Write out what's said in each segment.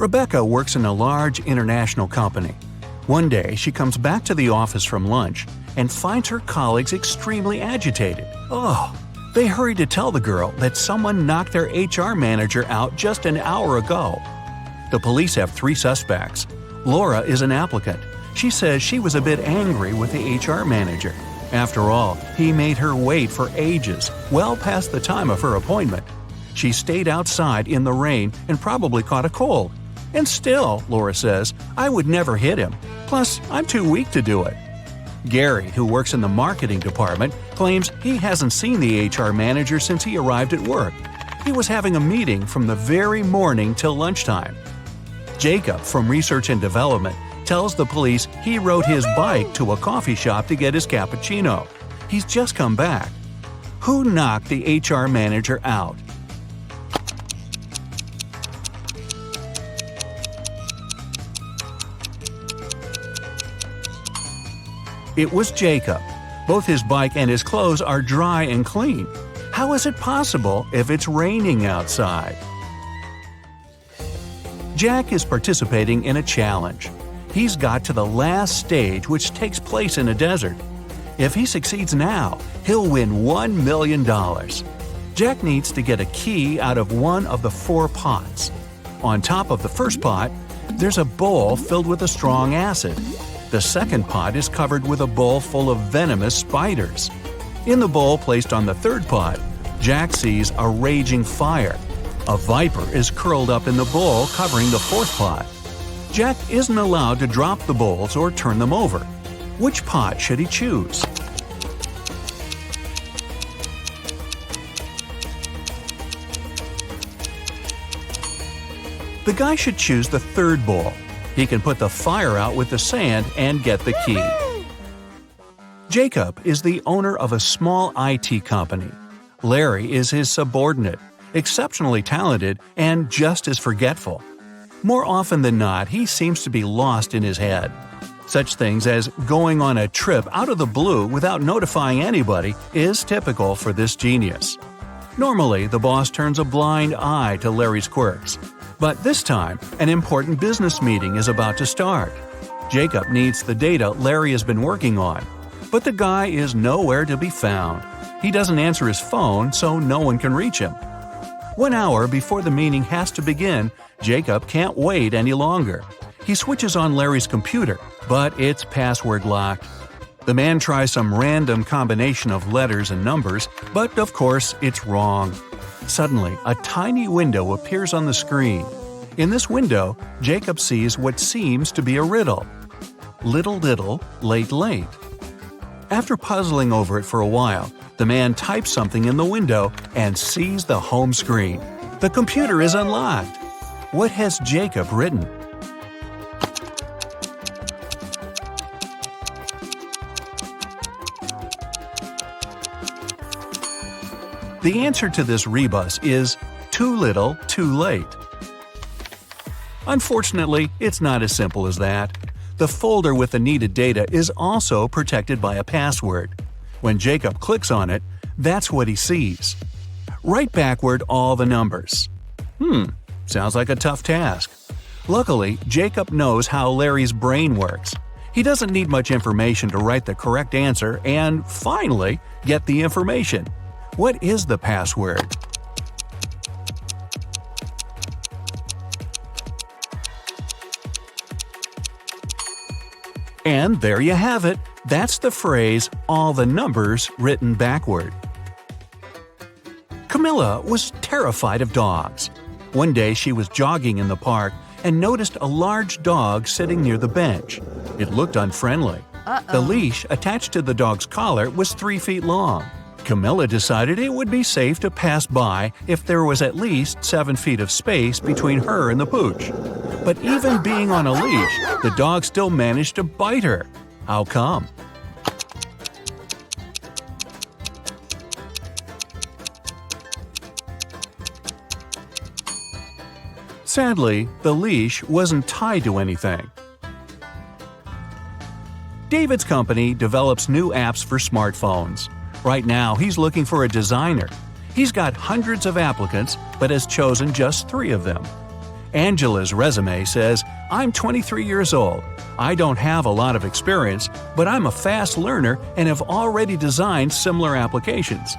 Rebecca works in a large international company. One day, she comes back to the office from lunch and finds her colleagues extremely agitated. Oh! They hurry to tell the girl that someone knocked their HR manager out just an hour ago. The police have 3 suspects. Laura is an applicant. She says she was a bit angry with the HR manager. After all, he made her wait for ages, well past the time of her appointment. She stayed outside in the rain and probably caught a cold. And still, Laura says, I would never hit him. Plus, I'm too weak to do it. Gary, who works in the marketing department, claims he hasn't seen the HR manager since he arrived at work. He was having a meeting from the very morning till lunchtime. Jacob, from Research and Development, tells the police he rode his bike to a coffee shop to get his cappuccino. He's just come back. Who knocked the HR manager out? It was Jacob. Both his bike and his clothes are dry and clean. How is it possible if it's raining outside? Jack is participating in a challenge. He's got to the last stage, which takes place in a desert. If he succeeds now, he'll win $1 million. Jack needs to get a key out of one of the 4 pots. On top of the first pot, there's a bowl filled with a strong acid. The second pot is covered with a bowl full of venomous spiders. In the bowl placed on the third pot, Jack sees a raging fire. A viper is curled up in the bowl covering the fourth pot. Jack isn't allowed to drop the bowls or turn them over. Which pot should he choose? The guy should choose the third bowl. He can put the fire out with the sand and get the key. Jacob is the owner of a small IT company. Larry is his subordinate, exceptionally talented and just as forgetful. More often than not, he seems to be lost in his head. Such things as going on a trip out of the blue without notifying anybody is typical for this genius. Normally, the boss turns a blind eye to Larry's quirks. But this time, an important business meeting is about to start. Jacob needs the data Larry has been working on, but the guy is nowhere to be found. He doesn't answer his phone, so no one can reach him. 1 hour before the meeting has to begin, Jacob can't wait any longer. He switches on Larry's computer, but it's password locked. The man tries some random combination of letters and numbers, but of course it's wrong. Suddenly, a tiny window appears on the screen. In this window, Jacob sees what seems to be a riddle. Little, little, late, late. After puzzling over it for a while, the man types something in the window and sees the home screen. The computer is unlocked. What has Jacob written? The answer to this rebus is too little, too late. Unfortunately, it's not as simple as that. The folder with the needed data is also protected by a password. When Jacob clicks on it, that's what he sees. Write backward all the numbers. Sounds like a tough task. Luckily, Jacob knows how Larry's brain works. He doesn't need much information to write the correct answer and, finally, get the information. What is the password? And there you have it. That's the phrase, all the numbers written backward. Camilla was terrified of dogs. One day she was jogging in the park and noticed a large dog sitting near the bench. It looked unfriendly. The leash attached to the dog's collar was 3 feet long. Camilla decided it would be safe to pass by if there was at least 7 feet of space between her and the pooch. But even being on a leash, the dog still managed to bite her. How come? Sadly, the leash wasn't tied to anything. David's company develops new apps for smartphones. Right now, he's looking for a designer. He's got hundreds of applicants, but has chosen just 3 of them. Angela's resume says, "I'm 23 years old. I don't have a lot of experience, but I'm a fast learner and have already designed similar applications."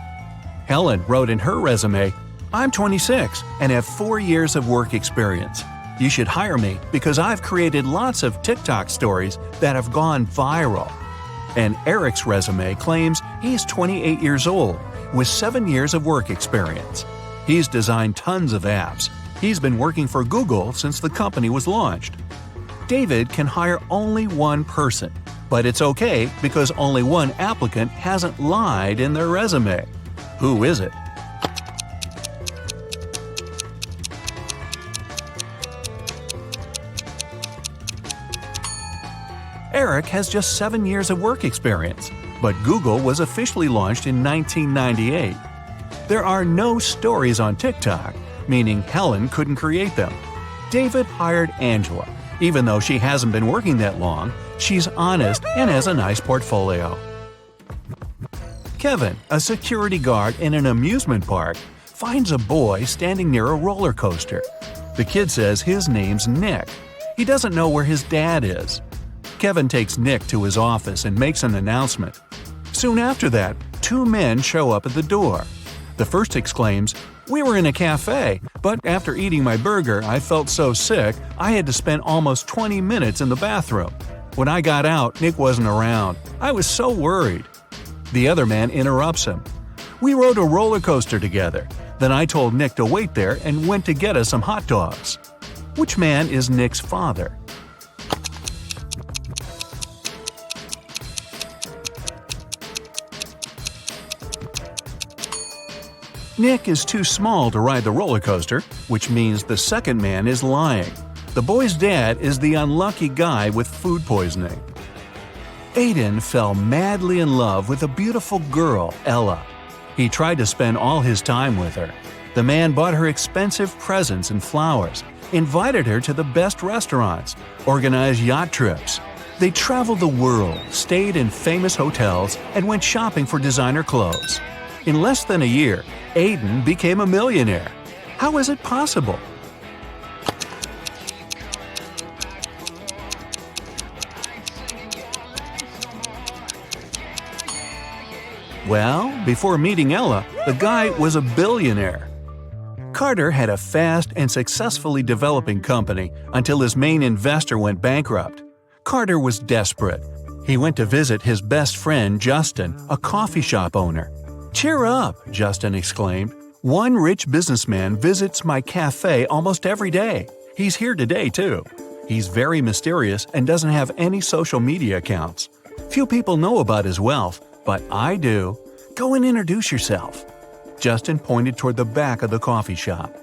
Helen wrote in her resume, "I'm 26 and have 4 years of work experience. You should hire me because I've created lots of TikTok stories that have gone viral." And Eric's resume claims he's 28 years old with 7 years of work experience. He's designed tons of apps. He's been working for Google since the company was launched. David can hire only one person, but it's okay because only one applicant hasn't lied in their resume. Who is it? Eric has just 7 years of work experience, but Google was officially launched in 1998. There are no stories on TikTok, meaning Helen couldn't create them. David hired Angela. Even though she hasn't been working that long, she's honest and has a nice portfolio. Kevin, a security guard in an amusement park, finds a boy standing near a roller coaster. The kid says his name's Nick. He doesn't know where his dad is. Kevin takes Nick to his office and makes an announcement. Soon after that, 2 men show up at the door. The first exclaims, "We were in a cafe, but after eating my burger, I felt so sick I had to spend almost 20 minutes in the bathroom. When I got out, Nick wasn't around. I was so worried." The other man interrupts him. "We rode a roller coaster together. Then I told Nick to wait there and went to get us some hot dogs." Which man is Nick's father? Nick is too small to ride the roller coaster, which means the second man is lying. The boy's dad is the unlucky guy with food poisoning. Aiden fell madly in love with a beautiful girl, Ella. He tried to spend all his time with her. The man bought her expensive presents and flowers, invited her to the best restaurants, organized yacht trips. They traveled the world, stayed in famous hotels, and went shopping for designer clothes. In less than a year, Aiden became a millionaire. How is it possible? Well, before meeting Ella, the guy was a billionaire. Carter had a fast and successfully developing company until his main investor went bankrupt. Carter was desperate. He went to visit his best friend Justin, a coffee shop owner. "Cheer up," Justin exclaimed. "One rich businessman visits my cafe almost every day. He's here today, too. He's very mysterious and doesn't have any social media accounts. Few people know about his wealth, but I do. Go and introduce yourself." Justin pointed toward the back of the coffee shop.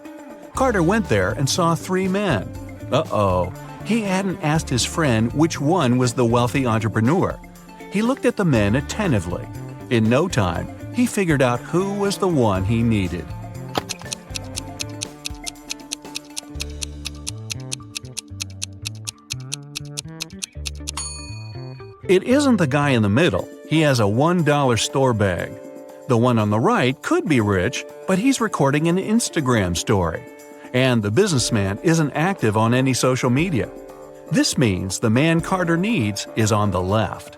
Carter went there and saw 3 men. Uh-oh. He hadn't asked his friend which one was the wealthy entrepreneur. He looked at the men attentively. In no time, he figured out who was the one he needed. It isn't the guy in the middle. He has a $1 store bag. The one on the right could be rich, but he's recording an Instagram story. And the businessman isn't active on any social media. This means the man Carter needs is on the left.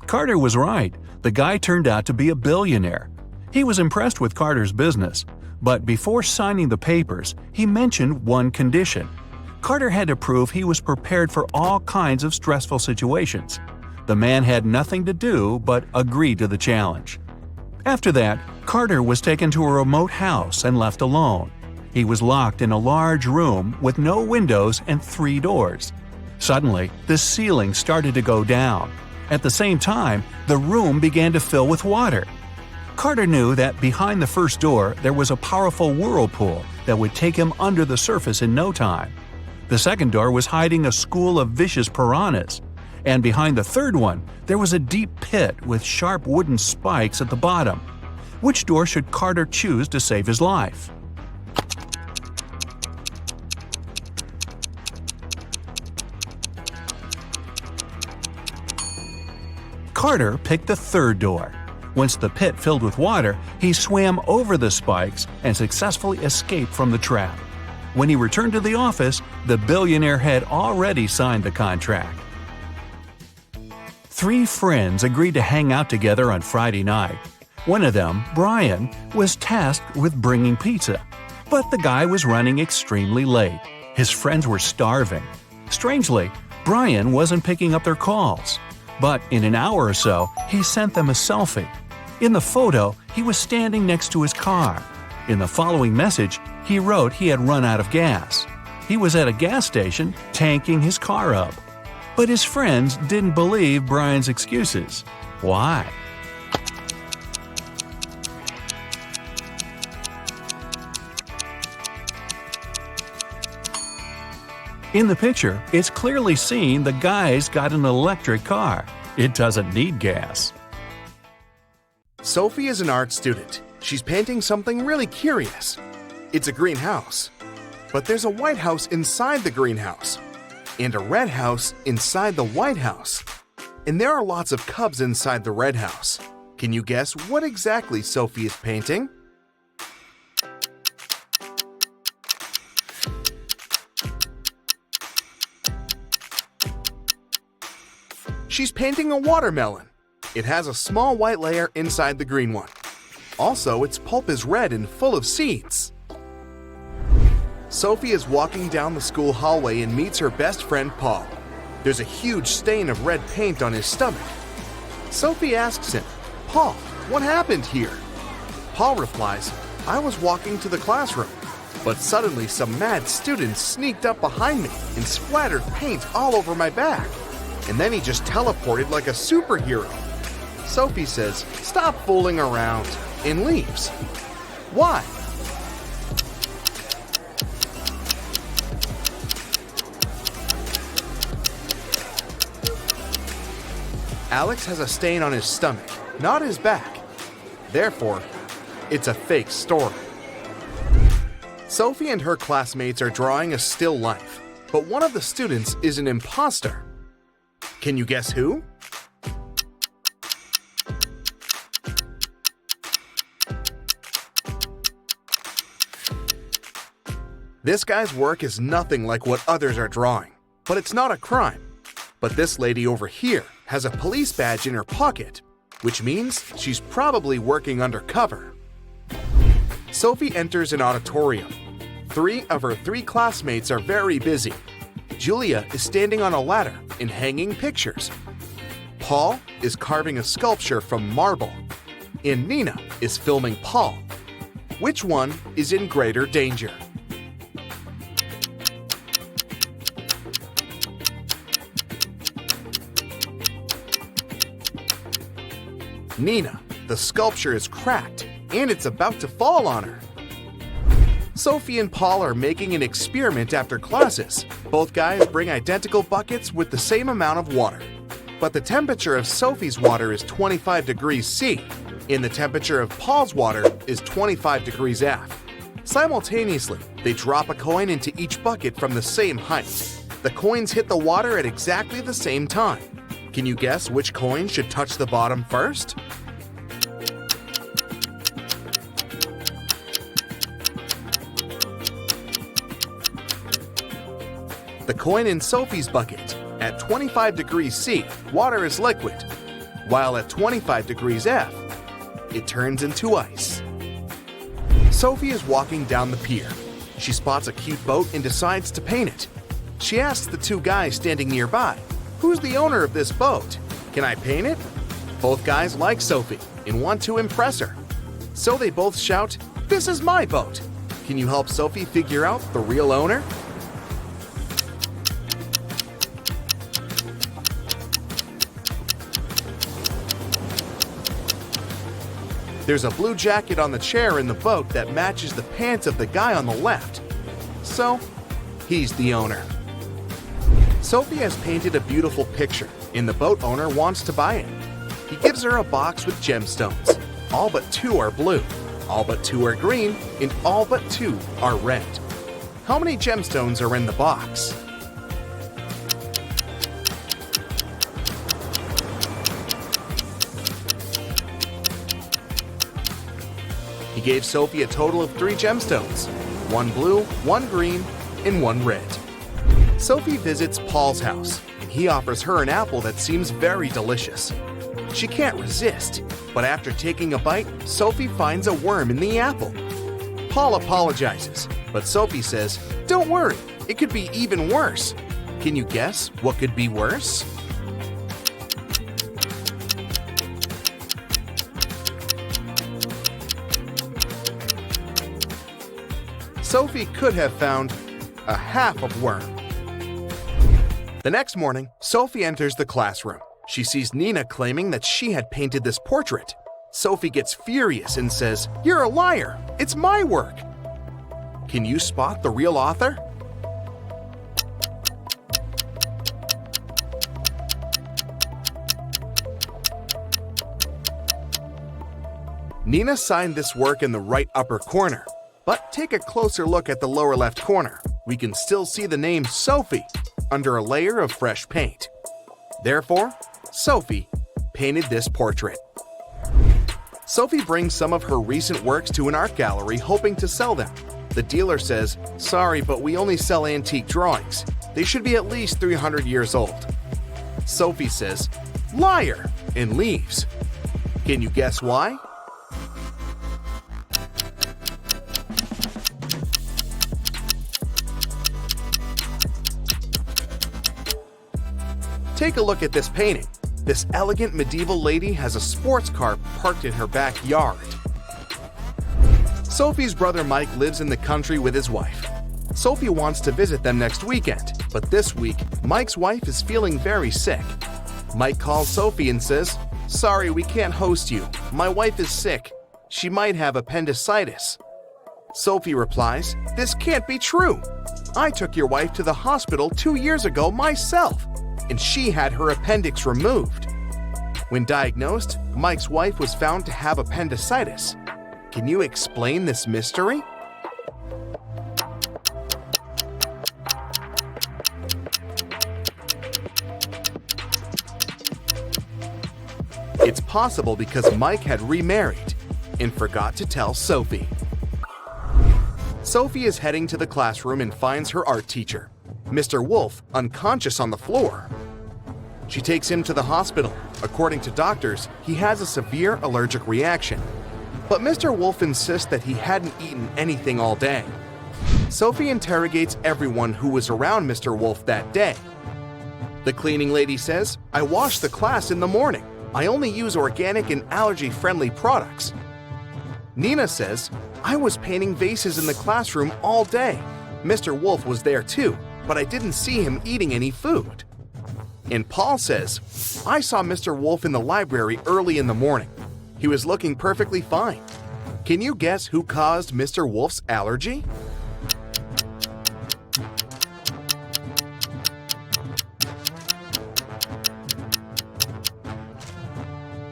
Carter was right. The guy turned out to be a billionaire. He was impressed with Carter's business, but before signing the papers, he mentioned one condition. Carter had to prove he was prepared for all kinds of stressful situations. The man had nothing to do but agree to the challenge. After that, Carter was taken to a remote house and left alone. He was locked in a large room with no windows and 3 doors. Suddenly, the ceiling started to go down. At the same time, the room began to fill with water. Carter knew that behind the first door there was a powerful whirlpool that would take him under the surface in no time. The second door was hiding a school of vicious piranhas. And behind the third one, there was a deep pit with sharp wooden spikes at the bottom. Which door should Carter choose to save his life? Carter picked the third door. Once the pit filled with water, he swam over the spikes and successfully escaped from the trap. When he returned to the office, the billionaire had already signed the contract. 3 friends agreed to hang out together on Friday night. One of them, Brian, was tasked with bringing pizza. But the guy was running extremely late. His friends were starving. Strangely, Brian wasn't picking up their calls. But in an hour or so, he sent them a selfie. In the photo, he was standing next to his car. In the following message, he wrote he had run out of gas. He was at a gas station tanking his car up. But his friends didn't believe Brian's excuses. Why? In the picture, it's clearly seen the guy's got an electric car. It doesn't need gas. Sophie is an art student. She's painting something really curious. It's a greenhouse. But there's a white house inside the greenhouse. And a red house inside the white house. And there are lots of cubs inside the red house. Can you guess what exactly Sophie is painting? She's painting a watermelon. It has a small white layer inside the green one. Also, its pulp is red and full of seeds. Sophie is walking down the school hallway and meets her best friend Paul. There's a huge stain of red paint on his stomach. Sophie asks him, "Paul, what happened here?" Paul replies, "I was walking to the classroom, but suddenly some mad students sneaked up behind me and splattered paint all over my back. And then he just teleported like a superhero." Sophie says, "Stop fooling around," and leaves. Why? Alex has a stain on his stomach, not his back. Therefore, it's a fake story. Sophie and her classmates are drawing a still life, but one of the students is an imposter. Can you guess who? This guy's work is nothing like what others are drawing, but it's not a crime. But this lady over here has a police badge in her pocket, which means she's probably working undercover. Sophie enters an auditorium. 3 of her 3 classmates are very busy. Julia is standing on a ladder and hanging pictures. Paul is carving a sculpture from marble. And Nina is filming Paul. Which one is in greater danger? Nina, the sculpture is cracked and it's about to fall on her. Sophie and Paul are making an experiment after classes. Both guys bring identical buckets with the same amount of water. But the temperature of Sophie's water is 25 degrees C, and the temperature of Paul's water is 25 degrees F. Simultaneously, they drop a coin into each bucket from the same height. The coins hit the water at exactly the same time. Can you guess which coin should touch the bottom first? The coin in Sophie's bucket. At 25 degrees C, water is liquid, while at 25 degrees F, it turns into ice. Sophie is walking down the pier. She spots a cute boat and decides to paint it. She asks the 2 guys standing nearby, "Who's the owner of this boat? Can I paint it?" Both guys like Sophie and want to impress her. So they both shout, "This is my boat. Can you help Sophie figure out the real owner?" There's a blue jacket on the chair in the boat that matches the pants of the guy on the left. So, he's the owner. Sophie has painted a beautiful picture, and the boat owner wants to buy it. He gives her a box with gemstones. All but 2 are blue, all but 2 are green, and all but 2 are red. How many gemstones are in the box? He gave Sophie a total of 3 gemstones. one blue, one green, and one red. Sophie visits Paul's house, and he offers her an apple that seems very delicious. She can't resist, but after taking a bite, Sophie finds a worm in the apple. Paul apologizes, but Sophie says, "Don't worry, it could be even worse." Can you guess what could be worse? Sophie could have found a half of worm. The next morning, Sophie enters the classroom. She sees Nina claiming that she had painted this portrait. Sophie gets furious and says, "You're a liar! It's my work!" Can you spot the real author? Nina signed this work in the right upper corner, but take a closer look at the lower left corner. We can still see the name Sophie under a layer of fresh paint. Therefore, Sophie painted this portrait. Sophie brings some of her recent works to an art gallery hoping to sell them. The dealer says, "Sorry, but we only sell antique drawings. They should be at least 300 years old." Sophie says, "Liar," and leaves. Can you guess why? Take a look at this painting. This elegant medieval lady has a sports car parked in her backyard. Sophie's brother Mike lives in the country with his wife. Sophie wants to visit them next weekend, but this week, Mike's wife is feeling very sick. Mike calls Sophie and says, "Sorry, we can't host you. My wife is sick. She might have appendicitis." Sophie replies, "This can't be true. I took your wife to the hospital 2 years ago myself, and she had her appendix removed." When diagnosed, Mike's wife was found to have appendicitis. Can you explain this mystery? It's possible because Mike had remarried and forgot to tell Sophie. Sophie is heading to the classroom and finds her art teacher, Mr. Wolf, unconscious on the floor. She takes him to the hospital. According to doctors, he has a severe allergic reaction. But Mr. Wolf insists that he hadn't eaten anything all day. Sophie interrogates everyone who was around Mr. Wolf that day. The cleaning lady says, "I wash the class in the morning. I only use organic and allergy-friendly products." Nina says, "I was painting vases in the classroom all day. Mr. Wolf was there too, but I didn't see him eating any food." And Paul says, "I saw Mr. Wolf in the library early in the morning. He was looking perfectly fine." Can you guess who caused Mr. Wolf's allergy?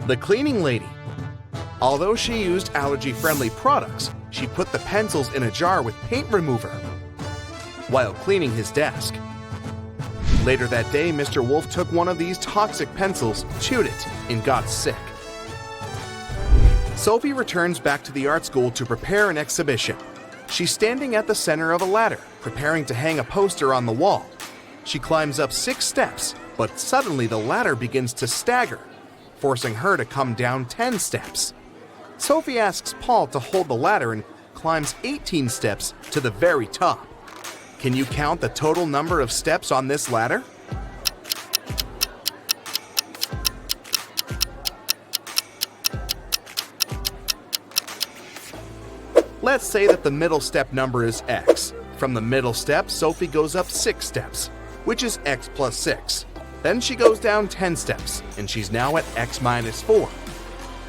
The cleaning lady. Although she used allergy-friendly products, she put the pencils in a jar with paint remover while cleaning his desk. Later that day, Mr. Wolf took one of these toxic pencils, chewed it, and got sick. Sophie returns back to the art school to prepare an exhibition. She's standing at the center of a ladder, preparing to hang a poster on the wall. She climbs up 6 steps, but suddenly the ladder begins to stagger, forcing her to come down 10 steps. Sophie asks Paul to hold the ladder and climbs 18 steps to the very top. Can you count the total number of steps on this ladder? Let's say that the middle step number is x. From the middle step, Sophie goes up 6 steps, which is x plus 6. Then she goes down 10 steps, and she's now at x minus 4.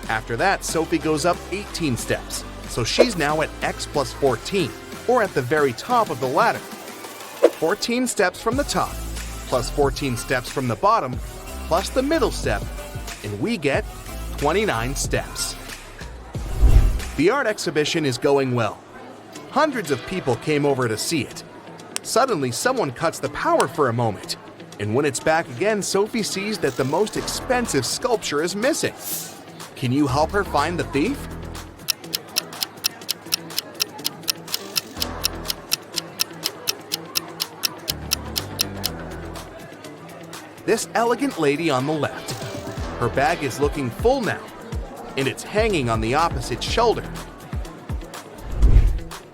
After that, Sophie goes up 18 steps, so she's now at x plus 14, or at the very top of the ladder. 14 steps from the top, plus 14 steps from the bottom, plus the middle step, and we get 29 steps. The art exhibition is going well. Hundreds of people came over to see it. Suddenly, someone cuts the power for a moment, and when it's back again, Sophie sees that the most expensive sculpture is missing. Can you help her find the thief? this elegant lady on the left. Her bag is looking full now, and it's hanging on the opposite shoulder.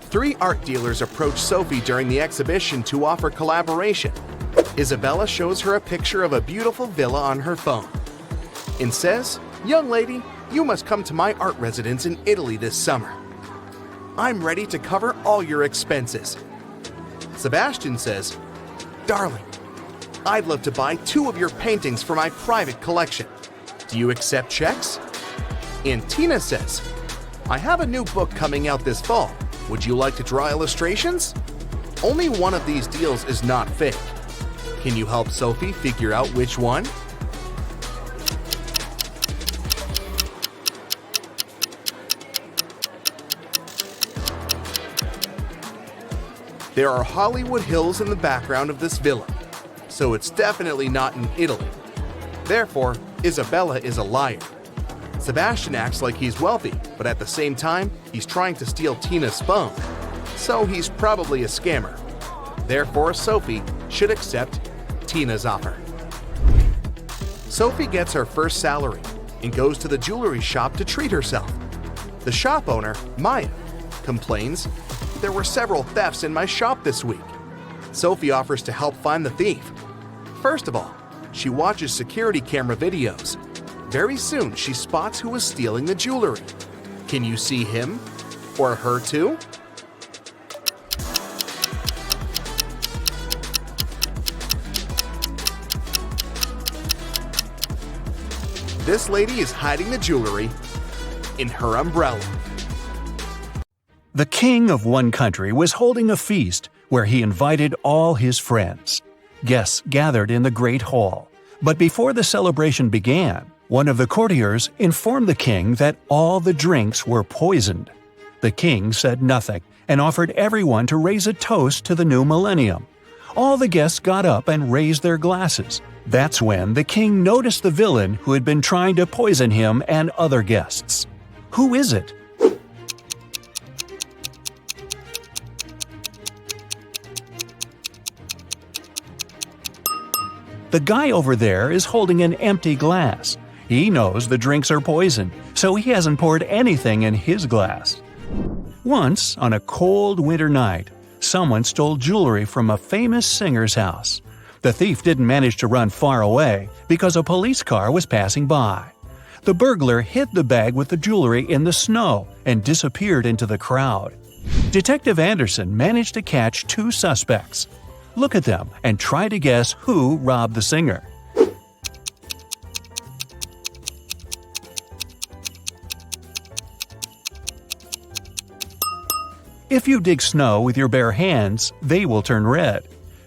3 art dealers approach Sophie during the exhibition to offer collaboration. Isabella shows her a picture of a beautiful villa on her phone and says, "Young lady, you must come to my art residence in Italy this summer. I'm ready to cover all your expenses." Sebastian says, "Darling, I'd love to buy 2 of your paintings for my private collection. Do you accept checks?" And Tina says, "I have a new book coming out this fall. Would you like to draw illustrations?" Only one of these deals is not fake. Can you help Sophie figure out which one? There are Hollywood Hills in the background of this villa, so it's definitely not in Italy. Therefore, Isabella is a liar. Sebastian acts like he's wealthy, but at the same time, he's trying to steal Tina's phone, so he's probably a scammer. Therefore, Sophie should accept Tina's offer. Sophie gets her first salary and goes to the jewelry shop to treat herself. The shop owner, Maya, complains, "There were several thefts in my shop this week." Sophie offers to help find the thief. First of all, she watches security camera videos. Very soon, she spots who is stealing the jewelry. Can you see him? Or her too? This lady is hiding the jewelry in her umbrella. The king of one country was holding a feast where he invited all his friends. Guests gathered in the great hall. But before the celebration began, one of the courtiers informed the king that all the drinks were poisoned. The king said nothing and offered everyone to raise a toast to the new millennium. All the guests got up and raised their glasses. That's when the king noticed the villain who had been trying to poison him and other guests. Who is it? The guy over there is holding an empty glass. He knows the drinks are poisoned, so he hasn't poured anything in his glass. Once, on a cold winter night, someone stole jewelry from a famous singer's house. The thief didn't manage to run far away because a police car was passing by. The burglar hid the bag with the jewelry in the snow and disappeared into the crowd. Detective Anderson managed to catch 2 suspects. Look at them and try to guess who robbed the singer. If you dig snow with your bare hands, they will turn red.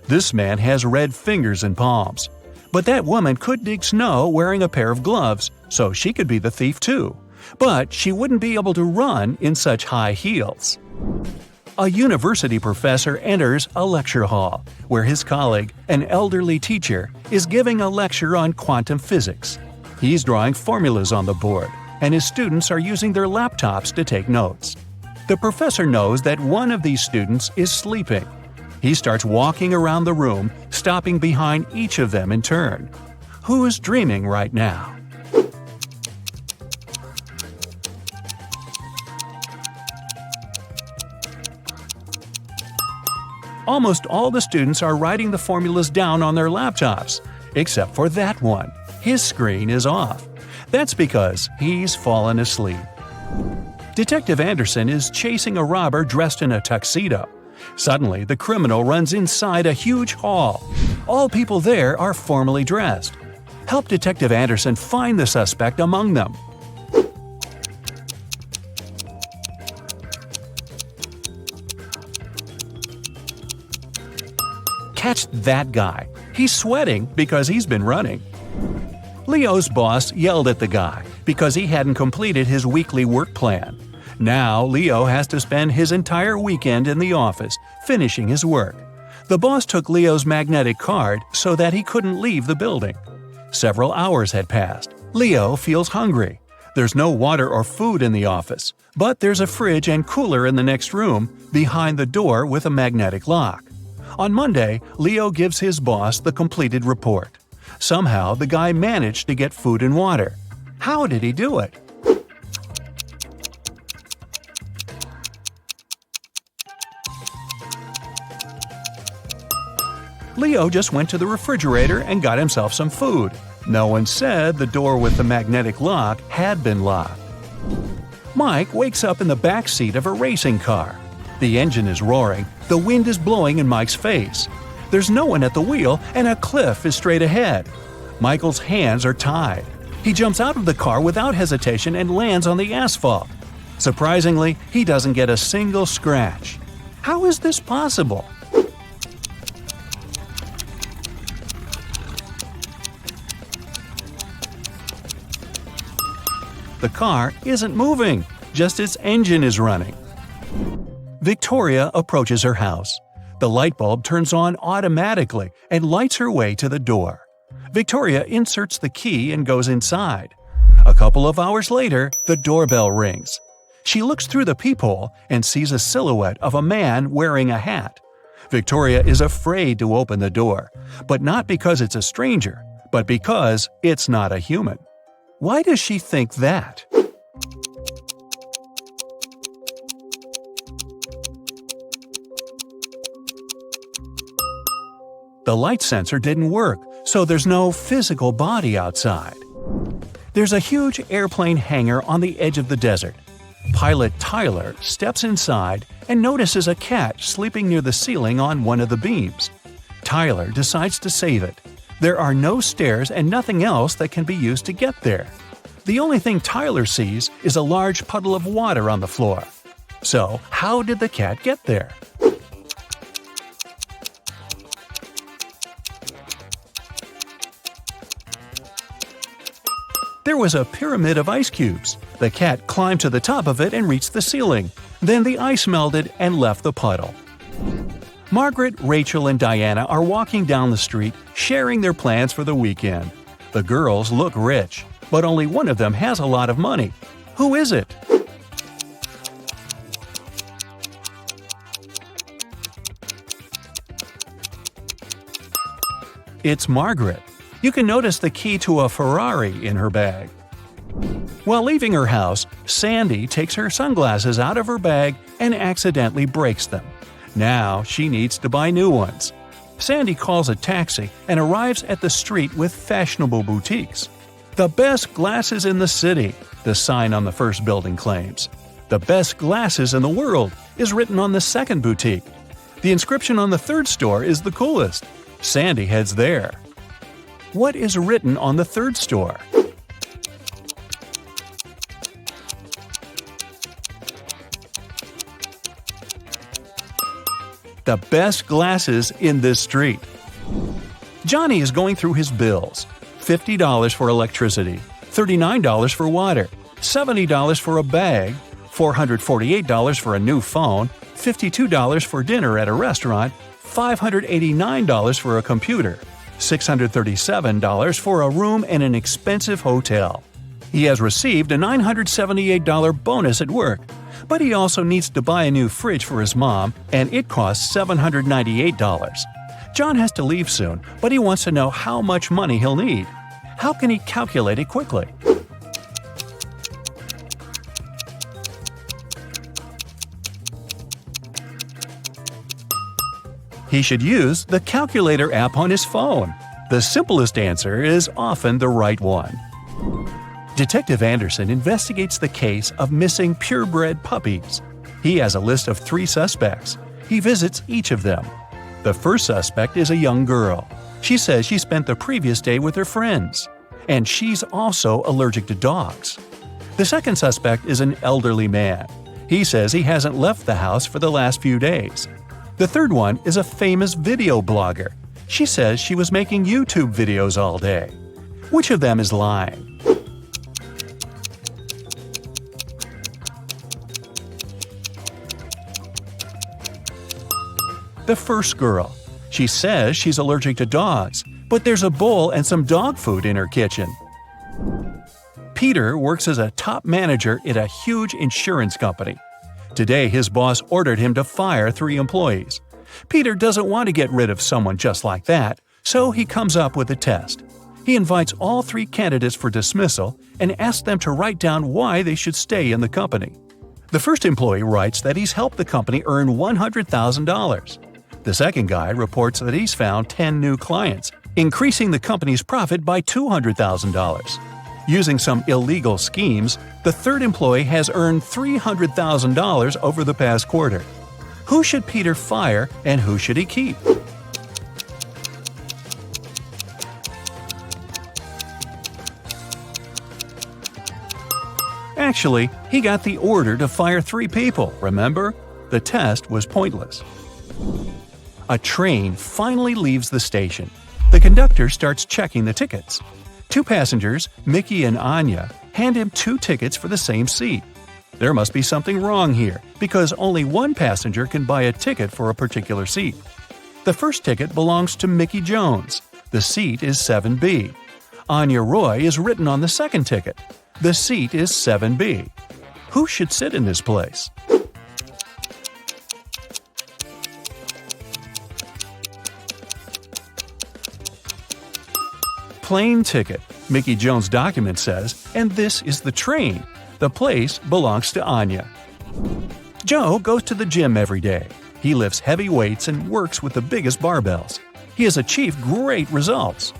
This man has red fingers and palms. But that woman could dig snow wearing a pair of gloves, so she could be the thief too. But she wouldn't be able to run in such high heels. A university professor enters a lecture hall, where his colleague, an elderly teacher, is giving a lecture on quantum physics. He's drawing formulas on the board, and his students are using their laptops to take notes. The professor knows that one of these students is sleeping. He starts walking around the room, stopping behind each of them in turn. Who's dreaming right now? Almost all the students are writing the formulas down on their laptops, except for that one. His screen is off. That's because he's fallen asleep. Detective Anderson is chasing a robber dressed in a tuxedo. Suddenly, the criminal runs inside a huge hall. All people there are formally dressed. Help Detective Anderson find the suspect among them. Catch that guy. He's sweating because he's been running. Leo's boss yelled at the guy because he hadn't completed his weekly work plan. Now Leo has to spend his entire weekend in the office, finishing his work. The boss took Leo's magnetic card so that he couldn't leave the building. Several hours had passed. Leo feels hungry. There's no water or food in the office, but there's a fridge and cooler in the next room, behind the door with a magnetic lock. On Monday, Leo gives his boss the completed report. Somehow, the guy managed to get food and water. How did he do it? Leo just went to the refrigerator and got himself some food. No one said the door with the magnetic lock had been locked. Mike wakes up in the back seat of a racing car. The engine is roaring, the wind is blowing in Mike's face. There's no one at the wheel and a cliff is straight ahead. Michael's hands are tied. He jumps out of the car without hesitation and lands on the asphalt. Surprisingly, he doesn't get a single scratch. How is this possible? The car isn't moving, just its engine is running. Victoria approaches her house. The light bulb turns on automatically and lights her way to the door. Victoria inserts the key and goes inside. A couple of hours later, the doorbell rings. She looks through the peephole and sees a silhouette of a man wearing a hat. Victoria is afraid to open the door, but not because it's a stranger, but because it's not a human. Why does she think that? The light sensor didn't work, so there's no physical body outside. There's a huge airplane hangar on the edge of the desert. Pilot Tyler steps inside and notices a cat sleeping near the ceiling on one of the beams. Tyler decides to save it. There are no stairs and nothing else that can be used to get there. The only thing Tyler sees is a large puddle of water on the floor. So, how did the cat get there? There was a pyramid of ice cubes. The cat climbed to the top of it and reached the ceiling. Then the ice melted and left the puddle. Margaret, Rachel, and Diana are walking down the street, sharing their plans for the weekend. The girls look rich, but only one of them has a lot of money. Who is it? It's Margaret. You can notice the key to a Ferrari in her bag. While leaving her house, Sandy takes her sunglasses out of her bag and accidentally breaks them. Now she needs to buy new ones. Sandy calls a taxi and arrives at the street with fashionable boutiques. The best glasses in the city, the sign on the first building claims. The best glasses in the world is written on the second boutique. The inscription on the third store is the coolest. Sandy heads there. What is written on the third store? The best glasses in this street. Johnny is going through his bills. $50 for electricity, $39 for water, $70 for a bag, $448 for a new phone, $52 for dinner at a restaurant, $589 for a computer, $637 for a room in an expensive hotel. He has received a $978 bonus at work, but he also needs to buy a new fridge for his mom, and it costs $798. John has to leave soon, but he wants to know how much money he'll need. How can he calculate it quickly? He should use the calculator app on his phone. The simplest answer is often the right one. Detective Anderson investigates the case of missing purebred puppies. He has a list of 3 suspects. He visits each of them. The first suspect is a young girl. She says she spent the previous day with her friends. And she's also allergic to dogs. The second suspect is an elderly man. He says he hasn't left the house for the last few days. The third one is a famous video blogger. She says she was making YouTube videos all day. Which of them is lying? The first girl. She says she's allergic to dogs, but there's a bowl and some dog food in her kitchen. Peter works as a top manager at a huge insurance company. Today, his boss ordered him to fire 3 employees. Peter doesn't want to get rid of someone just like that, so he comes up with a test. He invites all 3 candidates for dismissal and asks them to write down why they should stay in the company. The first employee writes that he's helped the company earn $100,000. The second guy reports that he's found 10 new clients, increasing the company's profit by $200,000. Using some illegal schemes, the third employee has earned $300,000 over the past quarter. Who should Peter fire and who should he keep? Actually, he got the order to fire 3 people, remember? The test was pointless. A train finally leaves the station. The conductor starts checking the tickets. 2 passengers, Mickey and Anya, hand him 2 tickets for the same seat. There must be something wrong here, because only one passenger can buy a ticket for a particular seat. The first ticket belongs to Mickey Jones. The seat is 7B. Anya Roy is written on the second ticket. The seat is 7B. Who should sit in this place? Plane ticket, Mickey Jones' document says, and this is the train. The place belongs to Anya. Joe goes to the gym every day. He lifts heavy weights and works with the biggest barbells. He has achieved great results.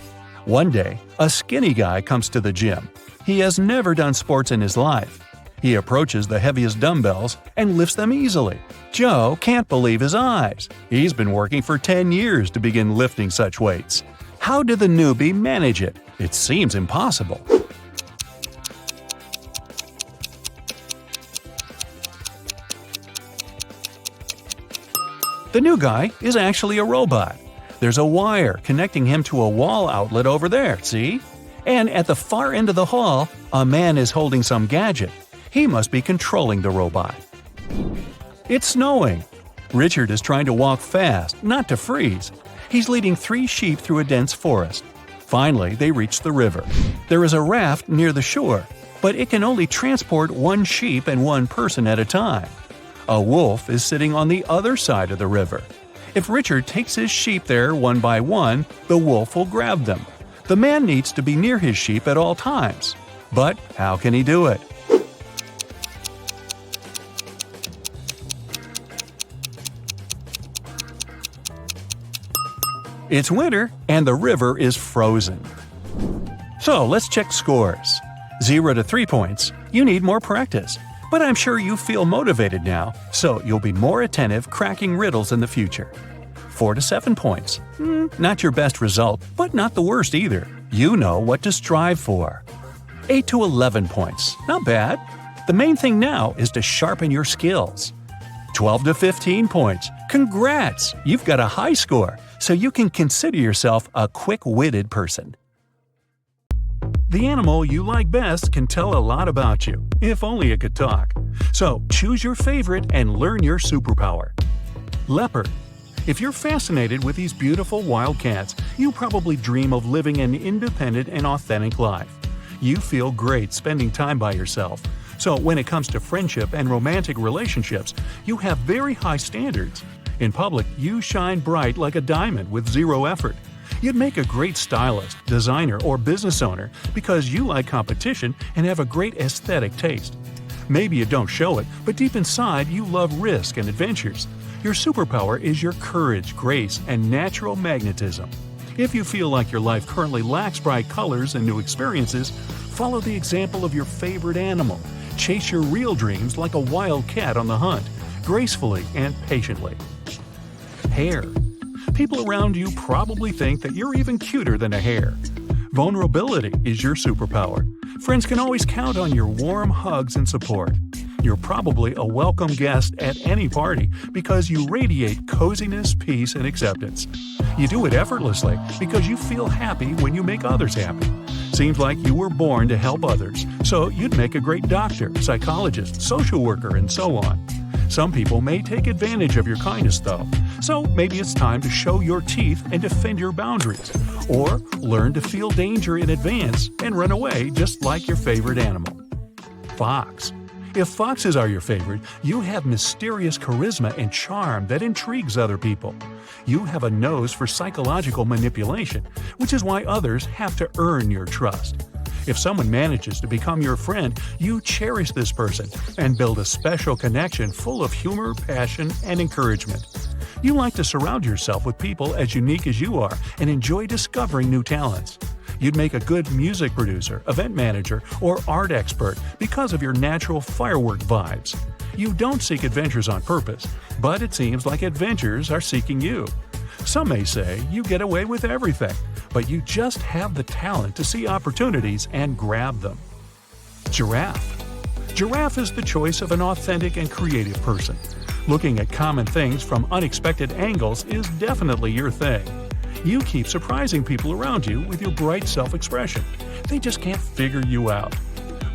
One day, a skinny guy comes to the gym. He has never done sports in his life. He approaches the heaviest dumbbells and lifts them easily. Joe can't believe his eyes. He's been working for 10 years to begin lifting such weights. How did the newbie manage it? It seems impossible. The new guy is actually a robot. There's a wire connecting him to a wall outlet over there, see? And at the far end of the hall, a man is holding some gadget. He must be controlling the robot. It's snowing. Richard is trying to walk fast, not to freeze. He's leading 3 sheep through a dense forest. Finally, they reach the river. There is a raft near the shore, but it can only transport 1 sheep and 1 person at a time. A wolf is sitting on the other side of the river. If Richard takes his sheep there one by one, the wolf will grab them. The man needs to be near his sheep at all times. But how can he do it? It's winter and the river is frozen. So let's check scores. 0 to 3 points. You need more practice. But I'm sure you feel motivated now, so you'll be more attentive cracking riddles in the future. 4 to 7 points. Not your best result, but not the worst either. You know what to strive for. 8 to 11 points. Not bad. The main thing now is to sharpen your skills. 12 to 15 points. Congrats! You've got a high score, so you can consider yourself a quick-witted person. The animal you like best can tell a lot about you, if only it could talk. So choose your favorite and learn your superpower. Leopard. If you're fascinated with these beautiful wild cats, you probably dream of living an independent and authentic life. You feel great spending time by yourself. So when it comes to friendship and romantic relationships, you have very high standards. In public, you shine bright like a diamond with 0 effort. You'd make a great stylist, designer, or business owner because you like competition and have a great aesthetic taste. Maybe you don't show it, but deep inside you love risk and adventures. Your superpower is your courage, grace, and natural magnetism. If you feel like your life currently lacks bright colors and new experiences, follow the example of your favorite animal. Chase your real dreams like a wild cat on the hunt, gracefully and patiently. Hair. People around you probably think that you're even cuter than a hare. Vulnerability is your superpower. Friends can always count on your warm hugs and support. You're probably a welcome guest at any party because you radiate coziness, peace, and acceptance. You do it effortlessly because you feel happy when you make others happy. Seems like you were born to help others, so you'd make a great doctor, psychologist, social worker, and so on. Some people may take advantage of your kindness, though, so maybe it's time to show your teeth and defend your boundaries, or learn to feel danger in advance and run away just like your favorite animal. Fox. If foxes are your favorite, you have mysterious charisma and charm that intrigues other people. You have a nose for psychological manipulation, which is why others have to earn your trust. If someone manages to become your friend, you cherish this person and build a special connection full of humor, passion, and encouragement. You like to surround yourself with people as unique as you are and enjoy discovering new talents. You'd make a good music producer, event manager, or art expert because of your natural firework vibes. You don't seek adventures on purpose, but it seems like adventures are seeking you. Some may say you get away with everything, but you just have the talent to see opportunities and grab them. Giraffe. Giraffe is the choice of an authentic and creative person. Looking at common things from unexpected angles is definitely your thing. You keep surprising people around you with your bright self-expression. They just can't figure you out.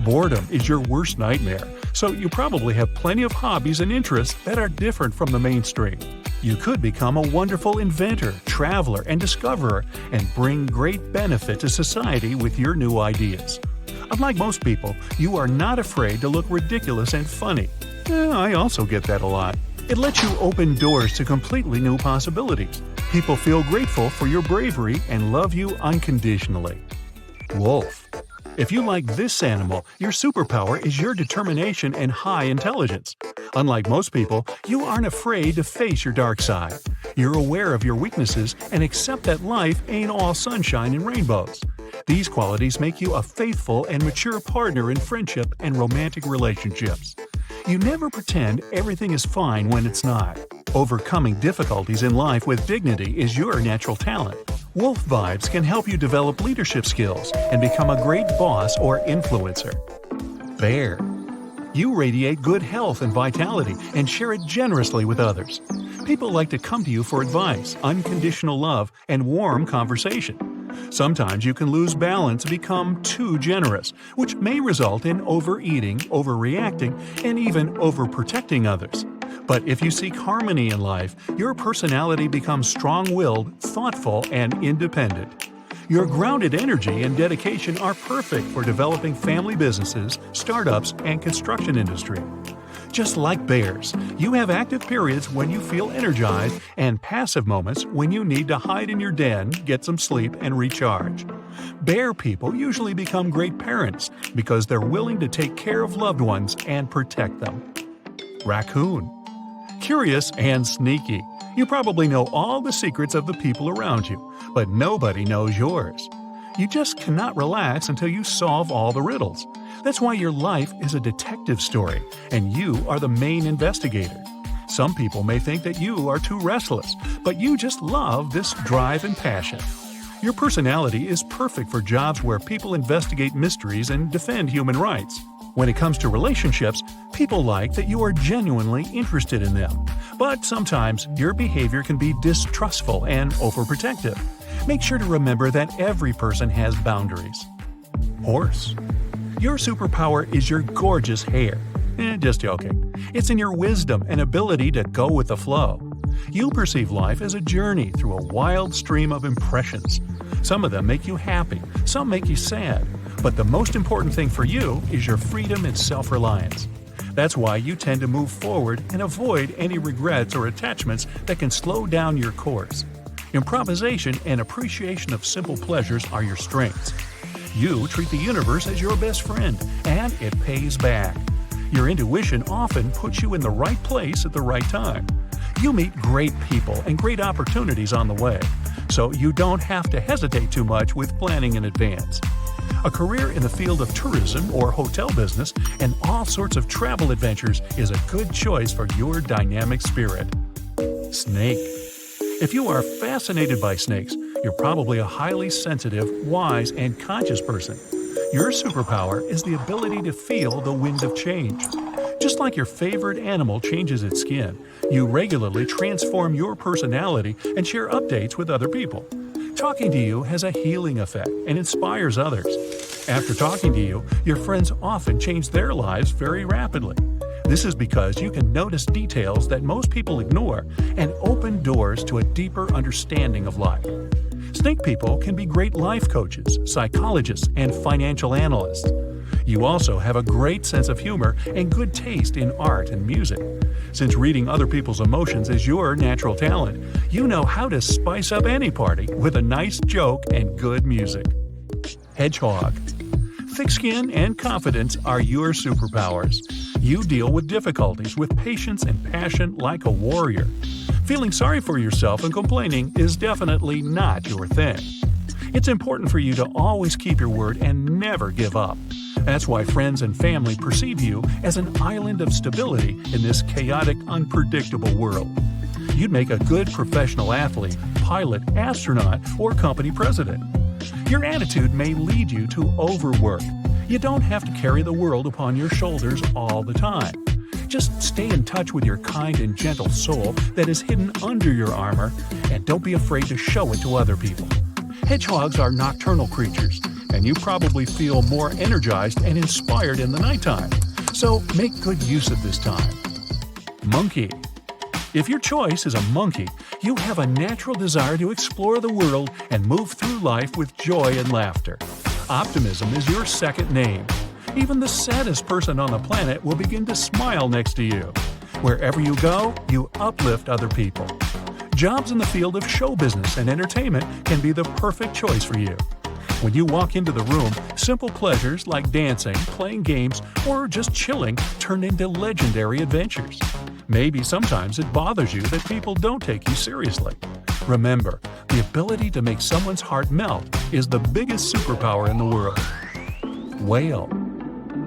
Boredom is your worst nightmare, so you probably have plenty of hobbies and interests that are different from the mainstream. You could become a wonderful inventor, traveler, and discoverer and bring great benefit to society with your new ideas. Unlike most people, you are not afraid to look ridiculous and funny. I also get that a lot. It lets you open doors to completely new possibilities. People feel grateful for your bravery and love you unconditionally. Wolf. If you like this animal, your superpower is your determination and high intelligence. Unlike most people, you aren't afraid to face your dark side. You're aware of your weaknesses and accept that life ain't all sunshine and rainbows. These qualities make you a faithful and mature partner in friendship and romantic relationships. You never pretend everything is fine when it's not. Overcoming difficulties in life with dignity is your natural talent. Wolf vibes can help you develop leadership skills and become a great boss or influencer. Bear. You radiate good health and vitality and share it generously with others. People like to come to you for advice, unconditional love, and warm conversation. Sometimes you can lose balance and become too generous, which may result in overeating, overreacting, and even overprotecting others. But if you seek harmony in life, your personality becomes strong-willed, thoughtful, and independent. Your grounded energy and dedication are perfect for developing family businesses, startups, and construction industry. Just like bears, you have active periods when you feel energized and passive moments when you need to hide in your den, get some sleep, and recharge. Bear people usually become great parents because they're willing to take care of loved ones and protect them. Raccoon. Curious and sneaky. You probably know all the secrets of the people around you, but nobody knows yours. You just cannot relax until you solve all the riddles. That's why your life is a detective story, and you are the main investigator. Some people may think that you are too restless, but you just love this drive and passion. Your personality is perfect for jobs where people investigate mysteries and defend human rights. When it comes to relationships, people like that you are genuinely interested in them. But sometimes your behavior can be distrustful and overprotective. Make sure to remember that every person has boundaries. Horse. Your superpower is your gorgeous hair. Just joking. It's in your wisdom and ability to go with the flow. You perceive life as a journey through a wild stream of impressions. Some of them make you happy, some make you sad. But the most important thing for you is your freedom and self-reliance. That's why you tend to move forward and avoid any regrets or attachments that can slow down your course. Improvisation and appreciation of simple pleasures are your strengths. You treat the universe as your best friend, and it pays back. Your intuition often puts you in the right place at the right time. You meet great people and great opportunities on the way, so you don't have to hesitate too much with planning in advance. A career in the field of tourism or hotel business and all sorts of travel adventures is a good choice for your dynamic spirit. Snake. If you are fascinated by snakes, you're probably a highly sensitive, wise, and conscious person. Your superpower is the ability to feel the wind of change. Just like your favorite animal changes its skin, you regularly transform your personality and share updates with other people. Talking to you has a healing effect and inspires others. After talking to you, your friends often change their lives very rapidly. This is because you can notice details that most people ignore and open doors to a deeper understanding of life. Snake people can be great life coaches, psychologists, and financial analysts. You also have a great sense of humor and good taste in art and music. Since reading other people's emotions is your natural talent, you know how to spice up any party with a nice joke and good music. Hedgehog. Thick skin and confidence are your superpowers. You deal with difficulties with patience and passion like a warrior. Feeling sorry for yourself and complaining is definitely not your thing. It's important for you to always keep your word and never give up. That's why friends and family perceive you as an island of stability in this chaotic, unpredictable world. You'd make a good professional athlete, pilot, astronaut, or company president. Your attitude may lead you to overwork. You don't have to carry the world upon your shoulders all the time. Just stay in touch with your kind and gentle soul that is hidden under your armor, and don't be afraid to show it to other people. Hedgehogs are nocturnal creatures, and you probably feel more energized and inspired in the nighttime. So make good use of this time. Monkey. If your choice is a monkey, you have a natural desire to explore the world and move through life with joy and laughter. Optimism is your second name. Even the saddest person on the planet will begin to smile next to you. Wherever you go, you uplift other people. Jobs in the field of show business and entertainment can be the perfect choice for you. When you walk into the room, simple pleasures like dancing, playing games, or just chilling turn into legendary adventures. Maybe sometimes it bothers you that people don't take you seriously. Remember, the ability to make someone's heart melt is the biggest superpower in the world. Whale.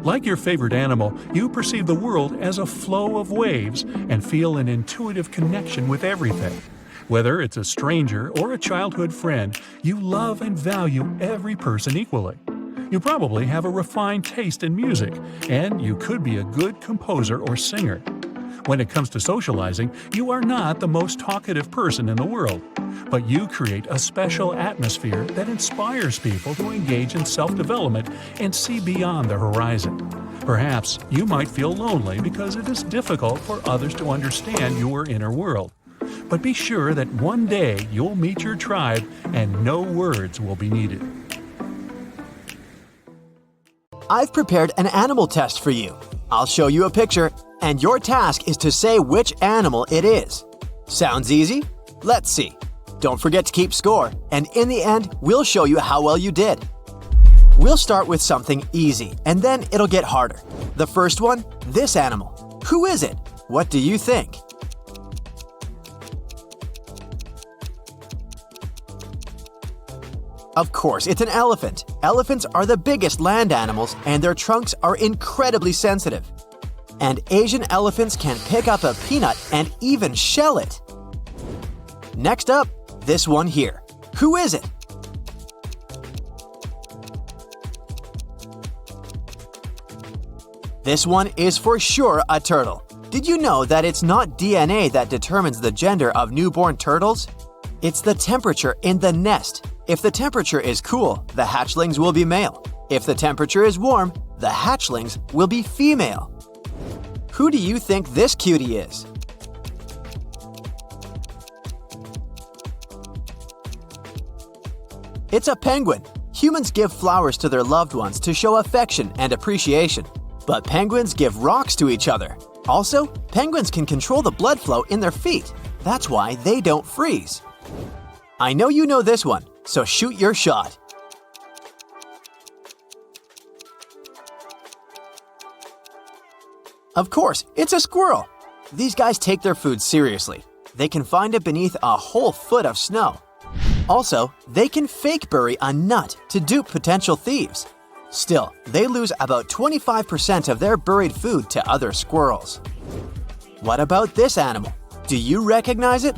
Like your favorite animal, you perceive the world as a flow of waves and feel an intuitive connection with everything. Whether it's a stranger or a childhood friend, you love and value every person equally. You probably have a refined taste in music, and you could be a good composer or singer. When it comes to socializing, you are not the most talkative person in the world, but you create a special atmosphere that inspires people to engage in self-development and see beyond the horizon. Perhaps you might feel lonely because it is difficult for others to understand your inner world. But be sure that one day you'll meet your tribe and no words will be needed. I've prepared an animal test for you. I'll show you a picture, and your task is to say which animal it is. Sounds easy? Let's see. Don't forget to keep score, and in the end, we'll show you how well you did. We'll start with something easy, and then it'll get harder. The first one, this animal. Who is it? What do you think? Of course, it's an elephant. Elephants are the biggest land animals, and their trunks are incredibly sensitive. And Asian elephants can pick up a peanut and even shell it. Next up, this one here. Who is it? This one is for sure a turtle. Did you know that it's not DNA that determines the gender of newborn turtles? It's the temperature in the nest. If the temperature is cool, the hatchlings will be male. If the temperature is warm, the hatchlings will be female. Who do you think this cutie is? It's a penguin. Humans give flowers to their loved ones to show affection and appreciation. But penguins give rocks to each other. Also, penguins can control the blood flow in their feet. That's why they don't freeze. I know you know this one, so shoot your shot. Of course, it's a squirrel. These guys take their food seriously. They can find it beneath a whole foot of snow. Also, they can fake bury a nut to dupe potential thieves. Still, they lose about 25% of their buried food to other squirrels. What about this animal? Do you recognize it?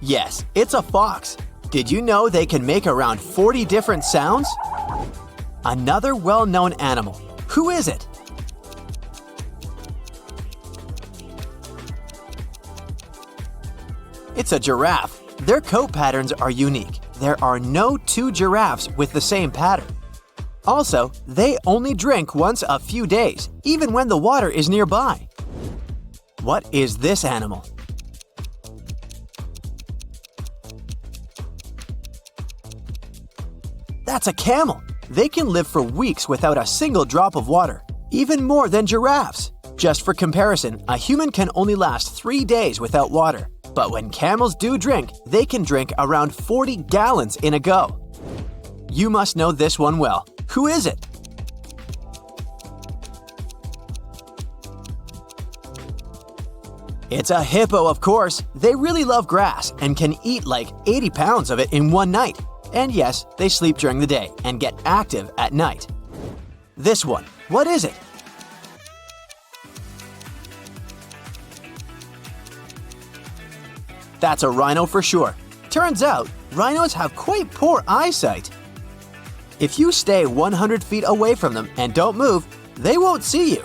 Yes, it's a fox. Did you know they can make around 40 different sounds? Another well-known animal. Who is it? It's a giraffe. Their coat patterns are unique. There are no two giraffes with the same pattern. Also, they only drink once a few days, even when the water is nearby. What is this animal? That's a camel. They can live for weeks without a single drop of water, even more than giraffes. Just for comparison, a human can only last 3 days without water. But when camels do drink, they can drink around 40 gallons in a go. You must know this one well. Who is it? It's a hippo, of course. They really love grass and can eat like 80 pounds of it in one night. And yes, they sleep during the day and get active at night. This one, what is it? That's a rhino for sure. Turns out, rhinos have quite poor eyesight. If you stay 100 feet away from them and don't move, they won't see you.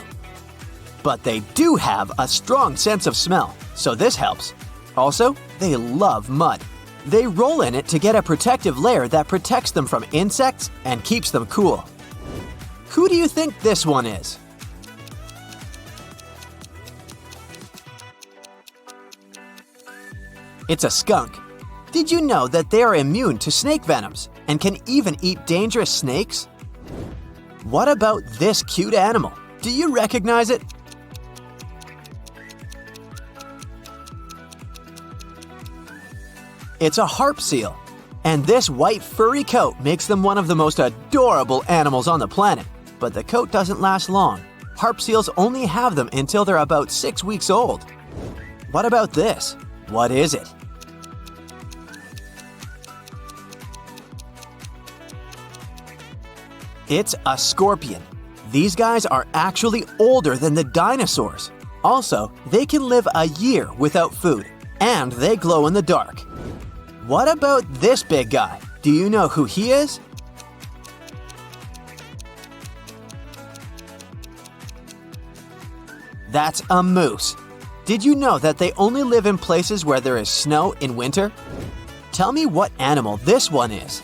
But they do have a strong sense of smell, so this helps. Also, they love mud. They roll in it to get a protective layer that protects them from insects and keeps them cool. Who do you think this one is? It's a skunk. Did you know that they are immune to snake venoms and can even eat dangerous snakes? What about this cute animal? Do you recognize it? It's a harp seal. And this white furry coat makes them one of the most adorable animals on the planet. But the coat doesn't last long. Harp seals only have them until they're about 6 weeks old. What about this? What is it? It's a scorpion. These guys are actually older than the dinosaurs. Also, they can live a year without food, and they glow in the dark. What about this big guy? Do you know who he is? That's a moose. Did you know that they only live in places where there is snow in winter? Tell me what animal this one is.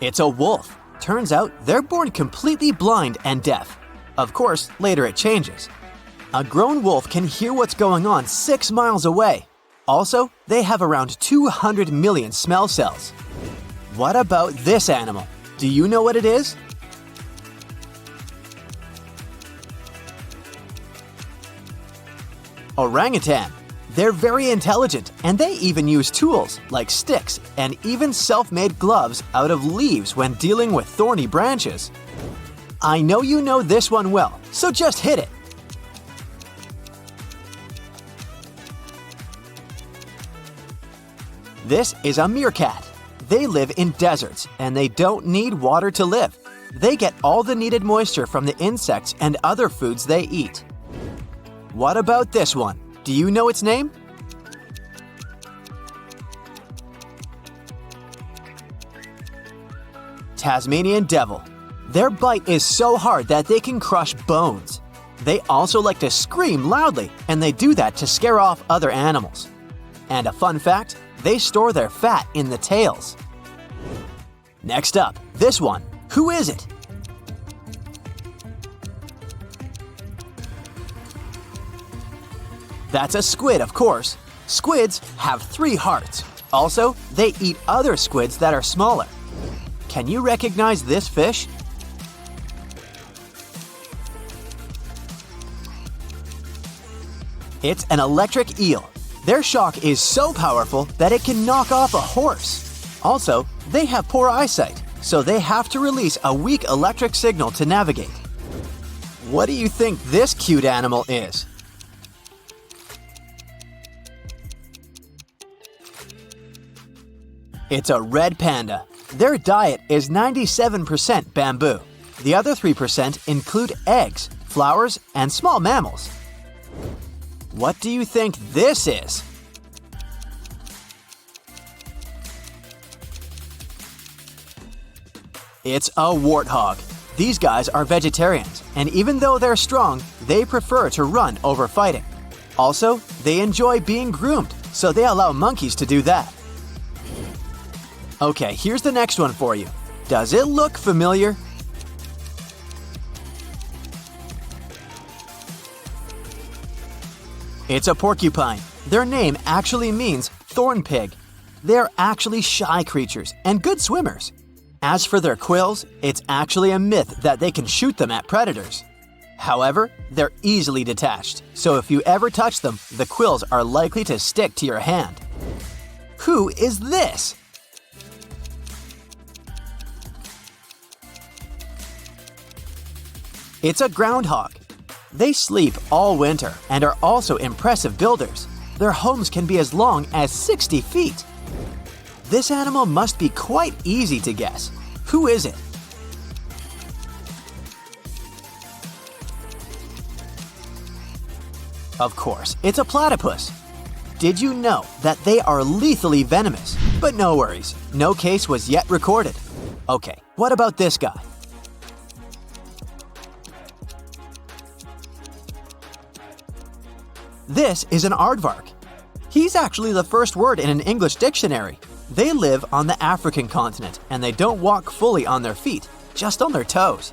It's a wolf. Turns out they're born completely blind and deaf. Of course, later it changes. A grown wolf can hear what's going on 6 miles away. Also, they have around 200 million smell cells. What about this animal? Do you know what it is? Orangutan. They're very intelligent, and they even use tools like sticks and even self-made gloves out of leaves when dealing with thorny branches. I know you know this one well, so just hit it. This is a meerkat. They live in deserts, and they don't need water to live. They get all the needed moisture from the insects and other foods they eat. What about this one? Do you know its name? Tasmanian devil. Their bite is so hard that they can crush bones. They also like to scream loudly, and they do that to scare off other animals. And a fun fact, they store their fat in the tails. Next up, this one. Who is it? That's a squid, of course. Squids have 3 hearts. Also, they eat other squids that are smaller. Can you recognize this fish? It's an electric eel. Their shock is so powerful that it can knock off a horse. Also, they have poor eyesight, so they have to release a weak electric signal to navigate. What do you think this cute animal is? It's a red panda. Their diet is 97% bamboo. The other 3% include eggs, flowers, and small mammals. What do you think this is? It's a warthog. These guys are vegetarians, and even though they're strong, they prefer to run over fighting. Also, they enjoy being groomed, so they allow monkeys to do that. Okay, here's the next one for you. Does it look familiar? It's a porcupine. Their name actually means thorn pig. They're actually shy creatures and good swimmers. As for their quills, it's actually a myth that they can shoot them at predators. However, they're easily detached, so if you ever touch them, the quills are likely to stick to your hand. Who is this? It's a groundhog. They sleep all winter and are also impressive builders. Their homes can be as long as 60 feet. This animal must be quite easy to guess. Who is it? Of course, it's a platypus. Did you know that they are lethally venomous? But no worries, no case was yet recorded. Okay, what about this guy? This is an aardvark. He's actually the first word in an English dictionary. They live on the African continent and they don't walk fully on their feet, just on their toes.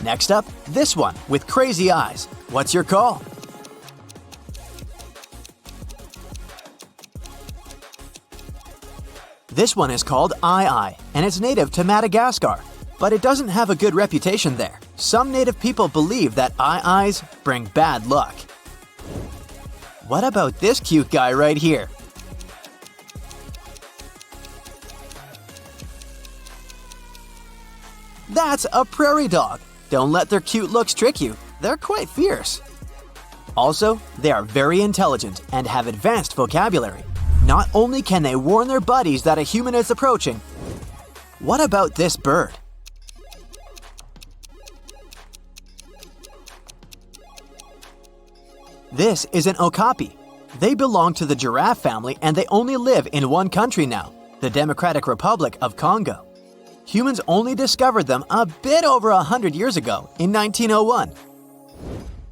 Next up, this one with crazy eyes. What's your call? This one is called Eye and it's native to Madagascar, but it doesn't have a good reputation there. Some native people believe that eyes bring bad luck. What about this cute guy right here? That's a prairie dog. Don't let their cute looks trick you. They're quite fierce. Also, they are very intelligent and have advanced vocabulary. Not only can they warn their buddies that a human is approaching, what about this bird? This is an okapi. They belong to the giraffe family and they only live in one country now, the Democratic Republic of Congo. Humans only discovered them a bit over 100 years ago, in 1901.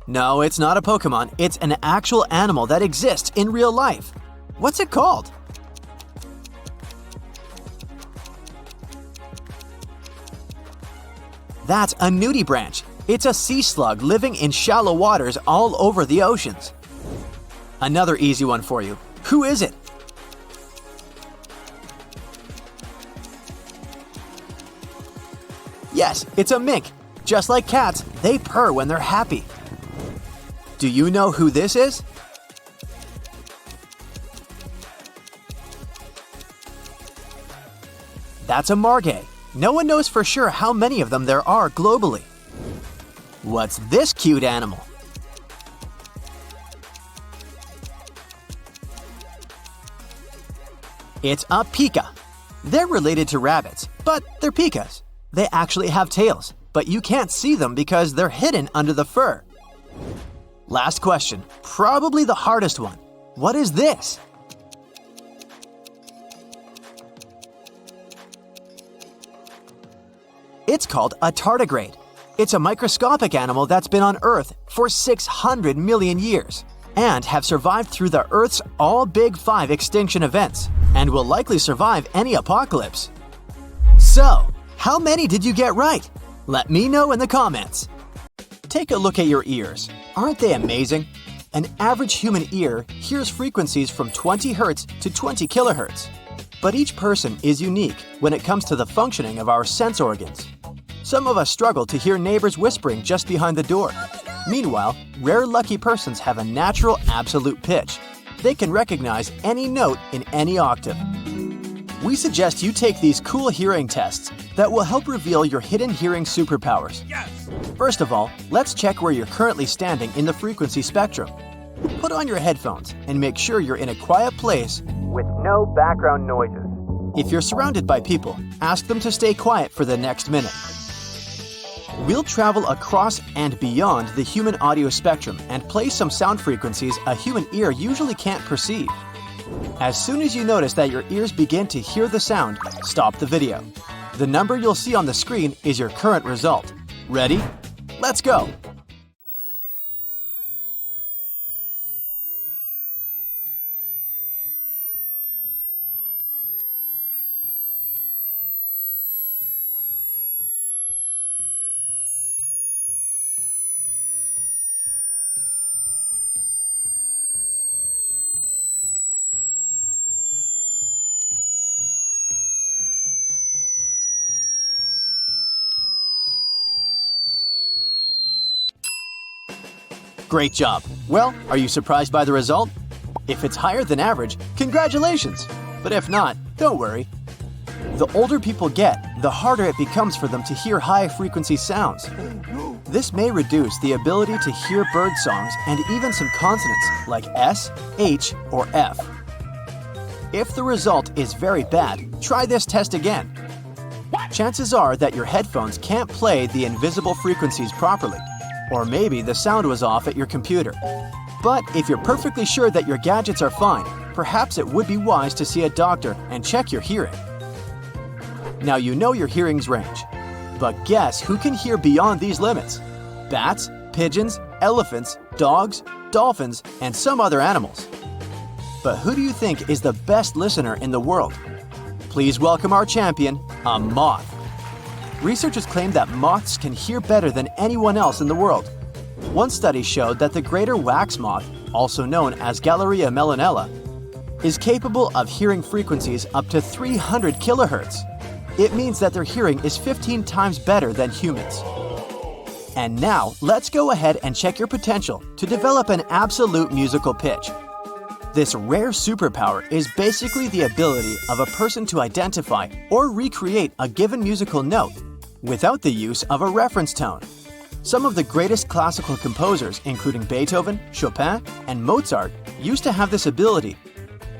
No, it's not a Pokemon, it's an actual animal that exists in real life. What's it called? That's a nudibranch. It's a sea slug living in shallow waters all over the oceans. Another easy one for you. Who is it? Yes, it's a mink. Just like cats, they purr when they're happy. Do you know who this is? That's a margay. No one knows for sure how many of them there are globally. What's this cute animal? It's a pika. They're related to rabbits, but they're pikas. They actually have tails, but you can't see them because they're hidden under the fur. Last question, probably the hardest one. What is this? It's called a tardigrade. It's a microscopic animal that's been on Earth for 600 million years and have survived through the Earth's all big 5 extinction events and will likely survive any apocalypse. So, how many did you get right? Let me know in the comments. Take a look at your ears. Aren't they amazing? An average human ear hears frequencies from 20 Hz to 20 kHz. But each person is unique when it comes to the functioning of our sense organs. Some of us struggle to hear neighbors whispering just behind the door. Meanwhile, rare lucky persons have a natural absolute pitch. They can recognize any note in any octave. We suggest you take these cool hearing tests that will help reveal your hidden hearing superpowers. Yes! First of all, let's check where you're currently standing in the frequency spectrum. Put on your headphones and make sure you're in a quiet place with no background noises. If you're surrounded by people, ask them to stay quiet for the next minute. We'll travel across and beyond the human audio spectrum and play some sound frequencies a human ear usually can't perceive. As soon as you notice that your ears begin to hear the sound, stop the video. The number you'll see on the screen is your current result. Ready? Let's go! Great job. Well, are you surprised by the result? If it's higher than average, congratulations. But if not, don't worry. The older people get, the harder it becomes for them to hear high-frequency sounds. This may reduce the ability to hear bird songs and even some consonants like S, H, or F. If the result is very bad, try this test again. Chances are that your headphones can't play the invisible frequencies properly, or maybe the sound was off at your computer. But if you're perfectly sure that your gadgets are fine, perhaps it would be wise to see a doctor and check your hearing. Now you know your hearing's range, but guess who can hear beyond these limits? Bats, pigeons, elephants, dogs, dolphins, and some other animals. But who do you think is the best listener in the world? Please welcome our champion, a moth. Researchers claim that moths can hear better than anyone else in the world. One study showed that the greater wax moth, also known as Galleria melanella, is capable of hearing frequencies up to 300 kilohertz. It means that their hearing is 15 times better than humans. And now, let's go ahead and check your potential to develop an absolute musical pitch. This rare superpower is basically the ability of a person to identify or recreate a given musical note without the use of a reference tone. Some of the greatest classical composers, including Beethoven, Chopin, and Mozart, used to have this ability,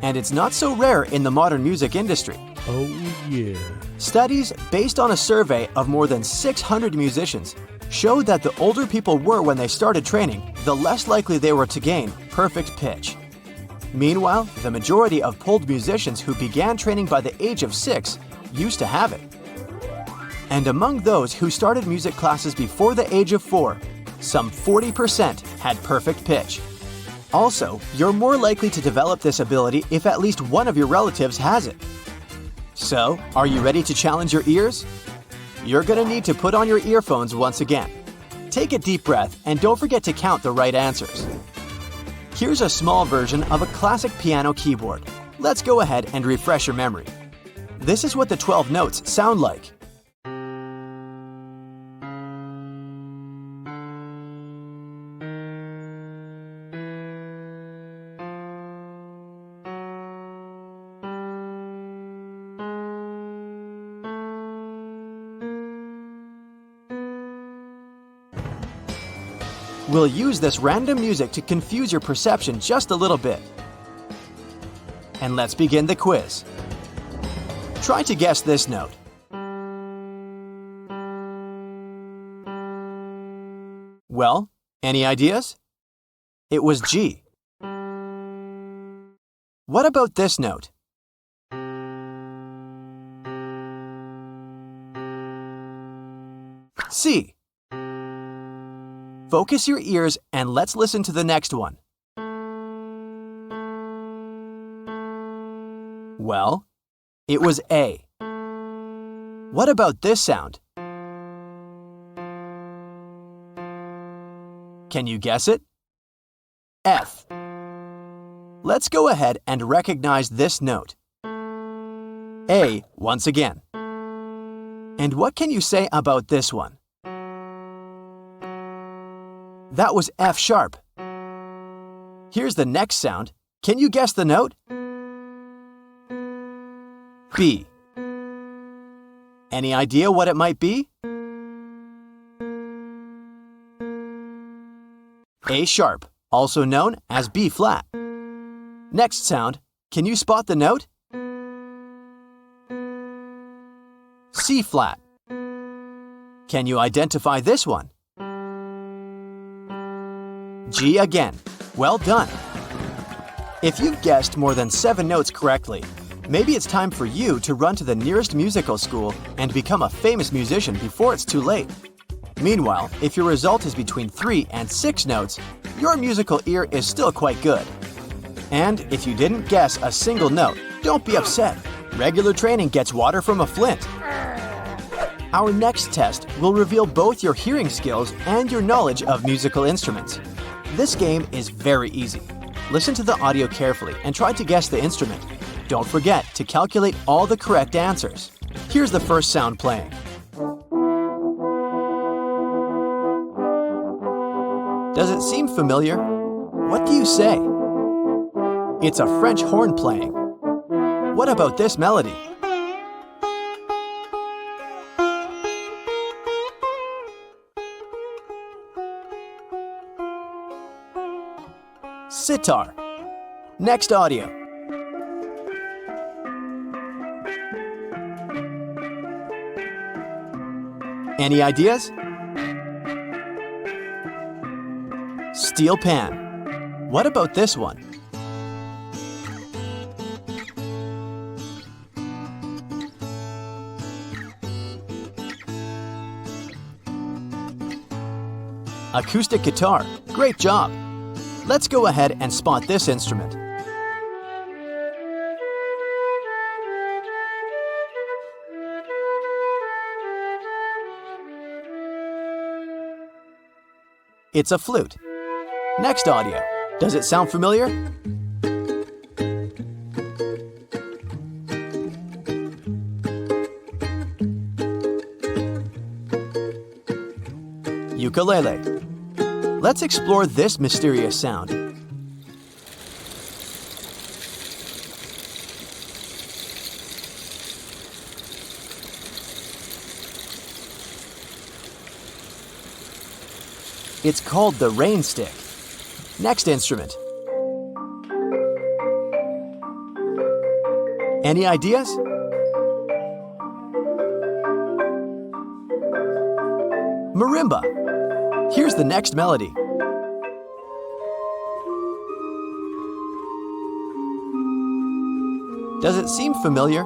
and it's not so rare in the modern music industry. Oh yeah. Studies based on a survey of more than 600 musicians showed that the older people were when they started training, the less likely they were to gain perfect pitch. Meanwhile, the majority of polled musicians who began training by the age of 6 used to have it. And among those who started music classes before the age of 4, some 40% had perfect pitch. Also, you're more likely to develop this ability if at least one of your relatives has it. So, are you ready to challenge your ears? You're going to need to put on your earphones once again. Take a deep breath and don't forget to count the right answers. Here's a small version of a classic piano keyboard. Let's go ahead and refresh your memory. This is what the 12 notes sound like. We'll use this random music to confuse your perception just a little bit. And let's begin the quiz. Try to guess this note. Well, any ideas? It was G. What about this note? C. Focus your ears and let's listen to the next one. Well, it was A. What about this sound? Can you guess it? F. Let's go ahead and recognize this note. A once again. And what can you say about this one? That was F sharp. Here's the next sound. Can you guess the note? B. Any idea what it might be? A sharp, also known as B flat. Next sound. Can you spot the note? C flat. Can you identify this one? G again. Well done. If you've guessed more than 7 notes correctly, maybe it's time for you to run to the nearest musical school and become a famous musician before it's too late. Meanwhile, if your result is between 3 and 6 notes, your musical ear is still quite good. And if you didn't guess a single note, don't be upset. Regular training gets water from a flint. Our next test will reveal both your hearing skills and your knowledge of musical instruments. This game is very easy. Listen to the audio carefully and try to guess the instrument. Don't forget to calculate all the correct answers. Here's the first sound playing. Does it seem familiar? What do you say? It's a French horn playing. What about this melody? Sitar. Next audio. Any ideas? Steel pan. What about this one? Acoustic guitar. Great job! Let's go ahead and spot this instrument. It's a flute. Next audio. Does it sound familiar? Ukulele. Let's explore this mysterious sound. It's called the rain stick. Next instrument. Any ideas? Marimba. Here's the next melody. Does it seem familiar?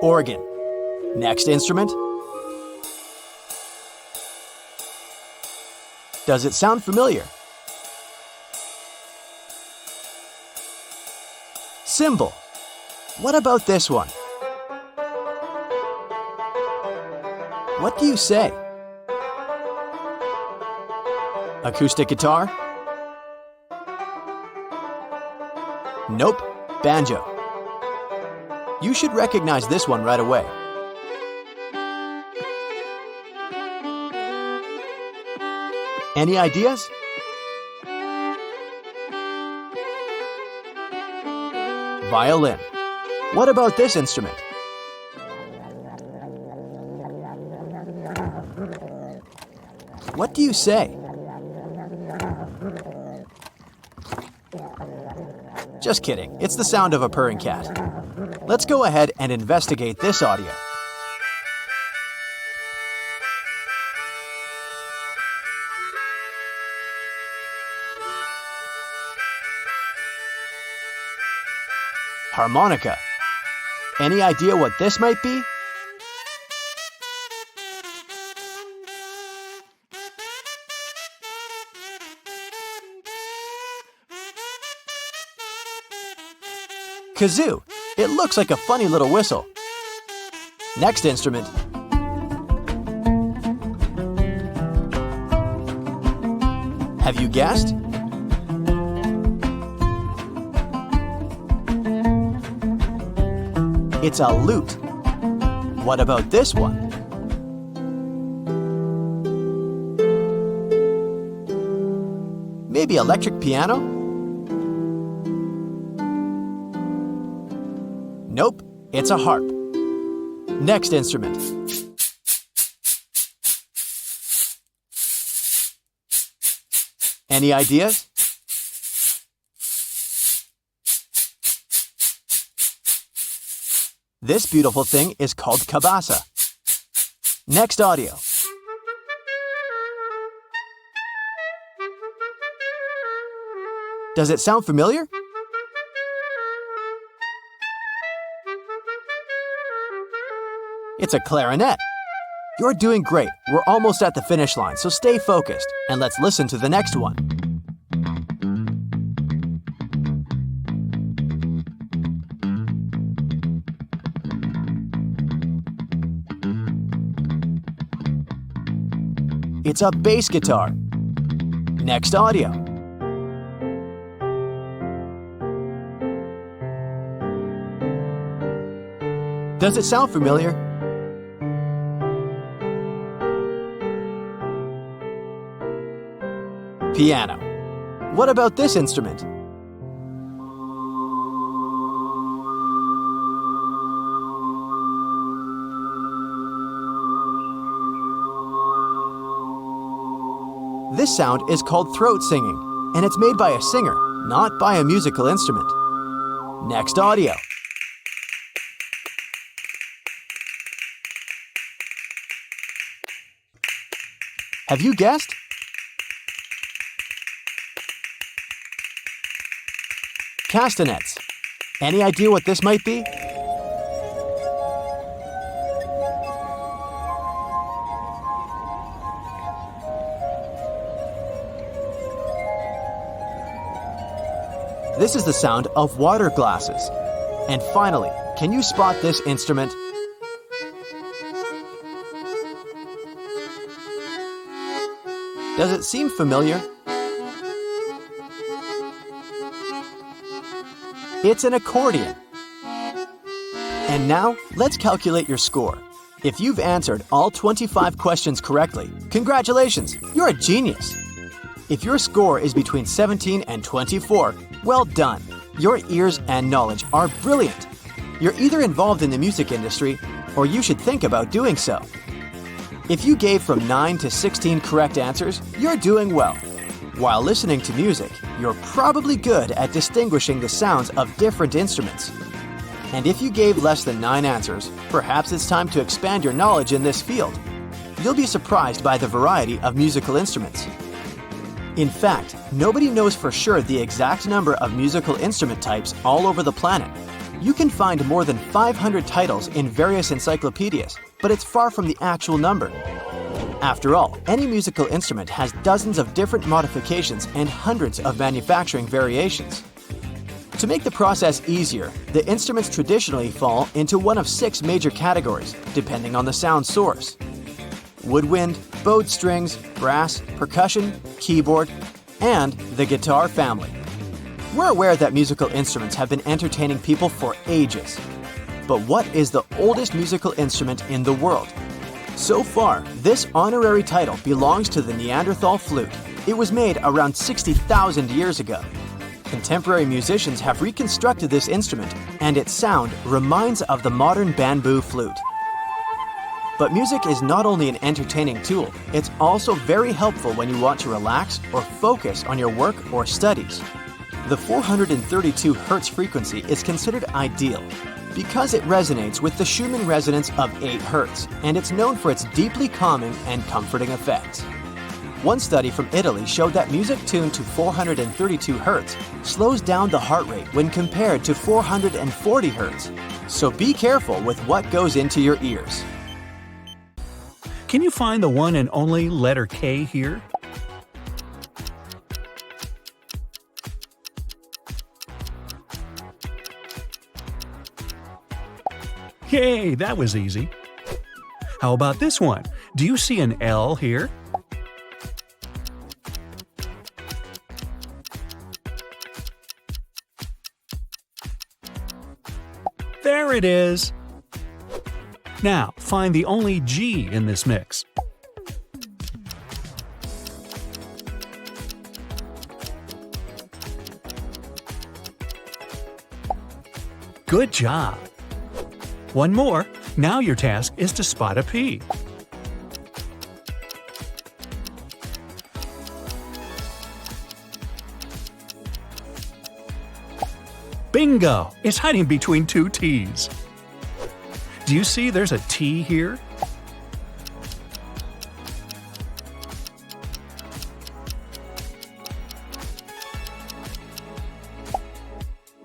Organ. Next instrument. Does it sound familiar? Cymbal. What about this one? What do you say? Acoustic guitar? Nope, banjo. You should recognize this one right away. Any ideas? Violin. What about this instrument? What do you say? Just kidding, it's the sound of a purring cat. Let's go ahead and investigate this audio. Harmonica. Any idea what this might be? Kazoo. It looks like a funny little whistle. Next instrument. Have you guessed? It's a lute. What about this one? Maybe electric piano? Nope, it's a harp. Next instrument. Any ideas? This beautiful thing is called cabasa. Next audio. Does it sound familiar? It's a clarinet. You're doing great. We're almost at the finish line, so stay focused and let's listen to the next one. It's a bass guitar. Next audio. Does it sound familiar? Piano. What about this instrument? This sound is called throat singing, and it's made by a singer, not by a musical instrument. Next audio. Have you guessed? Castanets. Any idea what this might be? This is the sound of water glasses. And finally, can you spot this instrument? Does it seem familiar? It's an accordion. And now, let's calculate your score. If you've answered all 25 questions correctly, congratulations, you're a genius. If your score is between 17 and 24, well done. Your ears and knowledge are brilliant. You're either involved in the music industry, or you should think about doing so. If you gave from 9 to 16 correct answers, you're doing well. While listening to music, you're probably good at distinguishing the sounds of different instruments. And if you gave less than 9 answers, perhaps it's time to expand your knowledge in this field. You'll be surprised by the variety of musical instruments. In fact, nobody knows for sure the exact number of musical instrument types all over the planet. You can find more than 500 titles in various encyclopedias, but it's far from the actual number. After all, any musical instrument has dozens of different modifications and hundreds of manufacturing variations. To make the process easier, the instruments traditionally fall into one of 6 major categories, depending on the sound source: woodwind, bowed strings, brass, percussion, keyboard, and the guitar family. We're aware that musical instruments have been entertaining people for ages. But what is the oldest musical instrument in the world? So far, this honorary title belongs to the Neanderthal flute. It was made around 60,000 years ago. Contemporary musicians have reconstructed this instrument, and its sound reminds of the modern bamboo flute. But music is not only an entertaining tool, it's also very helpful when you want to relax or focus on your work or studies. The 432 Hz frequency is considered ideal because it resonates with the Schumann resonance of 8 Hz, and it's known for its deeply calming and comforting effects. One study from Italy showed that music tuned to 432 Hz slows down the heart rate when compared to 440 Hz. So be careful with what goes into your ears. Can you find the one and only letter K here? Yay, that was easy. How about this one? Do you see an L here? There it is! Now, find the only G in this mix. Good job! One more. Now your task is to spot a P. Bingo! It's hiding between 2 T's. Do you see there's a T here?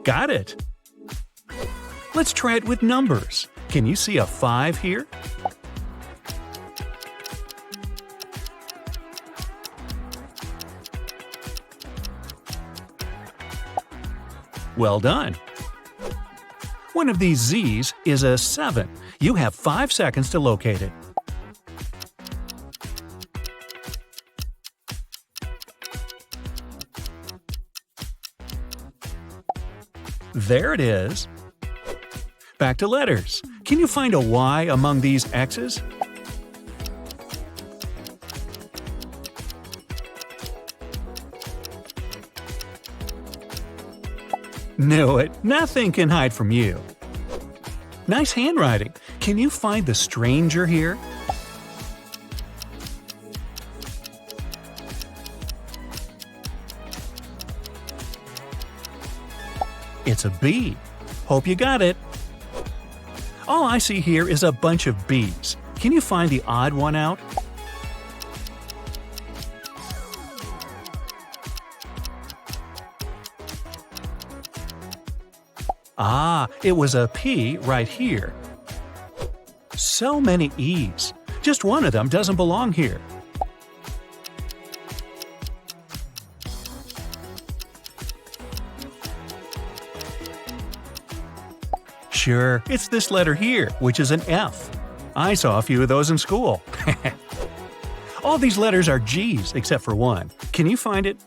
Got it! Let's try it with numbers. Can you see a 5 here? Well done! One of these Z's is a 7. You have 5 seconds to locate it. There it is. Back to letters. Can you find a Y among these X's? Knew it. Nothing can hide from you. Nice handwriting. Can you find the stranger here? It's a bee. Hope you got it. All I see here is a bunch of bees. Can you find the odd one out? Ah, it was a P right here. So many E's. Just one of them doesn't belong here. Sure, it's this letter here, which is an F. I saw a few of those in school. All these letters are G's except for one. Can you find it?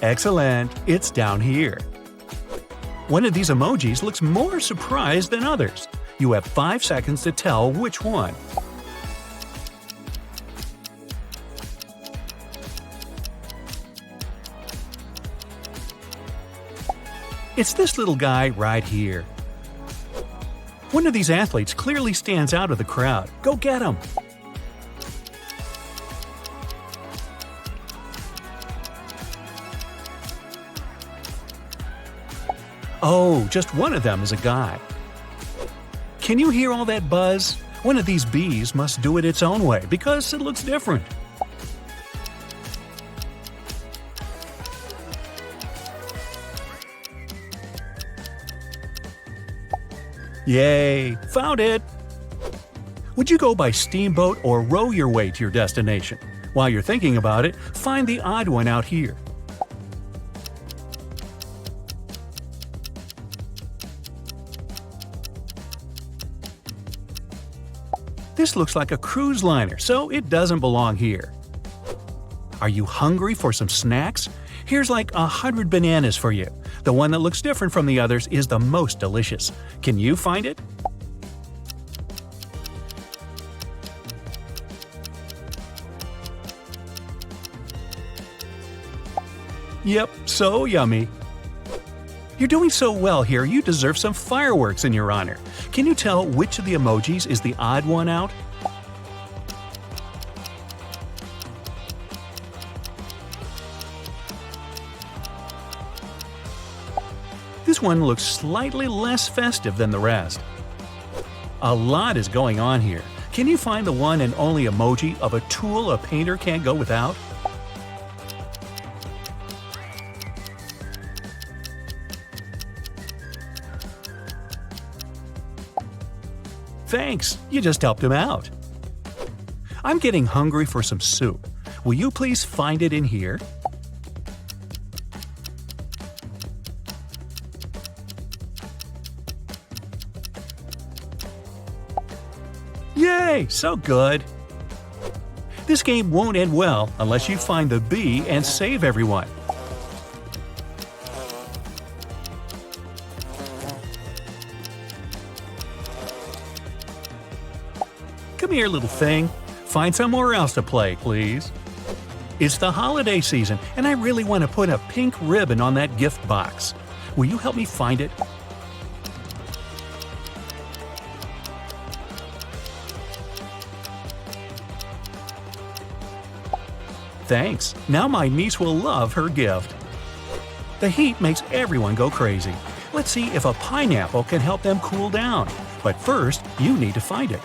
Excellent, it's down here. One of these emojis looks more surprised than others. You have 5 seconds to tell which one. It's this little guy right here. One of these athletes clearly stands out of the crowd. Go get him! Oh, just one of them is a guy. Can you hear all that buzz? One of these bees must do it its own way because it looks different. Yay! Found it! Would you go by steamboat or row your way to your destination? While you're thinking about it, find the odd one out here. This looks like a cruise liner, so it doesn't belong here. Are you hungry for some snacks? Here's like 100 bananas for you. The one that looks different from the others is the most delicious. Can you find it? Yep, so yummy. You're doing so well here, you deserve some fireworks in your honor. Can you tell which of the emojis is the odd one out? This one looks slightly less festive than the rest. A lot is going on here. Can you find the one and only emoji of a tool a painter can't go without? Thanks, you just helped him out. I'm getting hungry for some soup. Will you please find it in here? Yay, so good! This game won't end well unless you find the bee and save everyone. Come here, little thing. Find somewhere else to play, please. It's the holiday season, and I really want to put a pink ribbon on that gift box. Will you help me find it? Thanks. Now my niece will love her gift. The heat makes everyone go crazy. Let's see if a pineapple can help them cool down. But first, you need to find it.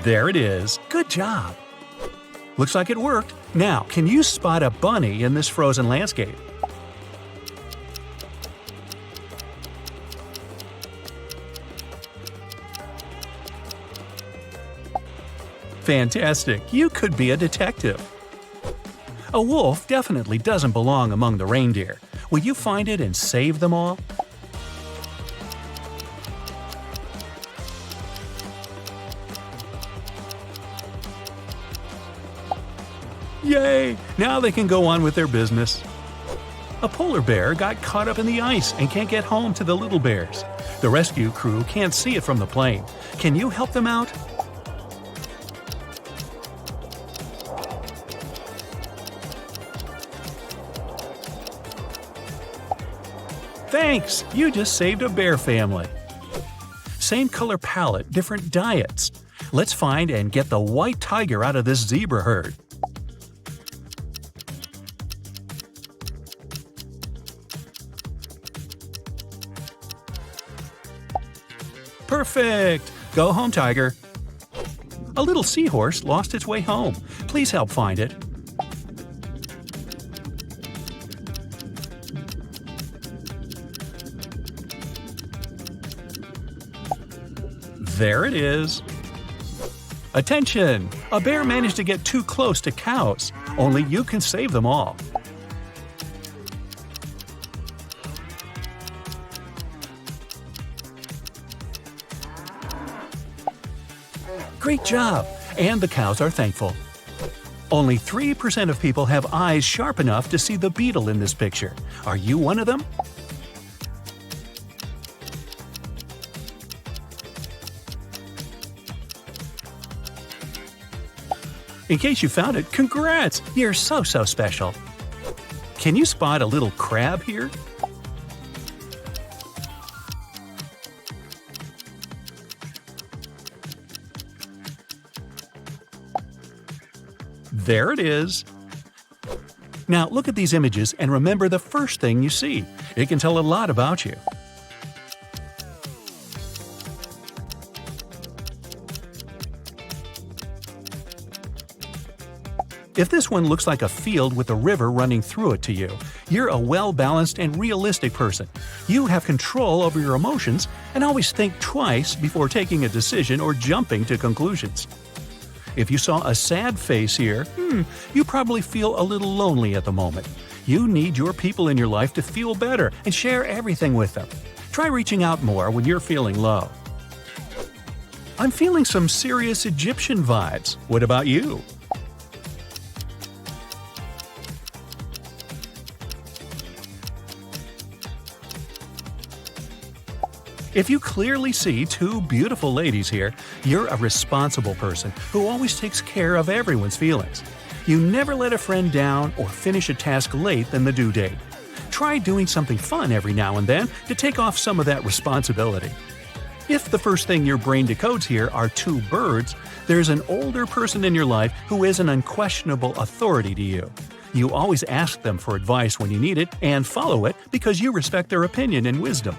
There it is. Good job. Looks like it worked. Now, can you spot a bunny in this frozen landscape? Fantastic. You could be a detective. A wolf definitely doesn't belong among the reindeer. Will you find it and save them all? Yay! Now they can go on with their business. A polar bear got caught up in the ice and can't get home to the little bears. The rescue crew can't see it from the plane. Can you help them out? Thanks! You just saved a bear family. Same color palette, different diets. Let's find and get the white tiger out of this zebra herd. Perfect! Go home, tiger. A little seahorse lost its way home. Please help find it. There it is. Attention! A bear managed to get too close to cows. Only you can save them all. Great job! And the cows are thankful. Only 3% of people have eyes sharp enough to see the beetle in this picture. Are you one of them? In case you found it, congrats! You're so special. Can you spot a little crab here? There it is. Now look at these images and remember the first thing you see. It can tell a lot about you. If this one looks like a field with a river running through it to you, you're a well-balanced and realistic person. You have control over your emotions and always think twice before taking a decision or jumping to conclusions. If you saw a sad face here, you probably feel a little lonely at the moment. You need your people in your life to feel better and share everything with them. Try reaching out more when you're feeling low. I'm feeling some serious Egyptian vibes. What about you? If you clearly see two beautiful ladies here, you're a responsible person who always takes care of everyone's feelings. You never let a friend down or finish a task late than the due date. Try doing something fun every now and then to take off some of that responsibility. If the first thing your brain decodes here are two birds, there's an older person in your life who is an unquestionable authority to you. You always ask them for advice when you need it and follow it because you respect their opinion and wisdom.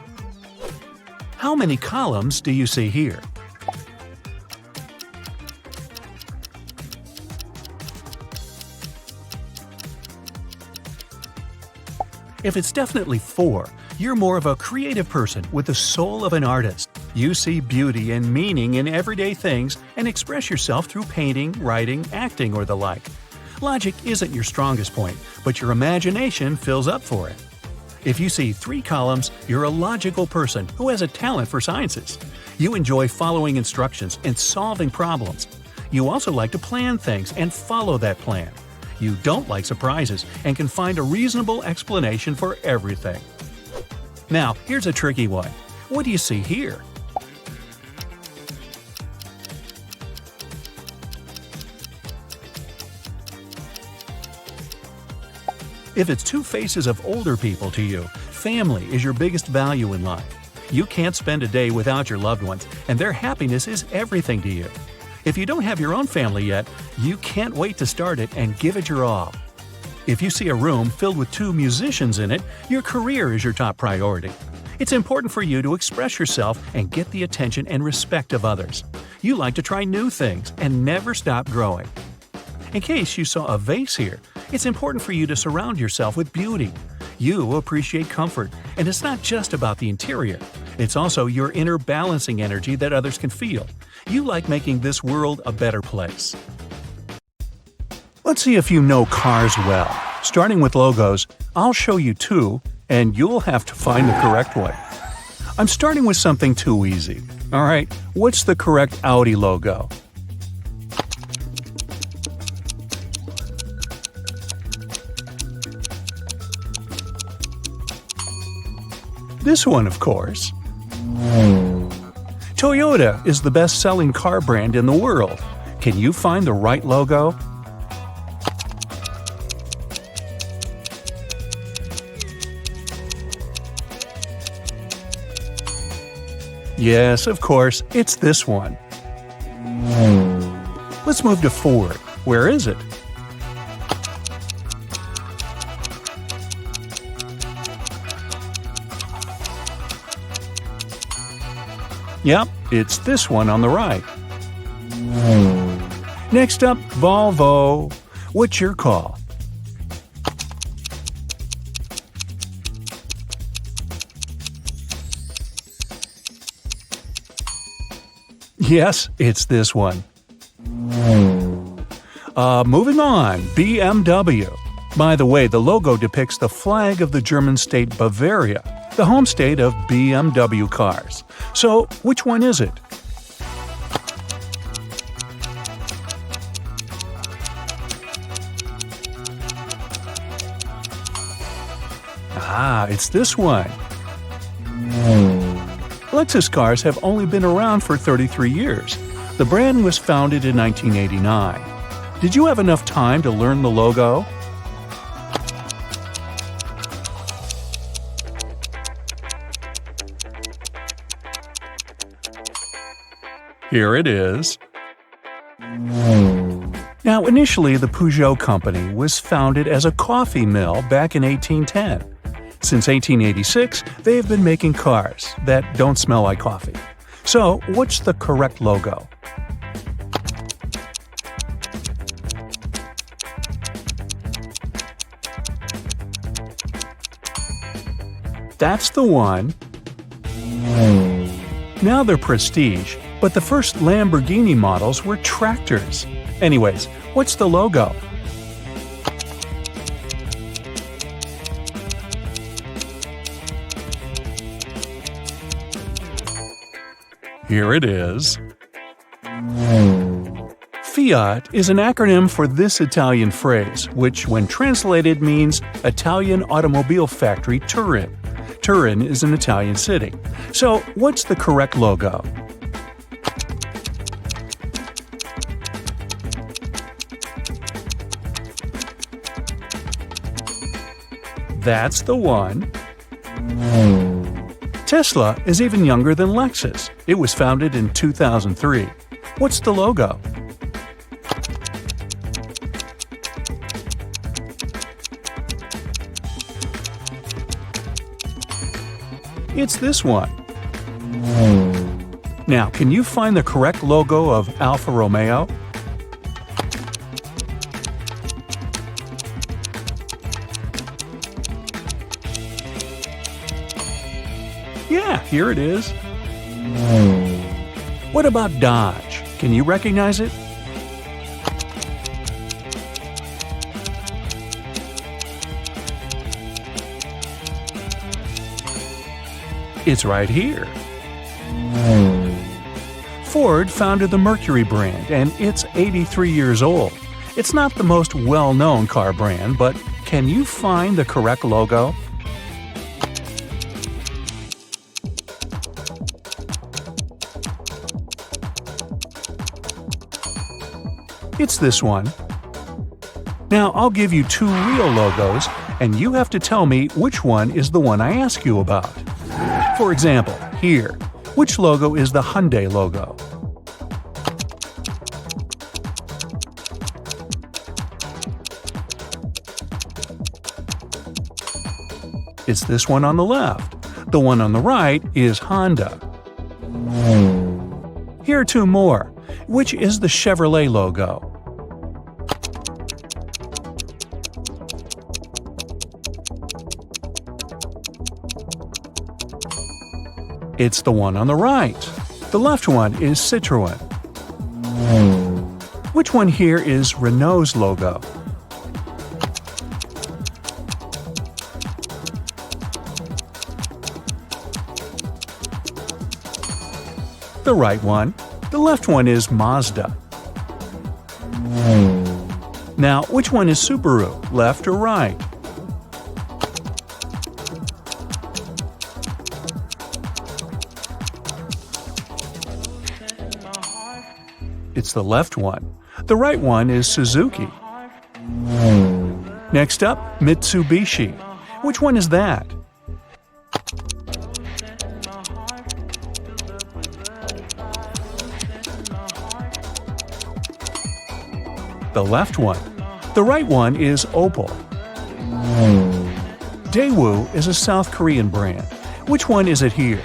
How many columns do you see here? If it's definitely 4, you're more of a creative person with the soul of an artist. You see beauty and meaning in everyday things and express yourself through painting, writing, acting, or the like. Logic isn't your strongest point, but your imagination fills up for it. If you see 3 columns, you're a logical person who has a talent for sciences. You enjoy following instructions and solving problems. You also like to plan things and follow that plan. You don't like surprises and can find a reasonable explanation for everything. Now, here's a tricky one. What do you see here? If it's 2 faces of older people to you, family is your biggest value in life. You can't spend a day without your loved ones, and their happiness is everything to you. If you don't have your own family yet, you can't wait to start it and give it your all. If you see a room filled with 2 musicians in it, your career is your top priority. It's important for you to express yourself and get the attention and respect of others. You like to try new things and never stop growing. In case you saw a vase here, it's important for you to surround yourself with beauty. You appreciate comfort, and it's not just about the interior. It's also your inner balancing energy that others can feel. You like making this world a better place. Let's see if you know cars well. Starting with logos, I'll show you 2, and you'll have to find the correct one. I'm starting with something too easy. Alright, what's the correct Audi logo? This one, of course. Toyota is the best-selling car brand in the world. Can you find the right logo? Yes, of course, it's this one. Let's move to Ford. Where is it? Yep, it's this one on the right. Next up, Volvo. What's your call? Yes, it's this one. Moving on, BMW. By the way, the logo depicts the flag of the German state Bavaria, the home state of BMW cars. So, which one is it? Ah, it's this one. Lexus cars have only been around for 33 years. The brand was founded in 1989. Did you have enough time to learn the logo? Here it is. Now, initially, the Peugeot company was founded as a coffee mill back in 1810. Since 1886, they have been making cars that don't smell like coffee. So, what's the correct logo? That's the one. Now they're prestige, but the first Lamborghini models were tractors. Anyways, what's the logo? Here it is. Fiat is an acronym for this Italian phrase, which, when translated, means Italian Automobile Factory Turin. Turin is an Italian city. So, what's the correct logo? That's the one. Tesla is even younger than Lexus. It was founded in 2003. What's the logo? It's this one. Now, can you find the correct logo of Alfa Romeo? Yeah, here it is. What about Dodge? Can you recognize it? It's right here. Ford founded the Mercury brand, and it's 83 years old. It's not the most well-known car brand, but can you find the correct logo? It's this one. Now, I'll give you two real logos, and you have to tell me which one is the one I ask you about. For example, here, which logo is the Hyundai logo? It's this one on the left. The one on the right is Honda. Here are two more. Which is the Chevrolet logo? It's the one on the right. The left one is Citroën. Which one here is Renault's logo? The right one. The left one is Mazda. Now, which one is Subaru, left or right? It's the left one. The right one is Suzuki. Next up, Mitsubishi. Which one is that? The left one. The right one is Opel. Daewoo is a South Korean brand. Which one is it here?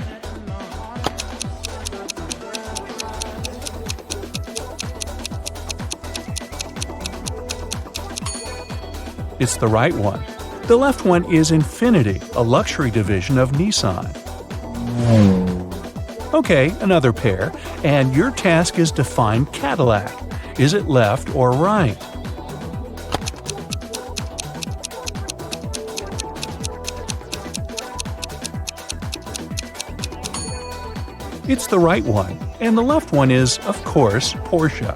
It's the right one. The left one is Infiniti, a luxury division of Nissan. Okay, another pair, and your task is to find Cadillac. Is it left or right? It's the right one, and the left one is, of course, Porsche.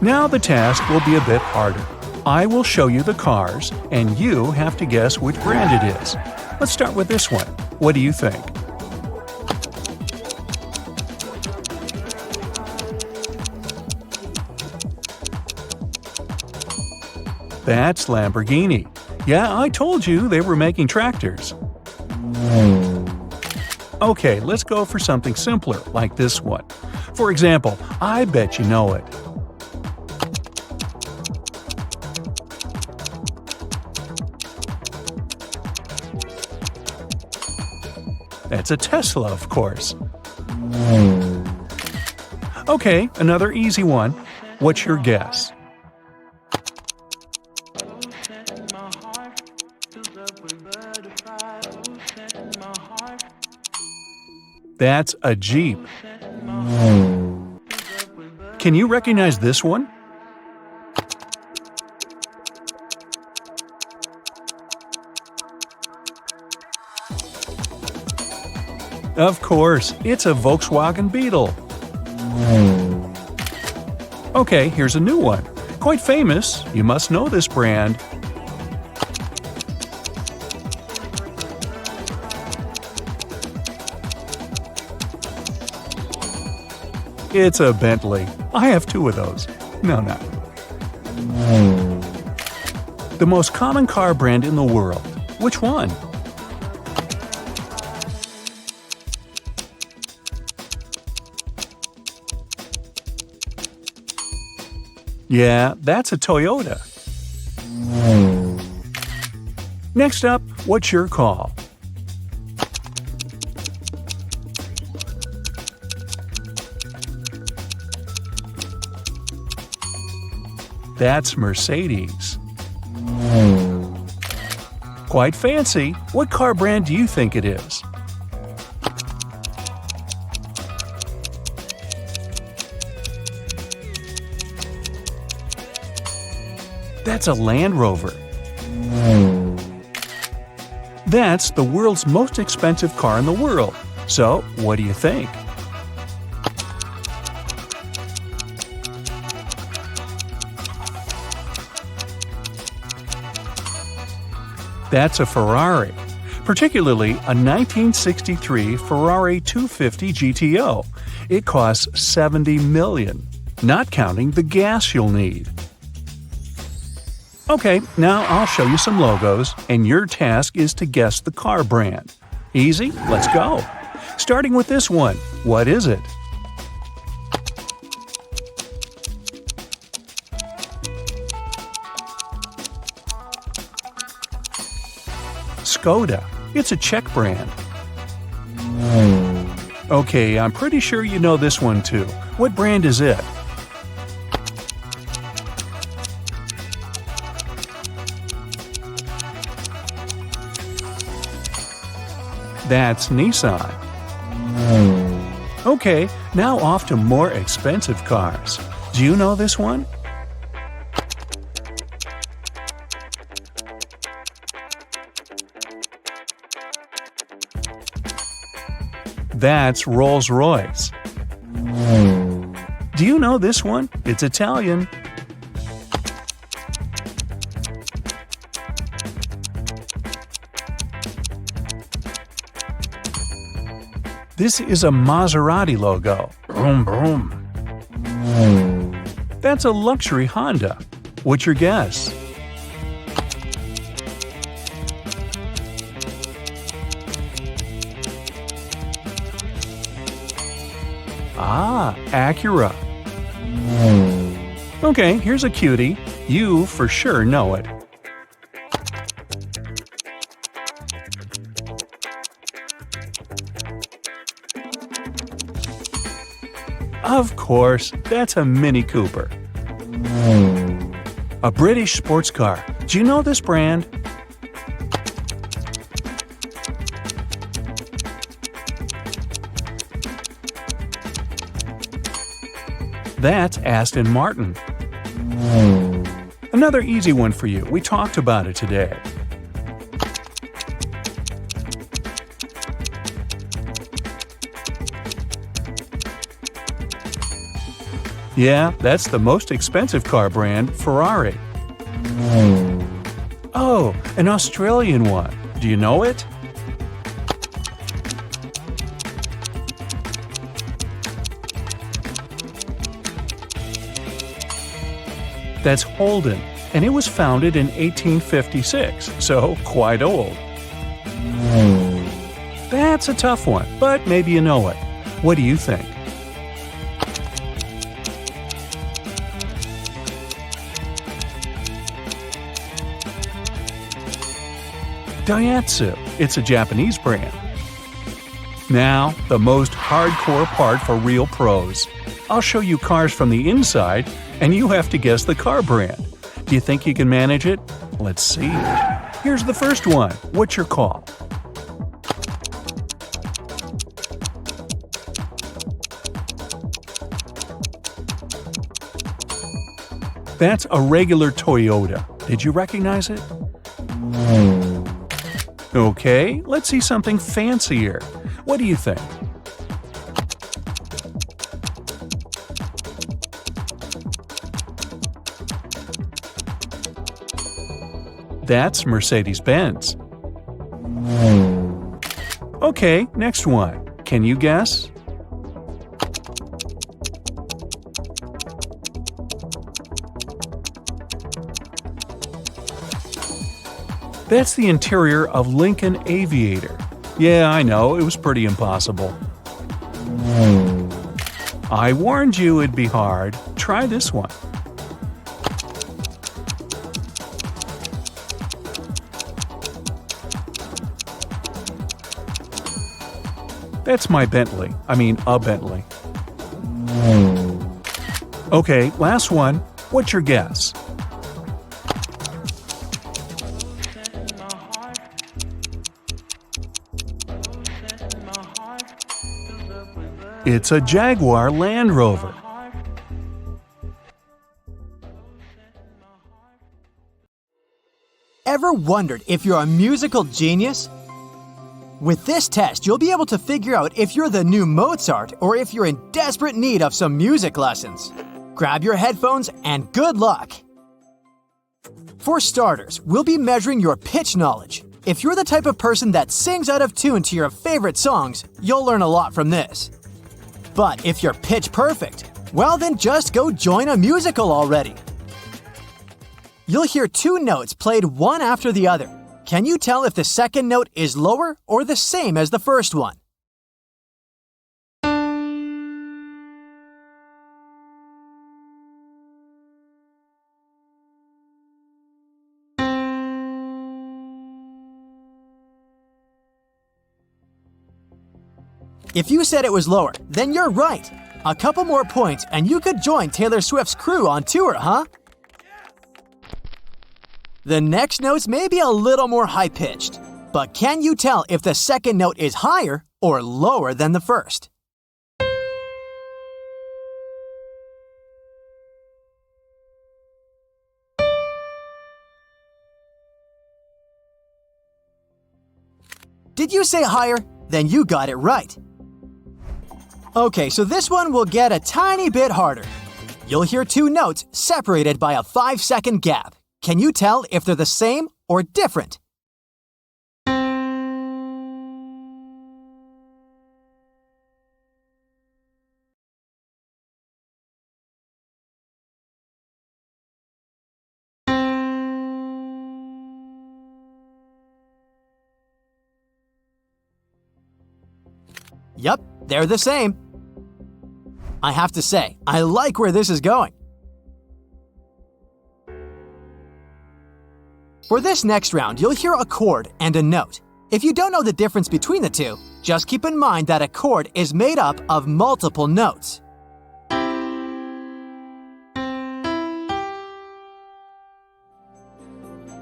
Now the task will be a bit harder. I will show you the cars, and you have to guess which brand it is. Let's start with this one. What do you think? That's Lamborghini. Yeah, I told you they were making tractors. Okay, let's go for something simpler, like this one. For example, I bet you know it. That's a Tesla, of course. Okay, another easy one. What's your guess? That's a Jeep. Can you recognize this one? Of course, it's a Volkswagen Beetle. Okay, here's a new one. Quite famous, you must know this brand. It's a Bentley. I have two of those. No. The most common car brand in the world. Which one? Yeah, that's a Toyota. Next up, what's your call? That's Mercedes. Quite fancy. What car brand do you think it is? That's a Land Rover. That's the world's most expensive car in the world. So, what do you think? That's a Ferrari, particularly a 1963 Ferrari 250 GTO. It costs $70 million, not counting the gas you'll need. Okay, now I'll show you some logos, and your task is to guess the car brand. Easy? Let's go. Starting with this one. What is it? Skoda. It's a Czech brand. Okay, I'm pretty sure you know this one too. What brand is it? That's Nissan. Okay, now off to more expensive cars. Do you know this one? That's Rolls-Royce. Do you know this one? It's Italian. This is a Maserati logo. Vroom, vroom. That's a luxury Honda. What's your guess? Ah, Acura. Okay, here's a cutie. You for sure know it. Of course, that's a Mini Cooper. A British sports car. Do you know this brand? That's Aston Martin. Another easy one for you. We talked about it today. Yeah, that's the most expensive car brand, Ferrari. Oh, an Australian one. Do you know it? That's Holden, and it was founded in 1856, so quite old. That's a tough one, but maybe you know it. What do you think? Daihatsu. It's a Japanese brand. Now, the most hardcore part for real pros. I'll show you cars from the inside, and you have to guess the car brand. Do you think you can manage it? Let's see. Here's the first one. What's your call? That's a regular Toyota. Did you recognize it? Okay, let's see something fancier. What do you think? That's Mercedes-Benz. Okay, next one. Can you guess? That's the interior of Lincoln Aviator. Yeah, I know, it was pretty impossible. I warned you it'd be hard. Try this one. That's my Bentley. I mean, a Bentley. Okay, last one. What's your guess? It's a Jaguar Land Rover. Ever wondered if you're a musical genius? With this test, you'll be able to figure out if you're the new Mozart or if you're in desperate need of some music lessons. Grab your headphones and good luck! For starters, we'll be measuring your pitch knowledge. If you're the type of person that sings out of tune to your favorite songs, you'll learn a lot from this. But if you're pitch perfect, well then just go join a musical already. You'll hear two notes played one after the other. Can you tell if the second note is lower or the same as the first one? If you said it was lower, then you're right. A couple more points and you could join Taylor Swift's crew on tour, huh? The next notes may be a little more high-pitched, but can you tell if the second note is higher or lower than the first? Did you say higher? Then you got it right. Okay, so this one will get a tiny bit harder. You'll hear two notes separated by a 5-second gap. Can you tell if they're the same or different? Yep, they're the same. I have to say, I like where this is going. For this next round, you'll hear a chord and a note. If you don't know the difference between the two, just keep in mind that a chord is made up of multiple notes.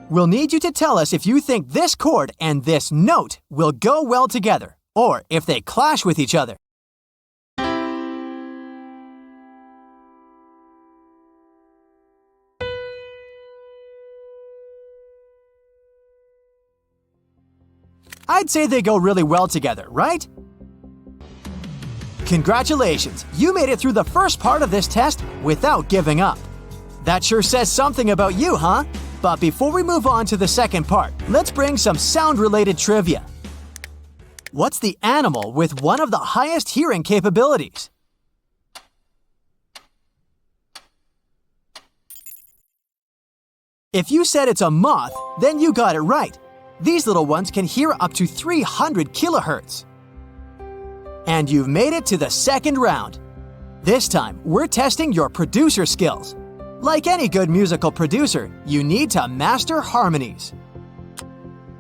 We'll need you to tell us if you think this chord and this note will go well together, or if they clash with each other. I'd say they go really well together, right? Congratulations! You made it through the first part of this test without giving up. That sure says something about you, huh? But before we move on to the second part, let's bring some sound-related trivia. What's the animal with one of the highest hearing capabilities? If you said it's a moth, then you got it right. These little ones can hear up to 300 kilohertz. And you've made it to the second round. This time, we're testing your producer skills. Like any good musical producer, you need to master harmonies.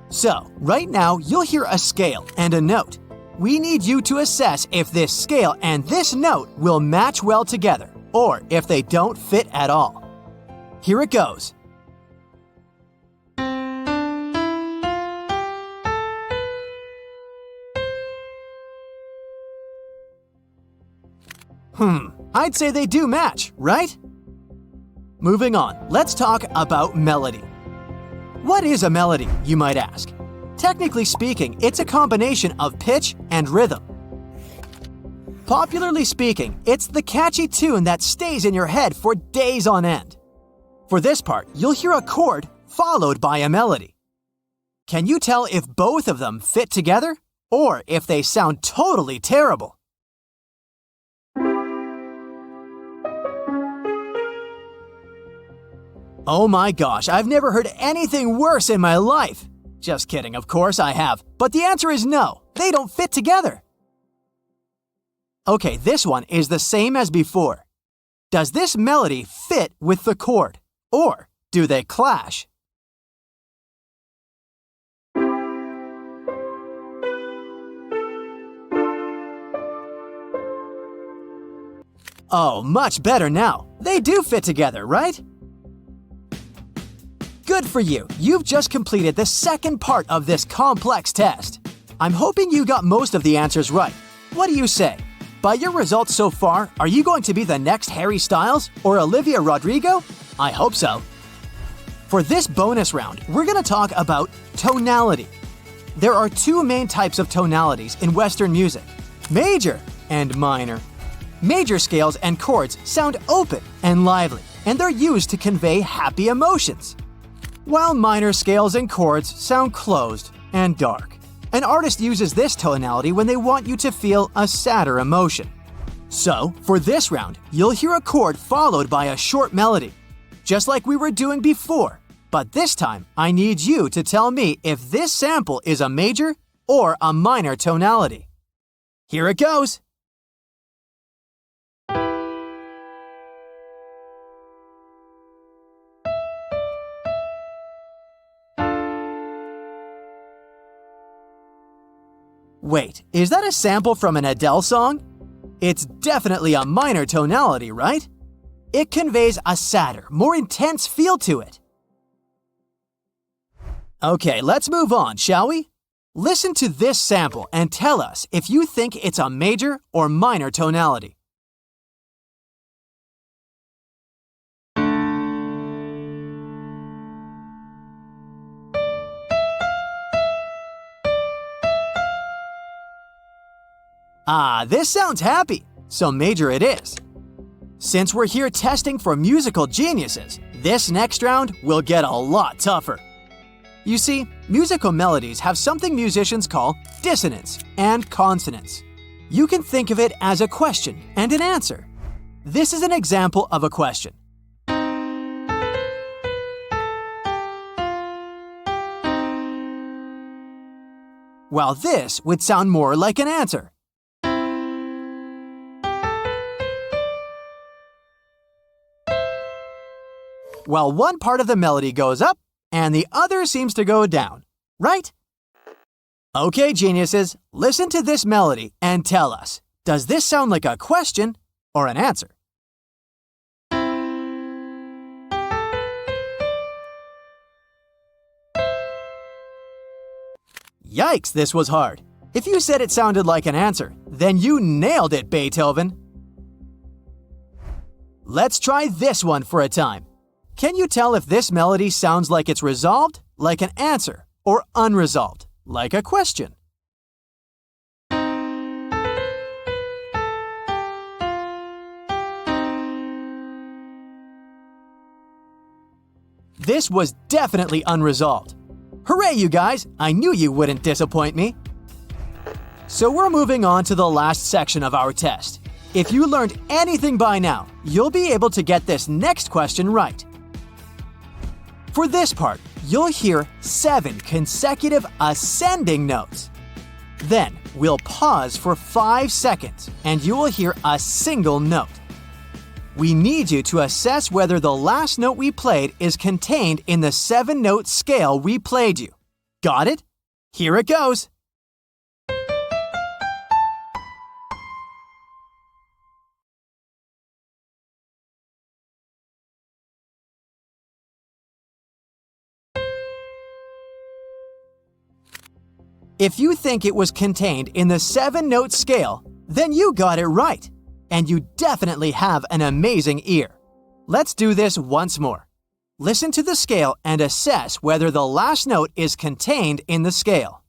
So, right now, you'll hear a scale and a note. We need you to assess if this scale and this note will match well together, or if they don't fit at all. Here it goes. I'd say they do match, right? Moving on, let's talk about melody. What is a melody, you might ask? Technically speaking, it's a combination of pitch and rhythm. Popularly speaking, it's the catchy tune that stays in your head for days on end. For this part, you'll hear a chord followed by a melody. Can you tell if both of them fit together, or if they sound totally terrible? Oh my gosh, I've never heard anything worse in my life. Just kidding, of course I have. But the answer is no, they don't fit together. Okay, this one is the same as before. Does this melody fit with the chord, or do they clash? Oh, much better now. They do fit together, right? Good for you! You've just completed the second part of this complex test. I'm hoping you got most of the answers right. What do you say? By your results so far, are you going to be the next Harry Styles or Olivia Rodrigo? I hope so. For this bonus round, we're going to talk about tonality. There are two main types of tonalities in Western music: major and minor. Major scales and chords sound open and lively, and they're used to convey happy emotions, while minor scales and chords sound closed and dark. An artist uses this tonality when they want you to feel a sadder emotion. So, for this round, you'll hear a chord followed by a short melody, just like we were doing before. But this time, I need you to tell me if this sample is a major or a minor tonality. Here it goes! Wait, is that a sample from an Adele song? It's definitely a minor tonality, right? It conveys a sadder, more intense feel to it. Okay, let's move on, shall we? Listen to this sample and tell us if you think it's a major or minor tonality. Ah, this sounds happy, so major it is. Since we're here testing for musical geniuses, this next round will get a lot tougher. You see, musical melodies have something musicians call dissonance and consonance. You can think of it as a question and an answer. This is an example of a question. While this would sound more like an answer. while one part of the melody goes up and the other seems to go down, right? Okay, geniuses, listen to this melody and tell us, does this sound like a question or an answer? Yikes, this was hard. If you said it sounded like an answer, then you nailed it, Beethoven. Let's try this one for a time. Can you tell if this melody sounds like it's resolved, like an answer, or unresolved, like a question? This was definitely unresolved. Hooray, you guys! I knew you wouldn't disappoint me. So we're moving on to the last section of our test. If you learned anything by now, you'll be able to get this next question right. For this part, you'll hear 7 consecutive ascending notes. Then, we'll pause for 5 seconds, and you will hear a single note. We need you to assess whether the last note we played is contained in the 7-note scale we played you. Got it? Here it goes! If you think it was contained in the 7-note scale, then you got it right. And you definitely have an amazing ear. Let's do this once more. Listen to the scale and assess whether the last note is contained in the scale.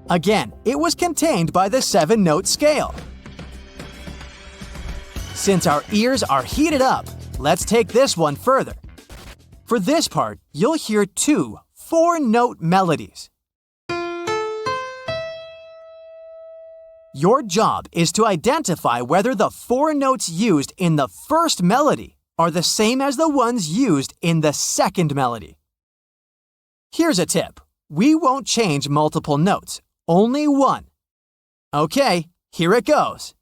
Again, it was contained by the 7-note scale. Since our ears are heated up, let's take this one further. For this part, you'll hear 2 4-note melodies. Your job is to identify whether the 4 notes used in the first melody are the same as the ones used in the second melody. Here's a tip. We won't change multiple notes. Only one. Okay, here it goes.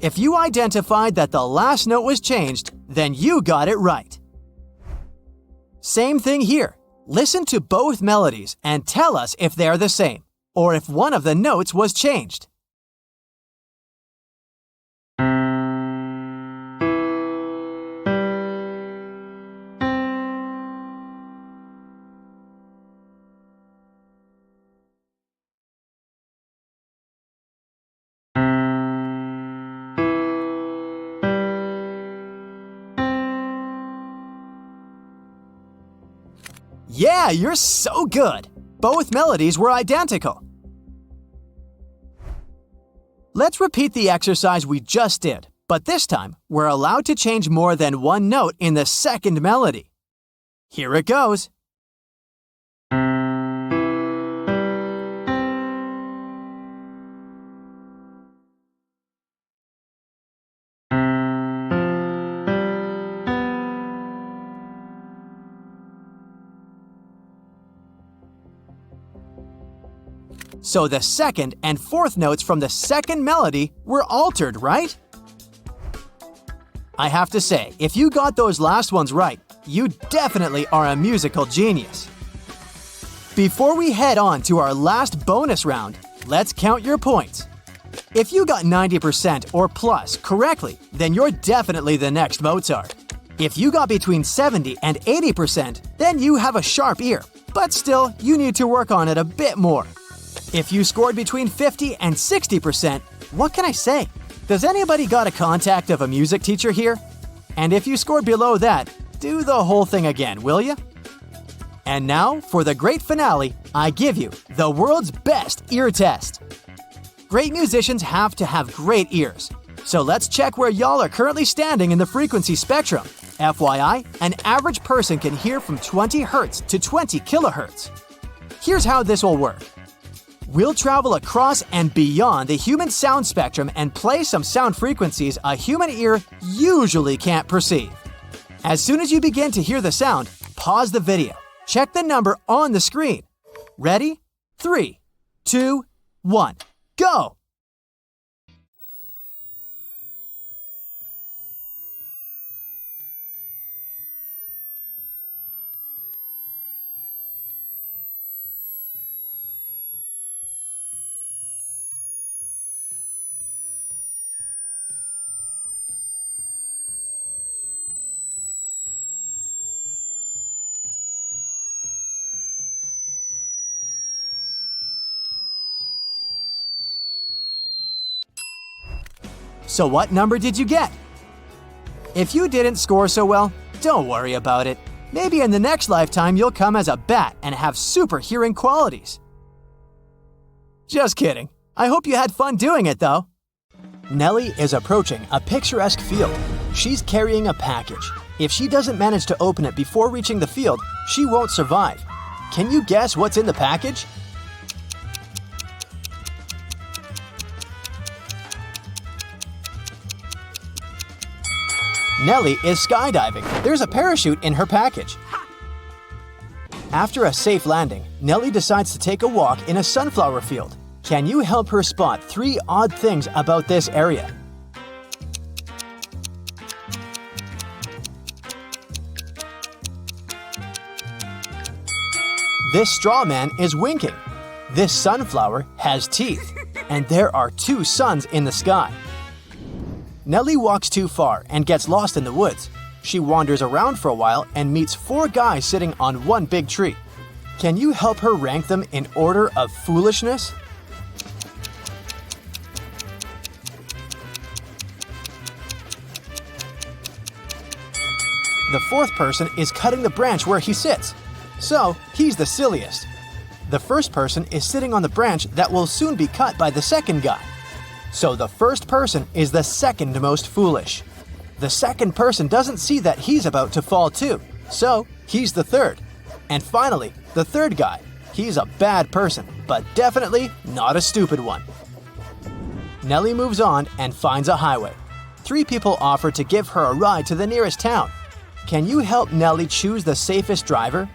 If you identified that the last note was changed, then you got it right. Same thing here. Listen to both melodies and tell us if they're the same, or if one of the notes was changed. Yeah, you're so good! Both melodies were identical. Let's repeat the exercise we just did, but this time we're allowed to change more than one note in the second melody. Here it goes. So the second and fourth notes from the second melody were altered, right? I have to say, if you got those last ones right, you definitely are a musical genius. Before we head on to our last bonus round, let's count your points. If you got 90% or plus correctly, then you're definitely the next Mozart. If you got between 70 and 80%, then you have a sharp ear, but still, you need to work on it a bit more. If you scored between 50 and 60%, what can I say? Does anybody got a contact of a music teacher here? And if you scored below that, do the whole thing again, will you? And now, for the great finale, I give you the world's best ear test. Great musicians have to have great ears. So let's check where y'all are currently standing in the frequency spectrum FYI, an average person can hear from 20 hertz to 20 kilohertz. Here's how this will work. We'll travel across and beyond the human sound spectrum and play some sound frequencies a human ear usually can't perceive. As soon as you begin to hear the sound, pause the video. Check the number on the screen. Ready? 3, 2, 1, go! So what number did you get? If you didn't score so well, don't worry about it. Maybe in the next lifetime you'll come as a bat and have super hearing qualities. Just kidding. I hope you had fun doing it though. Nelly is approaching a picturesque field. She's carrying a package. If she doesn't manage to open it before reaching the field, she won't survive. Can you guess what's in the package? Nelly is skydiving. There's a parachute in her package. After a safe landing, Nelly decides to take a walk in a sunflower field. Can you help her spot 3 odd things about this area? This straw man is winking. This sunflower has teeth. And there are 2 suns in the sky. Nelly walks too far and gets lost in the woods. She wanders around for a while and meets 4 guys sitting on one big tree. Can you help her rank them in order of foolishness? The 4th person is cutting the branch where he sits. So, he's the silliest. The first person is sitting on the branch that will soon be cut by the second guy. So the first person is the second most foolish. The second person doesn't see that he's about to fall too, so he's the third. And finally, the third guy. He's a bad person, but definitely not a stupid one. Nelly moves on and finds a highway. 3 people offer to give her a ride to the nearest town. Can you help Nelly choose the safest driver?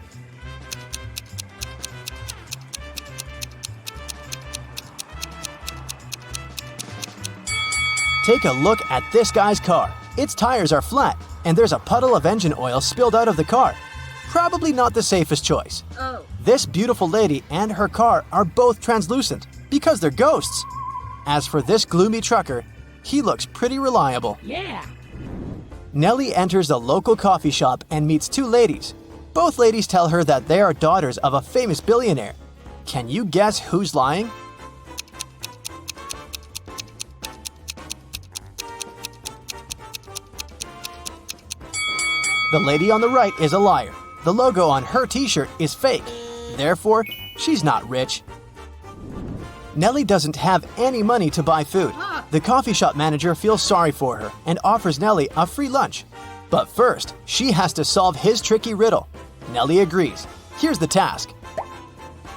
Take a look at this guy's car. Its tires are flat, and there's a puddle of engine oil spilled out of the car. Probably not the safest choice. Oh. This beautiful lady and her car are both translucent because they're ghosts. As for this gloomy trucker, he looks pretty reliable. Yeah. Nelly enters a local coffee shop and meets 2 ladies. Both ladies tell her that they are daughters of a famous billionaire. Can you guess who's lying? The lady on the right is a liar. The logo on her t-shirt is fake. Therefore, she's not rich. Nelly doesn't have any money to buy food. The coffee shop manager feels sorry for her and offers Nelly a free lunch. But first, she has to solve his tricky riddle. Nelly agrees. Here's the task.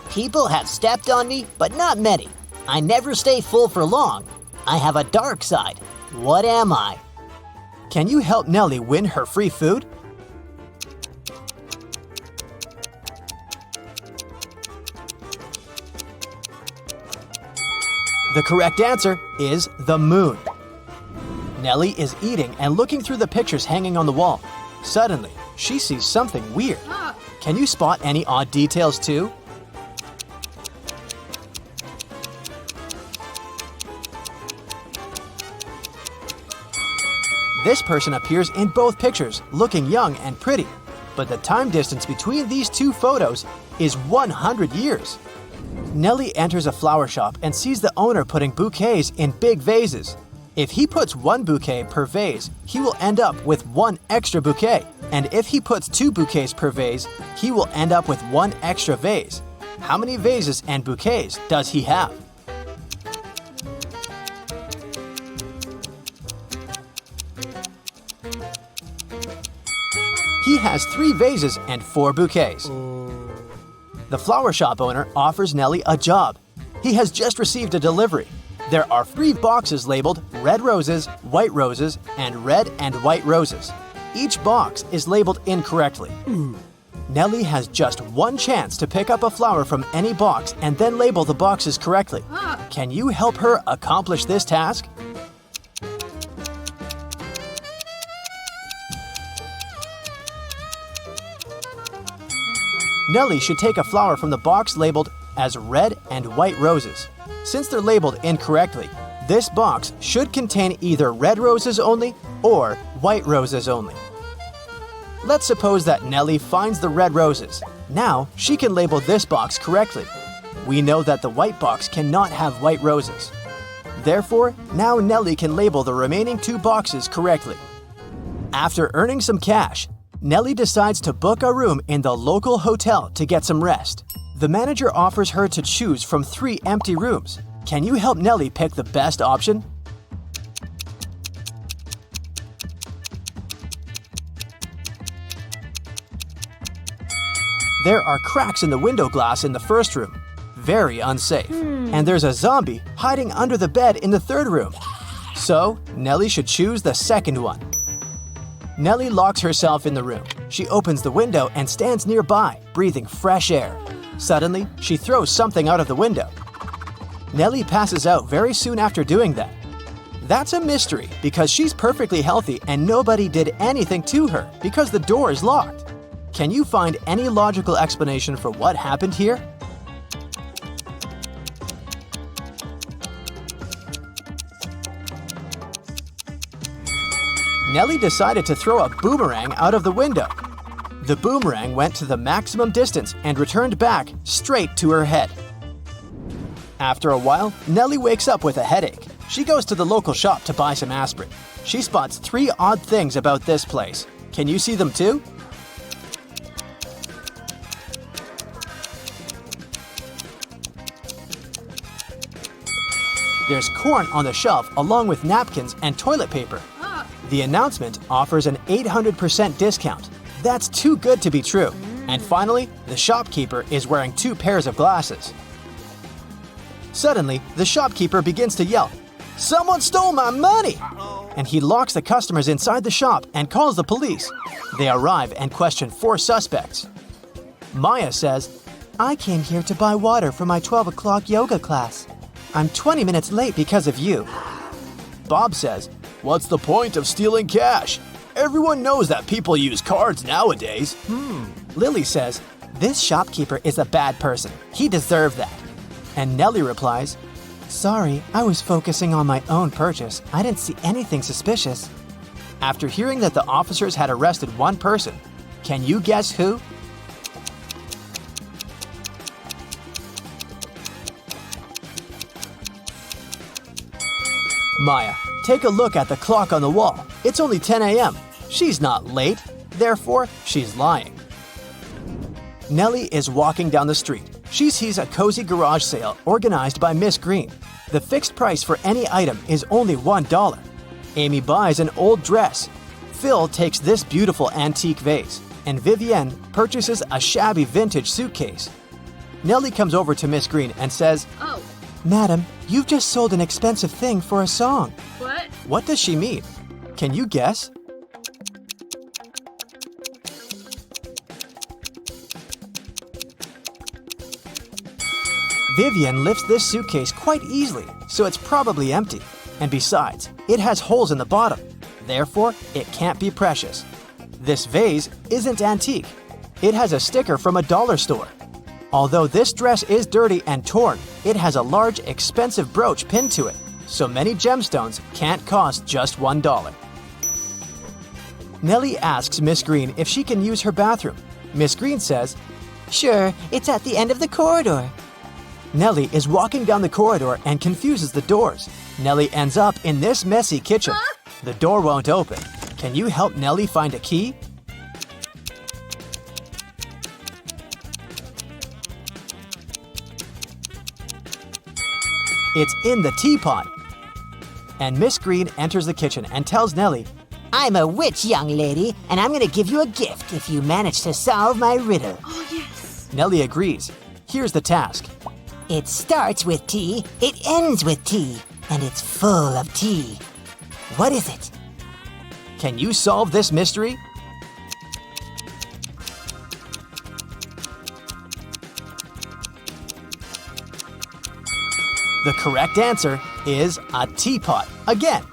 People have stepped on me, but not many. I never stay full for long. I have a dark side. What am I? Can you help Nelly win her free food? The correct answer is the moon. Nelly is eating and looking through the pictures hanging on the wall. Suddenly, she sees something weird. Can you spot any odd details too? This person appears in both pictures, looking young and pretty. But the time distance between these 2 photos is 100 years. Nelly enters a flower shop and sees the owner putting bouquets in big vases. If he puts 1 bouquet per vase, he will end up with 1 extra bouquet. And if he puts 2 bouquets per vase, he will end up with 1 extra vase. How many vases and bouquets does he have? He has 3 vases and 4 bouquets. The flower shop owner offers Nelly a job. He has just received a delivery. There are 3 boxes labeled red roses, and red and white roses. Each box is labeled incorrectly. Nelly has just 1 chance to pick up a flower from any box and then label the boxes correctly. Can you help her accomplish this task? Nelly should take a flower from the box labeled as red and white roses. Since they're labeled incorrectly, this box should contain either red roses only or white roses only. Let's suppose that Nelly finds the red roses. Now she can label this box correctly. We know that the white box cannot have white roses. Therefore, now Nelly can label the remaining 2 boxes correctly. After earning some cash, Nelly decides to book a room in the local hotel to get some rest. The manager offers her to choose from 3 empty rooms. Can you help Nelly pick the best option? There are cracks in the window glass in the first room. Very unsafe. And there's a zombie hiding under the bed in the 3rd room. So, Nelly should choose the 2nd one. Nelly locks herself in the room. She opens the window and stands nearby, breathing fresh air. Suddenly, she throws something out of the window. Nelly passes out very soon after doing that. That's a mystery because she's perfectly healthy and nobody did anything to her because the door is locked. Can you find any logical explanation for what happened here? Nelly decided to throw a boomerang out of the window. The boomerang went to the maximum distance and returned back straight to her head. After a while, Nelly wakes up with a headache. She goes to the local shop to buy some aspirin. She spots 3 odd things about this place. Can you see them too? There's corn on the shelf along with napkins and toilet paper. The announcement offers an 800% discount. That's too good to be true. And finally, the shopkeeper is wearing 2 pairs of glasses. Suddenly, the shopkeeper begins to yell, "Someone stole my money!" And he locks the customers inside the shop and calls the police. They arrive and question 4 suspects. Maya says, "I came here to buy water for my 12 o'clock yoga class. I'm 20 minutes late because of you." Bob says, "What's the point of stealing cash? Everyone knows that people use cards nowadays." Lily says, "This shopkeeper is a bad person. He deserved that." And Nelly replies, "Sorry, I was focusing on my own purchase. I didn't see anything suspicious." After hearing that the officers had arrested 1 person, can you guess who? Maya, take a look at the clock on the wall. It's only 10 a.m. She's not late, therefore she's lying. Nelly is walking down the street. She sees a cozy garage sale organized by Miss Green. The fixed price for any item is only $1. Amy buys an old dress. Phil takes this beautiful antique vase, and Vivienne purchases a shabby vintage suitcase. Nelly comes over to Miss Green and says, "Oh, "Madam, you've just sold an expensive thing for a song." what?" What does she mean? Can you guess? Vivian lifts this suitcase quite easily, so it's probably empty. And besides, it has holes in the bottom. Therefore, it can't be precious. This vase isn't antique. It has a sticker from a dollar store. Although this dress is dirty and torn, it has a large, expensive brooch pinned to it, so many gemstones can't cost just $1. Nelly asks Miss Green if she can use her bathroom. Miss Green says, "Sure, it's at the end of the corridor." Nelly is walking down the corridor and confuses the doors. Nelly ends up in this messy kitchen. The door won't open. Can you help Nelly find a key? It's in the teapot. And Miss Green enters the kitchen and tells Nelly, I'm a witch, young lady, and I'm gonna give you a gift if you manage to solve my riddle. Oh, yes. Nelly agrees. Here's the task. It starts with T, it ends with T, and it's full of tea. What is it? Can you solve this mystery? The correct answer is a teapot again.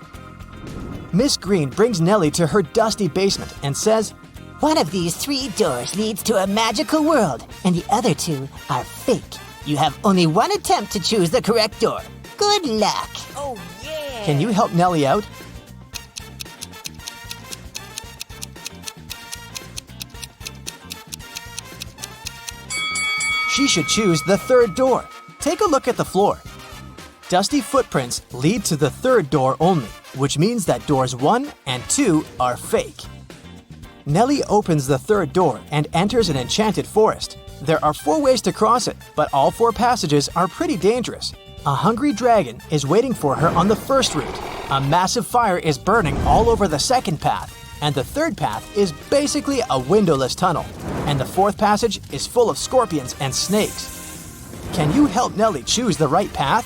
Miss Green brings Nelly to her dusty basement and says, One of these 3 doors leads to a magical world, and the other 2 are fake. You have only one attempt to choose the correct door. Good luck. Oh, yeah. Can you help Nelly out? She should choose the 3rd door. Take a look at the floor. Dusty footprints lead to the 3rd door only, which means that doors 1 and 2 are fake. Nelly opens the 3rd door and enters an enchanted forest. There are 4 ways to cross it, but all 4 passages are pretty dangerous. A hungry dragon is waiting for her on the first route. A massive fire is burning all over the 2nd path, and the 3rd path is basically a windowless tunnel. And the 4th passage is full of scorpions and snakes. Can you help Nelly choose the right path?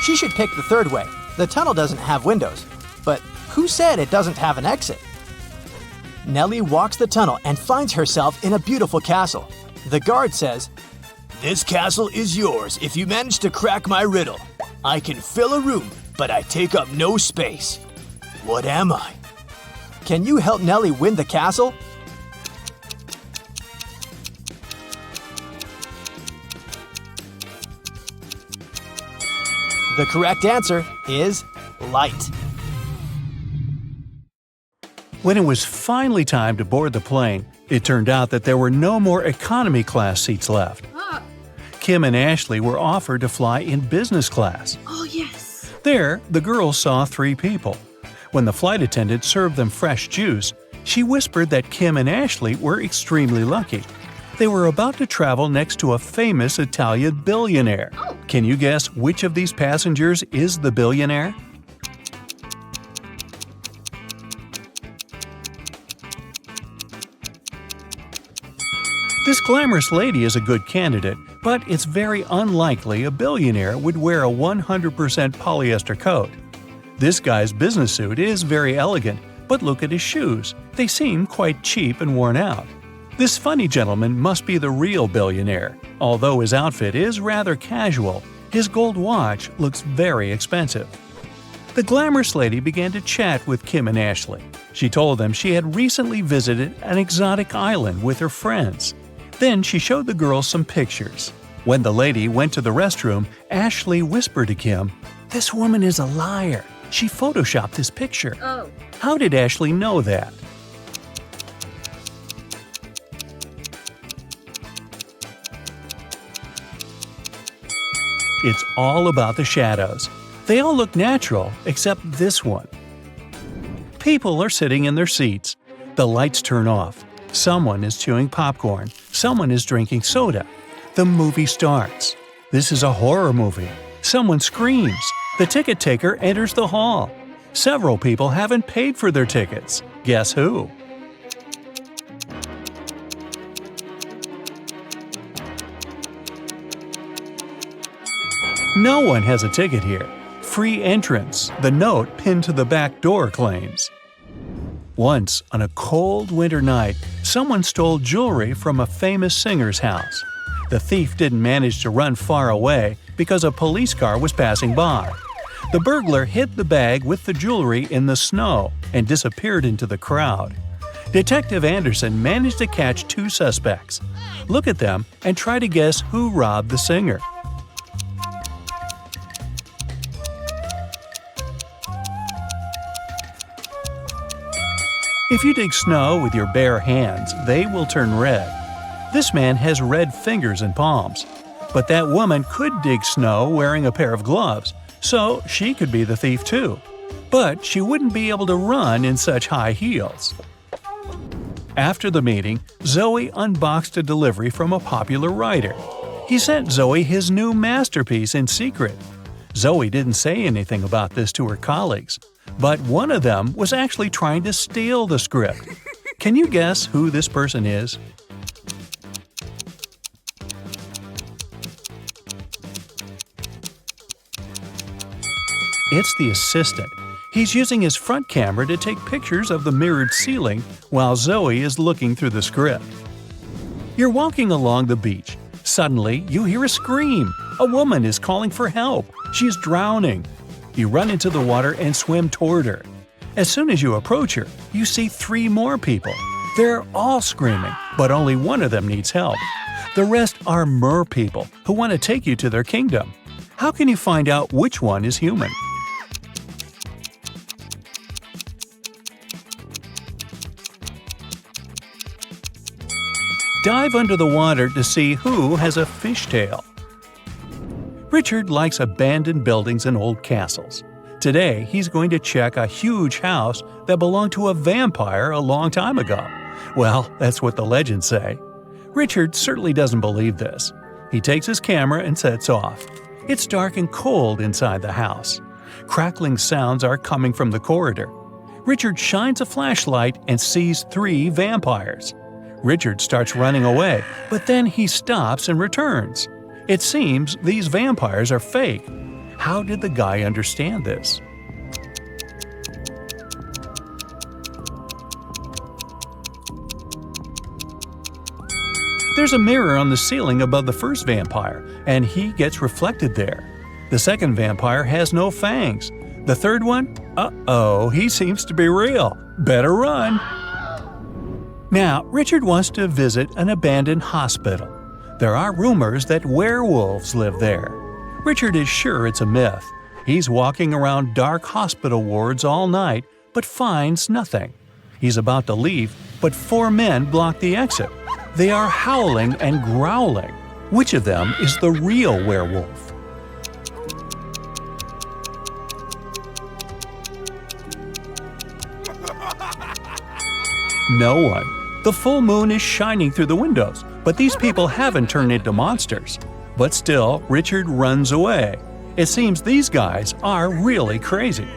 She should pick the 3rd way. The tunnel doesn't have windows. But who said it doesn't have an exit? Nelly walks the tunnel and finds herself in a beautiful castle. The guard says, "This castle is yours if you manage to crack my riddle. I can fill a room, but I take up no space. What am I?" Can you help Nelly win the castle? The correct answer is light. When it was finally time to board the plane, it turned out that there were no more economy class seats left. Ah, Kim and Ashley were offered to fly in business class. oh, yes. There, the girls saw 3 people. When the flight attendant served them fresh juice, she whispered that Kim and Ashley were extremely lucky. They were about to travel next to a famous Italian billionaire. Oh. Can you guess which of these passengers is the billionaire? This glamorous lady is a good candidate, but it's very unlikely a billionaire would wear a 100% polyester coat. This guy's business suit is very elegant, but look at his shoes. They seem quite cheap and worn out. This funny gentleman must be the real billionaire. Although his outfit is rather casual, his gold watch looks very expensive. The glamorous lady began to chat with Kim and Ashley. She told them she had recently visited an exotic island with her friends. Then she showed the girls some pictures. When the lady went to the restroom, Ashley whispered to Kim, "This woman is a liar. She photoshopped this picture." Oh. How did Ashley know that? It's all about the shadows. They all look natural, except this one. People are sitting in their seats. The lights turn off. Someone is chewing popcorn. Someone is drinking soda. The movie starts. This is a horror movie. Someone screams. The ticket taker enters the hall. Several people haven't paid for their tickets. Guess who? No one has a ticket here. Free entrance, the note pinned to the back door claims. Once, on a cold winter night, someone stole jewelry from a famous singer's house. The thief didn't manage to run far away because a police car was passing by. The burglar hid the bag with the jewelry in the snow and disappeared into the crowd. Detective Anderson managed to catch 2 suspects. Look at them and try to guess who robbed the singer. If you dig snow with your bare hands, they will turn red. This man has red fingers and palms. But that woman could dig snow wearing a pair of gloves, so she could be the thief too. But she wouldn't be able to run in such high heels. After the meeting, Zoe unboxed a delivery from a popular writer. He sent Zoe his new masterpiece in secret. Zoe didn't say anything about this to her colleagues, but one of them was actually trying to steal the script. Can you guess who this person is? It's the assistant. He's using his front camera to take pictures of the mirrored ceiling while Zoe is looking through the script. You're walking along the beach. Suddenly, you hear a scream. A woman is calling for help. She's drowning. You run into the water and swim toward her. As soon as you approach her, you see 3 more people. They're all screaming, but only one of them needs help. The rest are mer people who want to take you to their kingdom. How can you find out which one is human? Dive under the water to see who has a fishtail. Richard likes abandoned buildings and old castles. Today, he's going to check a huge house that belonged to a vampire a long time ago. Well, that's what the legends say. Richard certainly doesn't believe this. He takes his camera and sets off. It's dark and cold inside the house. Crackling sounds are coming from the corridor. Richard shines a flashlight and sees 3 vampires. Richard starts running away, but then he stops and returns. It seems these vampires are fake. How did the guy understand this? There's a mirror on the ceiling above the first vampire, and he gets reflected there. The second vampire has no fangs. The third one? Uh-oh, he seems to be real. Better run! Now, Richard wants to visit an abandoned hospital. There are rumors that werewolves live there. Richard is sure it's a myth. He's walking around dark hospital wards all night, but finds nothing. He's about to leave, but 4 men block the exit. They are howling and growling. Which of them is the real werewolf? No one. The full moon is shining through the windows, but these people haven't turned into monsters. But still, Richard runs away. It seems these guys are really crazy.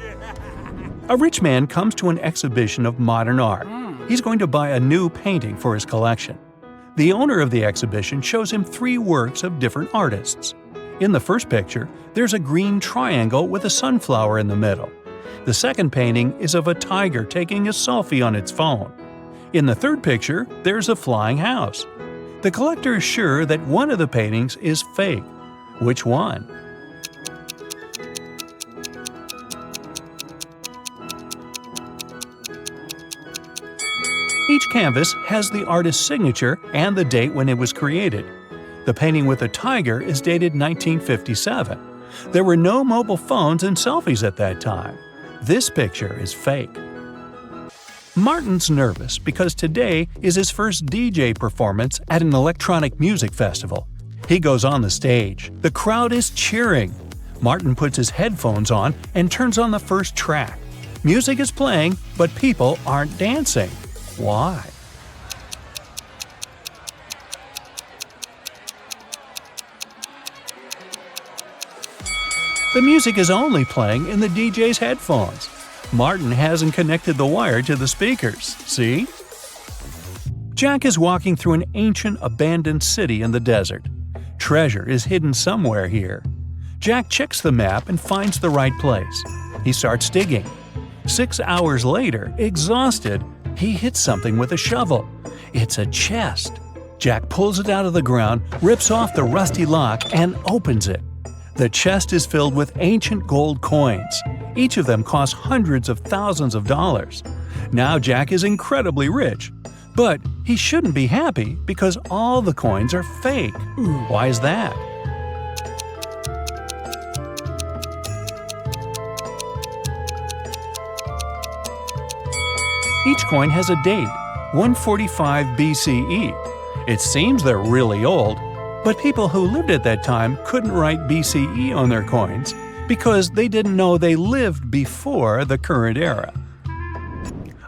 A rich man comes to an exhibition of modern art. He's going to buy a new painting for his collection. The owner of the exhibition shows him 3 works of different artists. In the first picture, there's a green triangle with a sunflower in the middle. The second painting is of a tiger taking a selfie on its phone. In the third picture, there's a flying house. The collector is sure that one of the paintings is fake. Which one? Each canvas has the artist's signature and the date when it was created. The painting with the tiger is dated 1957. There were no mobile phones and selfies at that time. This picture is fake. Martin's nervous because today is his first DJ performance at an electronic music festival. He goes on the stage. The crowd is cheering. Martin puts his headphones on and turns on the first track. Music is playing, but people aren't dancing. Why? The music is only playing in the DJ's headphones. Martin hasn't connected the wire to the speakers, see? Jack is walking through an ancient, abandoned city in the desert. Treasure is hidden somewhere here. Jack checks the map and finds the right place. He starts digging. 6 hours later, exhausted, he hits something with a shovel. It's a chest. Jack pulls it out of the ground, rips off the rusty lock, and opens it. The chest is filled with ancient gold coins. Each of them costs hundreds of thousands of dollars. Now Jack is incredibly rich. But he shouldn't be happy because all the coins are fake. Why is that? Each coin has a date, 145 BCE. It seems they're really old, but people who lived at that time couldn't write BCE on their coins because they didn't know they lived before the current era.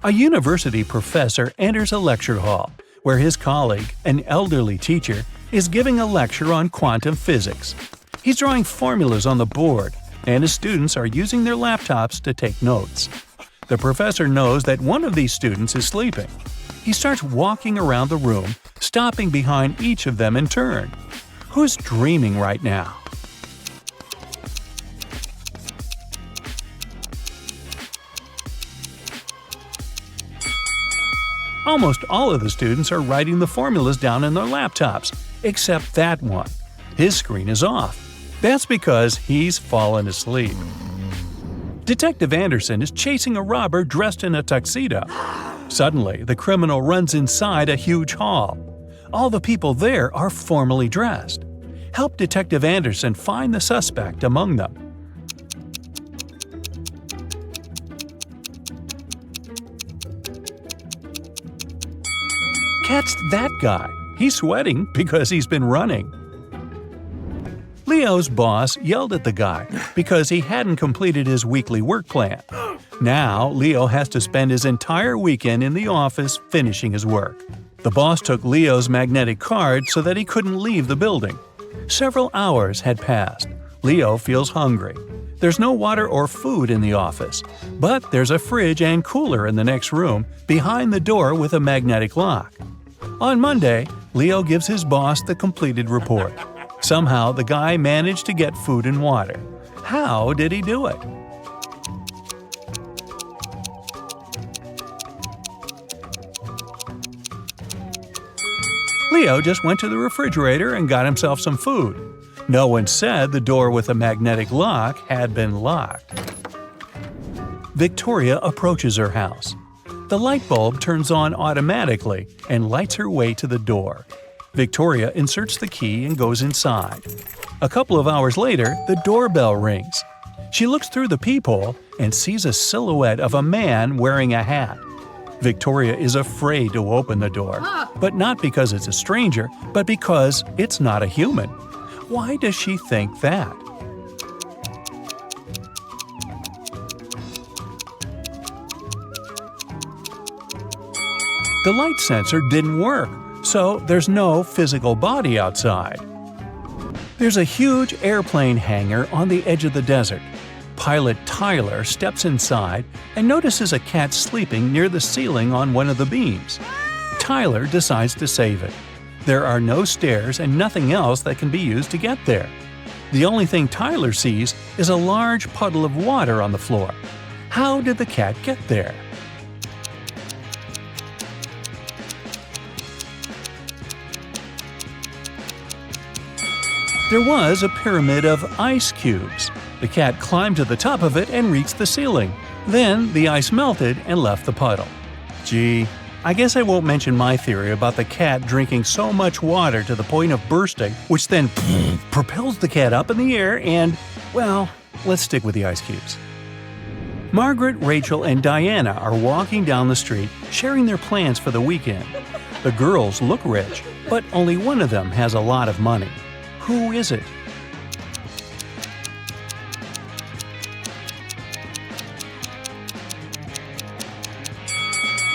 A university professor enters a lecture hall where his colleague, an elderly teacher, is giving a lecture on quantum physics. He's drawing formulas on the board, and his students are using their laptops to take notes. The professor knows that one of these students is sleeping. He starts walking around the room, stopping behind each of them in turn. Who's dreaming right now? Almost all of the students are writing the formulas down in their laptops, except that one. His screen is off. That's because he's fallen asleep. Detective Anderson is chasing a robber dressed in a tuxedo. Suddenly, the criminal runs inside a huge hall. All the people there are formally dressed. Help Detective Anderson find the suspect among them. Catch that guy. He's sweating because he's been running. Leo's boss yelled at the guy because he hadn't completed his weekly work plan. Now, Leo has to spend his entire weekend in the office finishing his work. The boss took Leo's magnetic card so that he couldn't leave the building. Several hours had passed. Leo feels hungry. There's no water or food in the office, but there's a fridge and cooler in the next room behind the door with a magnetic lock. On Monday, Leo gives his boss the completed report. Somehow, the guy managed to get food and water. How did he do it? Leo just went to the refrigerator and got himself some food. No one said the door with a magnetic lock had been locked. Victoria approaches her house. The light bulb turns on automatically and lights her way to the door. Victoria inserts the key and goes inside. A couple of hours later, the doorbell rings. She looks through the peephole and sees a silhouette of a man wearing a hat. Victoria is afraid to open the door, but not because it's a stranger, but because it's not a human. Why does she think that? The light sensor didn't work, so there's no physical body outside. There's a huge airplane hangar on the edge of the desert. Pilot Tyler steps inside and notices a cat sleeping near the ceiling on one of the beams. Tyler decides to save it. There are no stairs and nothing else that can be used to get there. The only thing Tyler sees is a large puddle of water on the floor. How did the cat get there? There was a pyramid of ice cubes. The cat climbed to the top of it and reached the ceiling. Then the ice melted and left the puddle. Gee, I guess I won't mention my theory about the cat drinking so much water to the point of bursting, which then propels the cat up in the air and, well, let's stick with the ice cubes. Margaret, Rachel, and Diana are walking down the street, sharing their plans for the weekend. The girls look rich, but only one of them has a lot of money. Who is it?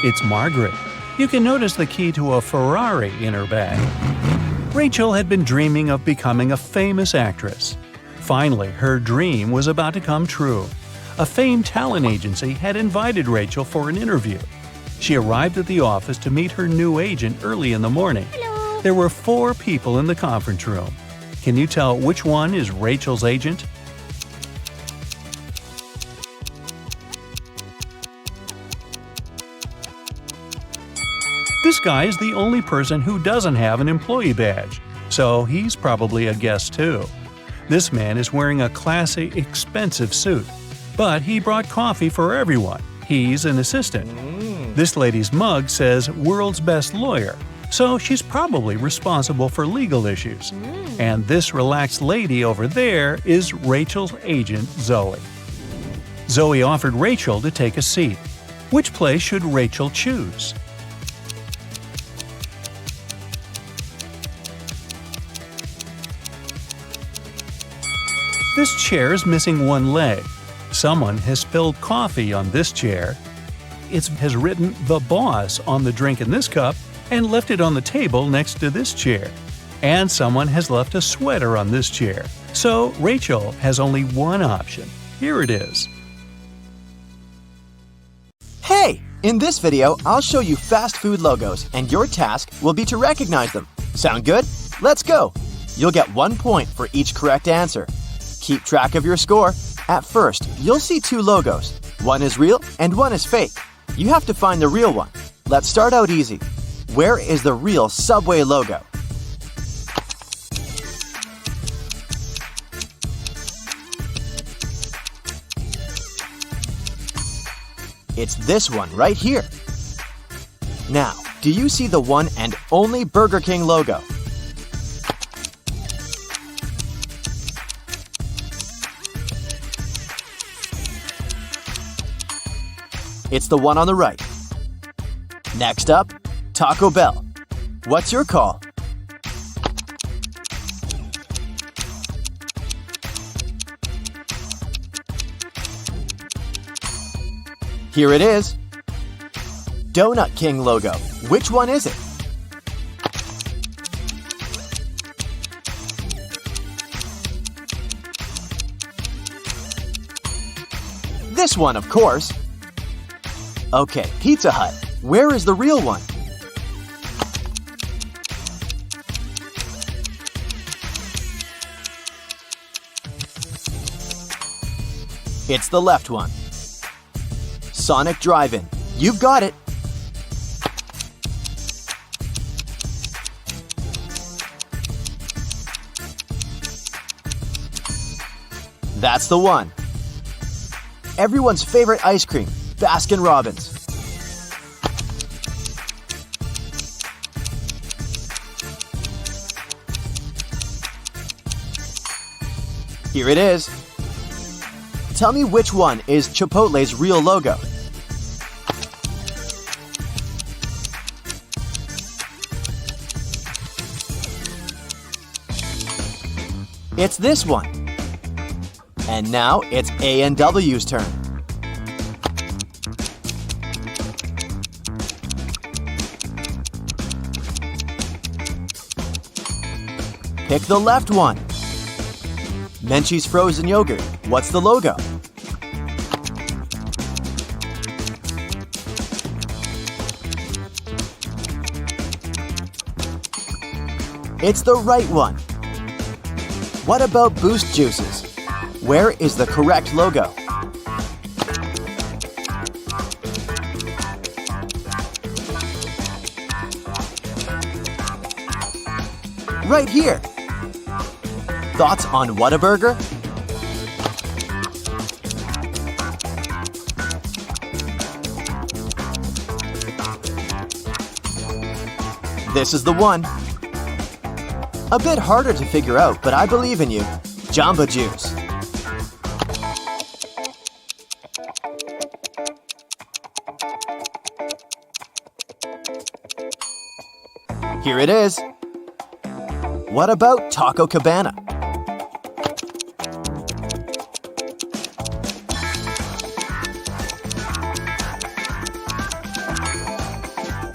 It's Margaret. You can notice the key to a Ferrari in her bag. Rachel had been dreaming of becoming a famous actress. Finally, her dream was about to come true. A famed talent agency had invited Rachel for an interview. She arrived at the office to meet her new agent early in the morning. Hello. There were 4 people in the conference room. Can you tell which one is Rachel's agent? This guy is the only person who doesn't have an employee badge, so he's probably a guest too. This man is wearing a classy, expensive suit, but he brought coffee for everyone. He's an assistant. This lady's mug says "World's Best Lawyer," so she's probably responsible for legal issues. And this relaxed lady over there is Rachel's agent, Zoe. Zoe offered Rachel to take a seat. Which place should Rachel choose? This chair is missing one leg. Someone has spilled coffee on this chair. It has written "The Boss" on the drink in this cup and left it on the table next to this chair. And someone has left a sweater on this chair. So Rachel has only one option. Here it is. Hey! In this video, I'll show you fast food logos, and your task will be to recognize them. Sound good? Let's go! You'll get 1 point for each correct answer. Keep track of your score. At first, you'll see 2 logos. One is real and one is fake. You have to find the real one. Let's start out easy. Where is the real Subway logo? It's this one right here. Now, do you see the one and only Burger King logo? It's the one on the right. Next up, Taco Bell. What's your call? Here it is. Donut King logo. Which one is it? This one, of course. Okay, Pizza Hut. Where is the real one? It's the left one. Sonic Drive-In. You've got it. That's the one. Everyone's favorite ice cream, Baskin Robbins. Here it is. Tell me which one is Chipotle's real logo. It's this one. And now it's A&W's turn. Pick the left one. Menchie's frozen yogurt. What's the logo? It's the right one. What about Boost Juices? Where is the correct logo? Right here. Thoughts on Whataburger? This is the one. A bit harder to figure out, but I believe in you. Jamba Juice. Here it is. What about Taco Cabana?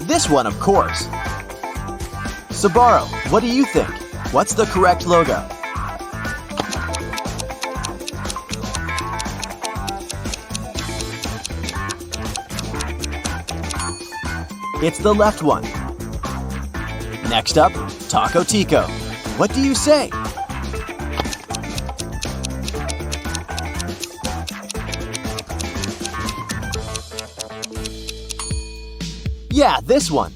This one, of course. Sbarro, what do you think? What's the correct logo? It's the left one. Next up, Taco Tico. What do you say? Yeah, this one.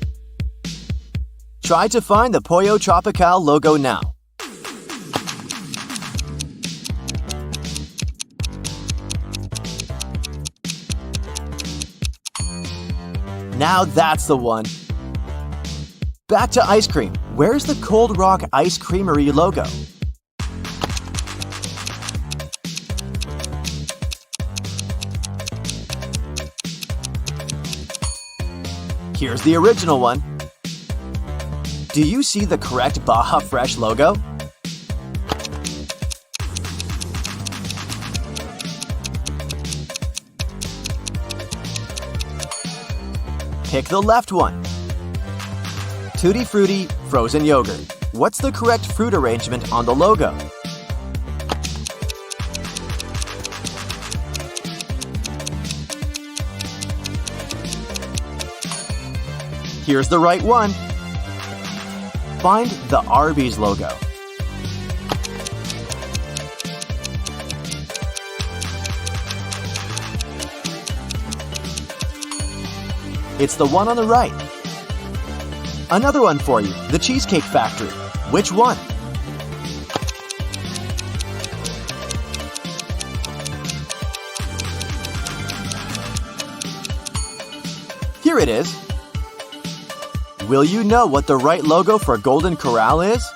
Try to find the Pollo Tropical logo now. Now that's the one. Back to ice cream. Where's the Cold Rock Ice Creamery logo? Here's the original one. Do you see the correct Baja Fresh logo? Pick the left one. Tutti Frutti Frozen Yogurt. What's the correct fruit arrangement on the logo? Here's the right one. Find the Arby's logo. It's the one on the right. Another one for you, the Cheesecake Factory. Which one? Here it is. Will you know what the right logo for Golden Corral is?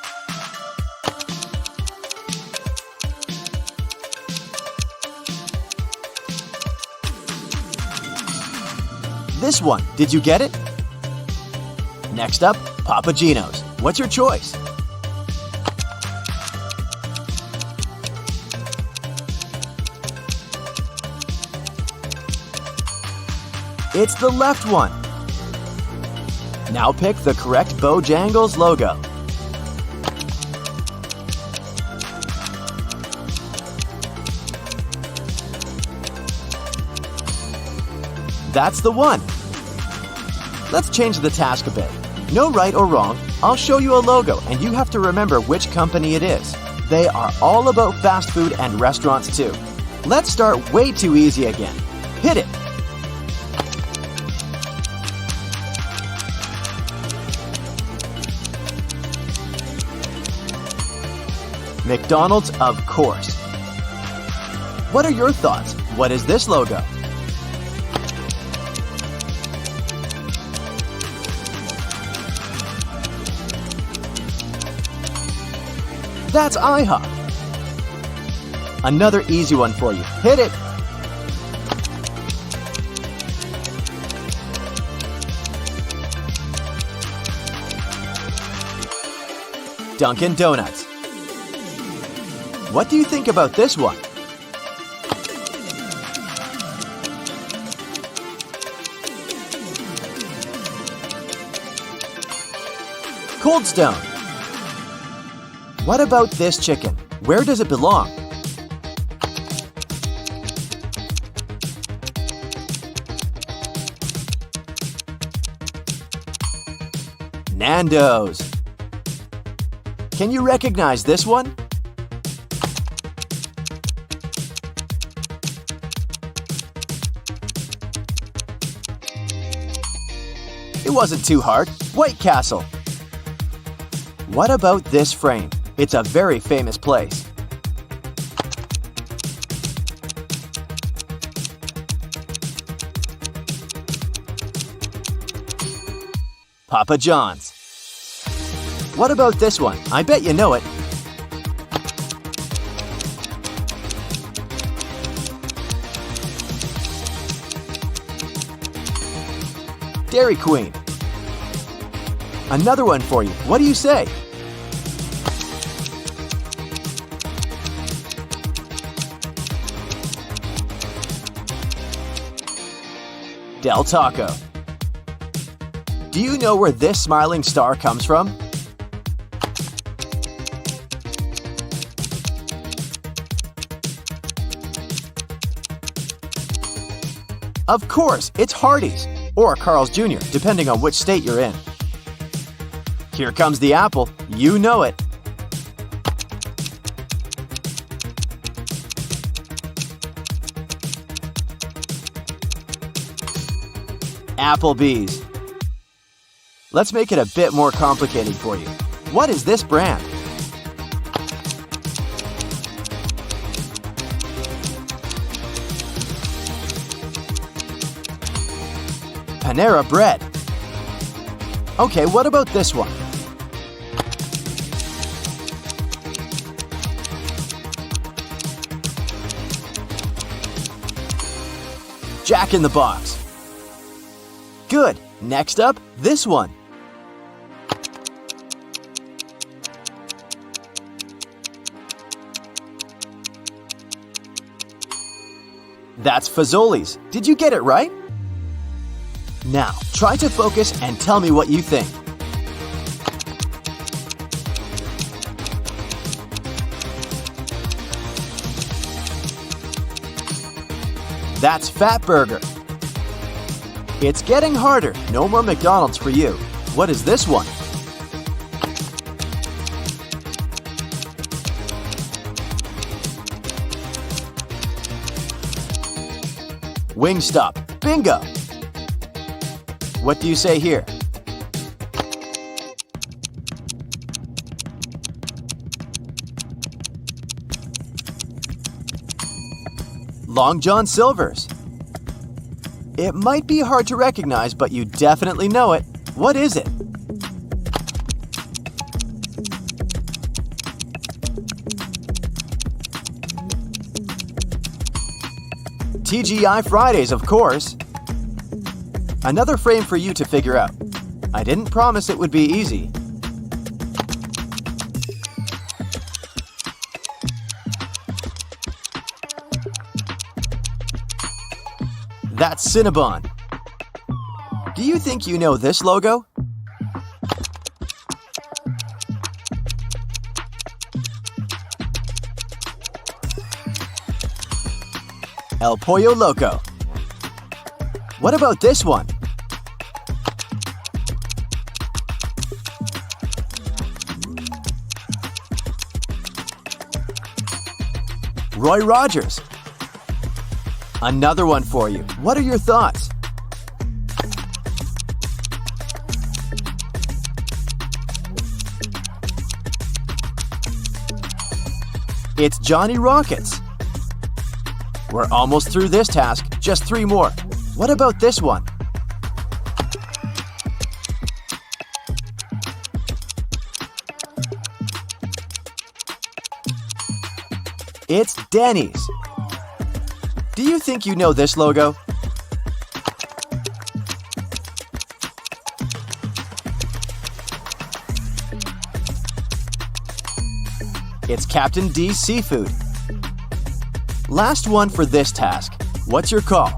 This one. Did you get it? Next up, Papa Gino's. What's your choice? It's the left one. Now pick the correct Bojangles logo. That's the one. Let's change the task a bit. No right or wrong, I'll show you a logo and you have to remember which company it is. They are all about fast food and restaurants too. Let's start way too easy again. Hit it! McDonald's, of course. What are your thoughts? What is this logo? That's IHOP. Another easy one for you. Hit it! Dunkin' Donuts. What do you think about this one? Cold Stone. What about this chicken? Where does it belong? Nando's. Can you recognize this one? It wasn't too hard. White Castle. What about this frame? It's a very famous place. Papa John's. What about this one? I bet you know it. Dairy Queen. Another one for you. What do you say? Del Taco. Do you know where this smiling star comes from? Of course, it's Hardee's, or Carl's Jr., depending on which state you're in. Here comes the apple. You know it. Applebee's. Let's make it a bit more complicated for you. What is this brand? Panera Bread. Okay, what about this one? Jack in the Box. Good. Next up, this one. That's Fazoli's. Did you get it right? Now, try to focus and tell me what you think. That's Fat Burger. It's getting harder. No more McDonald's for you. What is this one? Wingstop. Bingo! What do you say here? Long John Silver's. It might be hard to recognize, but you definitely know it. What is it? TGI Fridays, of course. Another frame for you to figure out. I didn't promise it would be easy. That's Cinnabon. Do you think you know this logo? El Pollo Loco. What about this one? Roy Rogers. Another one for you. What are your thoughts? It's Johnny Rockets. We're almost through this task. Just 3 more. What about this one? It's Denny's. Do you think you know this logo? It's Captain D's Seafood. Last one for this task. What's your call?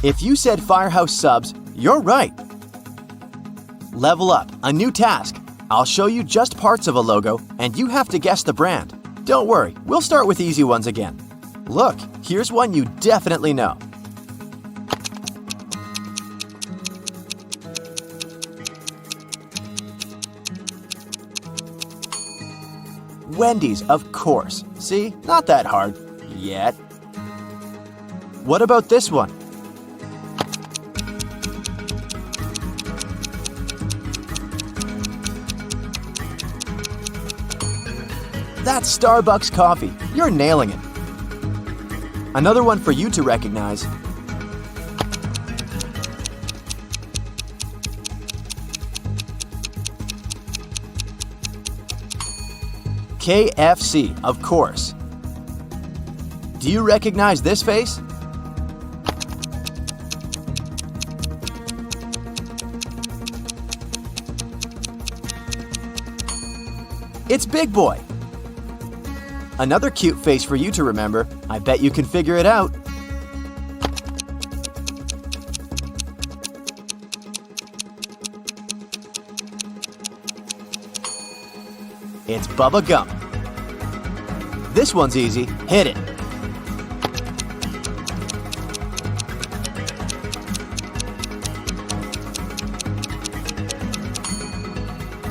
If you said Firehouse Subs, you're right. Level Up, a new task. I'll show you just parts of a logo, and you have to guess the brand. Don't worry, we'll start with easy ones again. Look, here's one you definitely know. Wendy's, of course. See, not that hard. Yet. What about this one? That's Starbucks coffee. You're nailing it. Another one for you to recognize. KFC, of course. Do you recognize this face? It's Big Boy. Another cute face for you to remember. I bet you can figure it out. It's Bubba Gump. This one's easy. Hit it.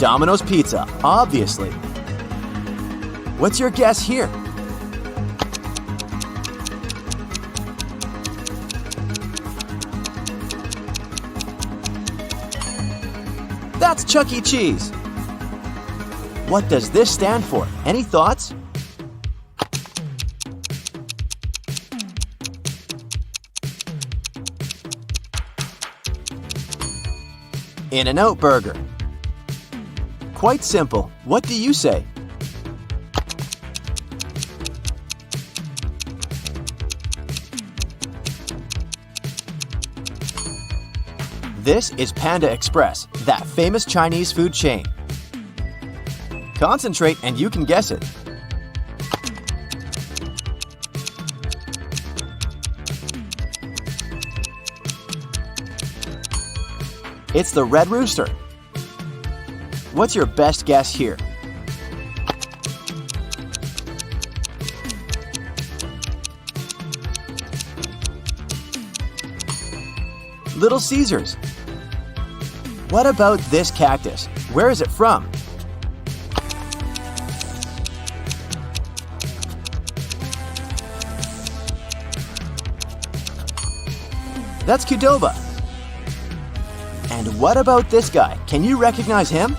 Domino's Pizza, obviously. What's your guess here? That's Chuck E. Cheese. What does this stand for? Any thoughts? In-N-Out Burger. Quite simple. What do you say? This is Panda Express, that famous Chinese food chain. Concentrate and you can guess it. It's the Red Rooster. What's your best guess here? Little Caesars. What about this cactus? Where is it from? That's Qdoba. And what about this guy? Can you recognize him?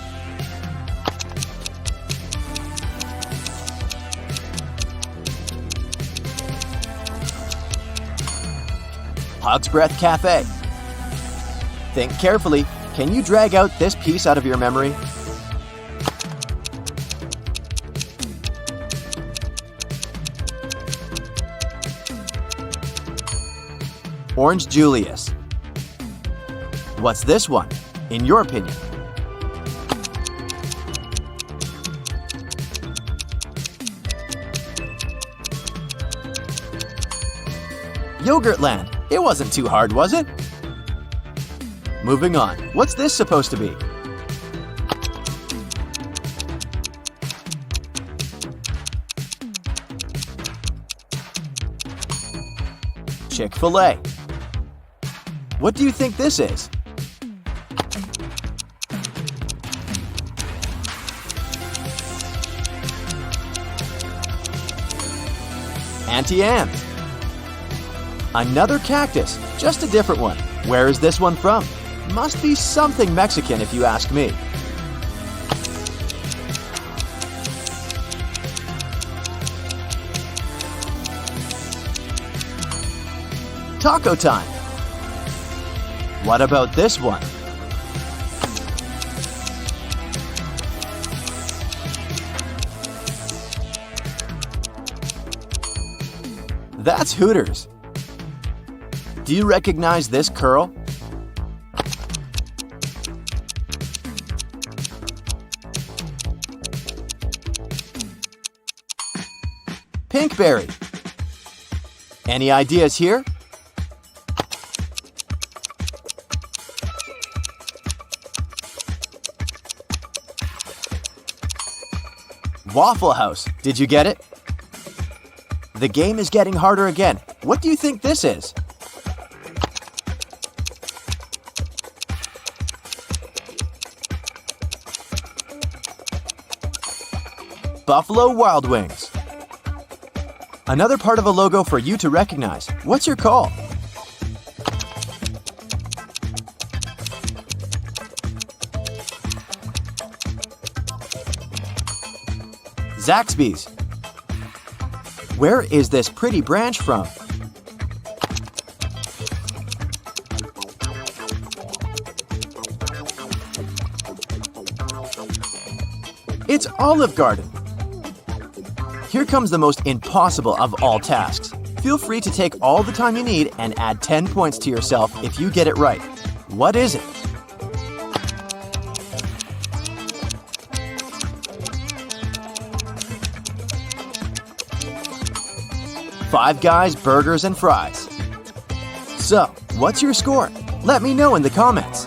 Hog's Breath Cafe. Think carefully. Can you drag out this piece out of your memory? Orange Julius. What's this one, in your opinion? Yogurtland. It wasn't too hard, was it? Moving on. What's this supposed to be? Chick-fil-A. What do you think this is? Auntie Anne's. Another cactus, just a different one. Where is this one from? Must be something Mexican if you ask me. Taco time. What about this one? That's Hooters. Do you recognize this curl? Pinkberry. Any ideas here? Waffle House. Did you get it? The game is getting harder again. What do you think this is? Buffalo Wild Wings. Another part of a logo for you to recognize. What's your call? Zaxby's. Where is this pretty branch from? It's Olive Garden. Here comes the most impossible of all tasks. Feel free to take all the time you need and add 10 points to yourself if you get it right. What is it? Five Guys Burgers and Fries. So, what's your score? Let me know in the comments.